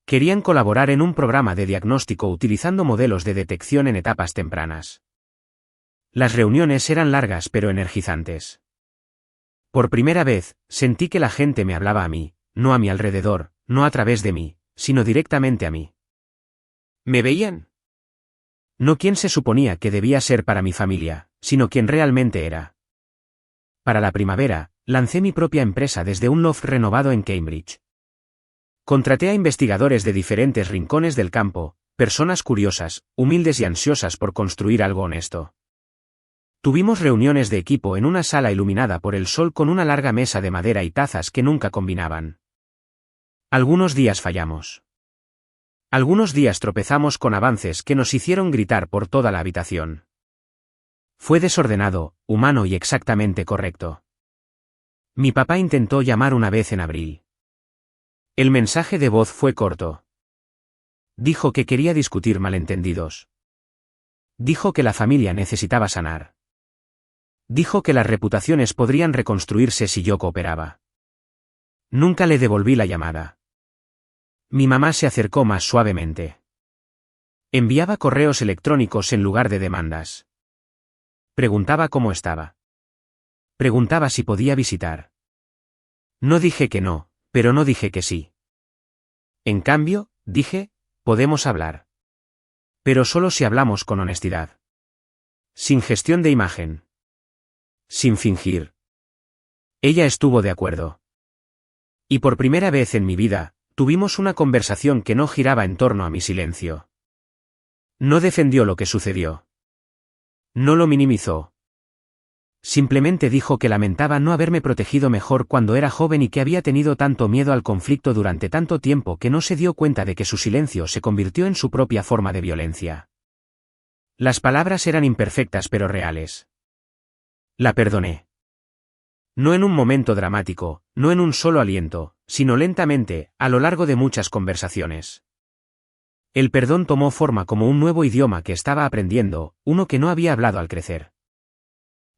Querían colaborar en un programa de diagnóstico utilizando modelos de detección en etapas tempranas. Las reuniones eran largas pero energizantes. Por primera vez, sentí que la gente me hablaba a mí, no a mi alrededor, no a través de mí, sino directamente a mí. ¿Me veían? No quien se suponía que debía ser para mi familia, sino quien realmente era. Para la primavera, lancé mi propia empresa desde un loft renovado en Cambridge. Contraté a investigadores de diferentes rincones del campo, personas curiosas, humildes y ansiosas por construir algo honesto. Tuvimos reuniones de equipo en una sala iluminada por el sol con una larga mesa de madera y tazas que nunca combinaban. Algunos días fallamos. Algunos días tropezamos con avances que nos hicieron gritar por toda la habitación. Fue desordenado, humano y exactamente correcto. Mi papá intentó llamar una vez en abril. El mensaje de voz fue corto. Dijo que quería discutir malentendidos. Dijo que la familia necesitaba sanar. Dijo que las reputaciones podrían reconstruirse si yo cooperaba. Nunca le devolví la llamada. Mi mamá se acercó más suavemente. Enviaba correos electrónicos en lugar de demandas. Preguntaba cómo estaba. Preguntaba si podía visitar. No dije que no, pero no dije que sí. En cambio, dije, podemos hablar. Pero solo si hablamos con honestidad. Sin gestión de imagen. Sin fingir. Ella estuvo de acuerdo. Y por primera vez en mi vida, tuvimos una conversación que no giraba en torno a mi silencio. No defendió lo que sucedió. No lo minimizó. Simplemente dijo que lamentaba no haberme protegido mejor cuando era joven y que había tenido tanto miedo al conflicto durante tanto tiempo que no se dio cuenta de que su silencio se convirtió en su propia forma de violencia. Las palabras eran imperfectas pero reales. La perdoné. No en un momento dramático, no en un solo aliento, sino lentamente, a lo largo de muchas conversaciones. El perdón tomó forma como un nuevo idioma que estaba aprendiendo, uno que no había hablado al crecer.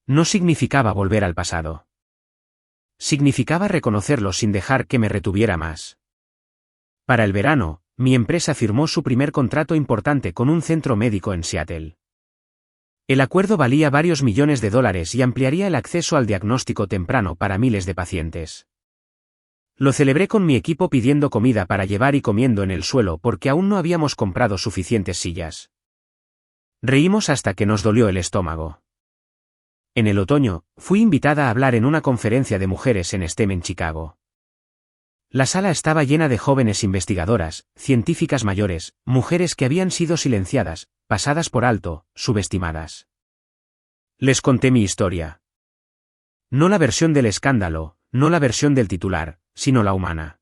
No significaba volver al pasado. Significaba reconocerlo sin dejar que me retuviera más. Para el verano, mi empresa firmó su primer contrato importante con un centro médico en Seattle. El acuerdo valía varios millones de dólares y ampliaría el acceso al diagnóstico temprano para miles de pacientes. Lo celebré con mi equipo pidiendo comida para llevar y comiendo en el suelo porque aún no habíamos comprado suficientes sillas. Reímos hasta que nos dolió el estómago. En el otoño, fui invitada a hablar en una conferencia de mujeres en STEM en Chicago. La sala estaba llena de jóvenes investigadoras, científicas mayores, mujeres que habían sido silenciadas, pasadas por alto, subestimadas. Les conté mi historia. No la versión del escándalo, no la versión del titular, sino la humana.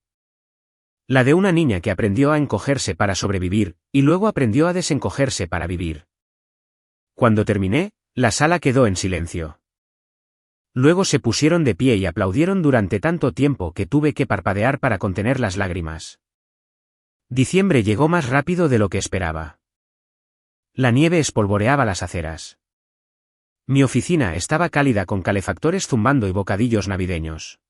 La de una niña que aprendió a encogerse para sobrevivir, y luego aprendió a desencogerse para vivir. Cuando terminé, la sala quedó en silencio. Luego se pusieron de pie y aplaudieron durante tanto tiempo que tuve que parpadear para contener las lágrimas. Diciembre llegó más rápido de lo que esperaba. La nieve espolvoreaba las aceras. Mi oficina estaba cálida con calefactores zumbando y bocadillos navideños.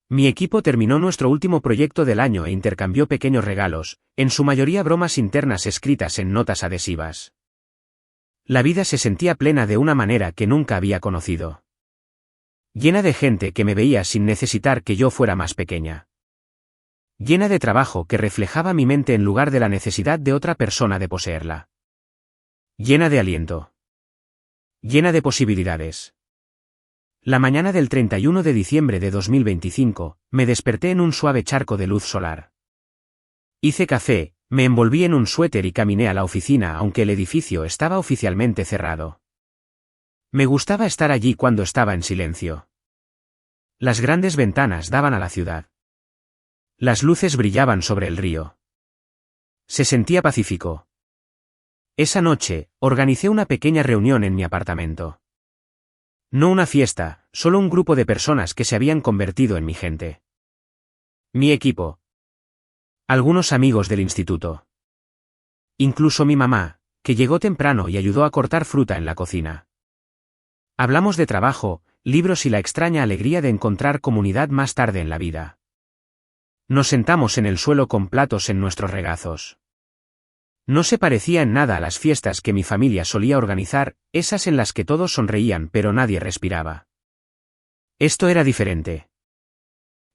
Mi equipo terminó nuestro último proyecto del año e intercambió pequeños regalos, en su mayoría bromas internas escritas en notas adhesivas. La vida se sentía plena de una manera que nunca había conocido. Llena de gente que me veía sin necesitar que yo fuera más pequeña. Llena de trabajo que reflejaba mi mente en lugar de la necesidad de otra persona de poseerla. Llena de aliento. Llena de posibilidades. La mañana del 31 de diciembre de 2025, me desperté en un suave charco de luz solar. Hice café, me envolví en un suéter y caminé a la oficina aunque el edificio estaba oficialmente cerrado. Me gustaba estar allí cuando estaba en silencio. Las grandes ventanas daban a la ciudad. Las luces brillaban sobre el río. Se sentía pacífico. Esa noche, organicé una pequeña reunión en mi apartamento. No una fiesta, solo un grupo de personas que se habían convertido en mi gente. Mi equipo. Algunos amigos del instituto. Incluso mi mamá, que llegó temprano y ayudó a cortar fruta en la cocina. Hablamos de trabajo, libros y la extraña alegría de encontrar comunidad más tarde en la vida. Nos sentamos en el suelo con platos en nuestros regazos. No se parecía en nada a las fiestas que mi familia solía organizar, esas en las que todos sonreían pero nadie respiraba. Esto era diferente.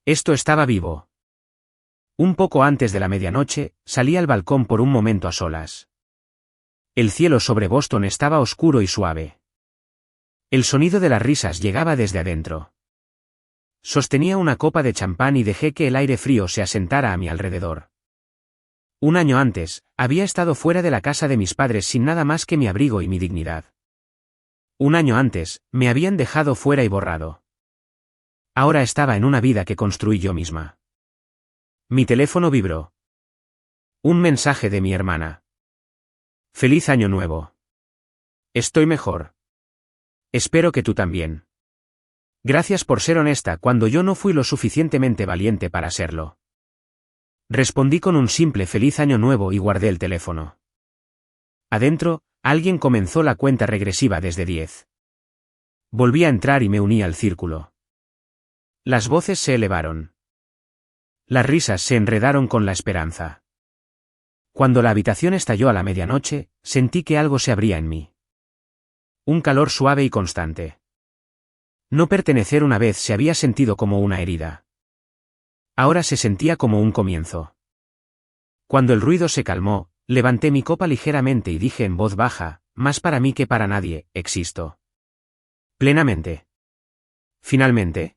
Esto estaba vivo. Un poco antes de la medianoche, salí al balcón por un momento a solas. El cielo sobre Boston estaba oscuro y suave. El sonido de las risas llegaba desde adentro. Sostenía una copa de champán y dejé que el aire frío se asentara a mi alrededor. Un año antes, había estado fuera de la casa de mis padres sin nada más que mi abrigo y mi dignidad. Un año antes, me habían dejado fuera y borrado. Ahora estaba en una vida que construí yo misma. Mi teléfono vibró. Un mensaje de mi hermana. Feliz año nuevo. Estoy mejor. Espero que tú también. Gracias por ser honesta cuando yo no fui lo suficientemente valiente para serlo. Respondí con un simple feliz año nuevo y guardé el teléfono. Adentro, alguien comenzó la cuenta regresiva desde 10. Volví a entrar y me uní al círculo. Las voces se elevaron. Las risas se enredaron con la esperanza. Cuando la habitación estalló a la medianoche, sentí que algo se abría en mí. Un calor suave y constante. No pertenecer una vez se había sentido como una herida. Ahora se sentía como un comienzo. Cuando el ruido se calmó, levanté mi copa ligeramente y dije en voz baja, más para mí que para nadie, existo. Plenamente. Finalmente,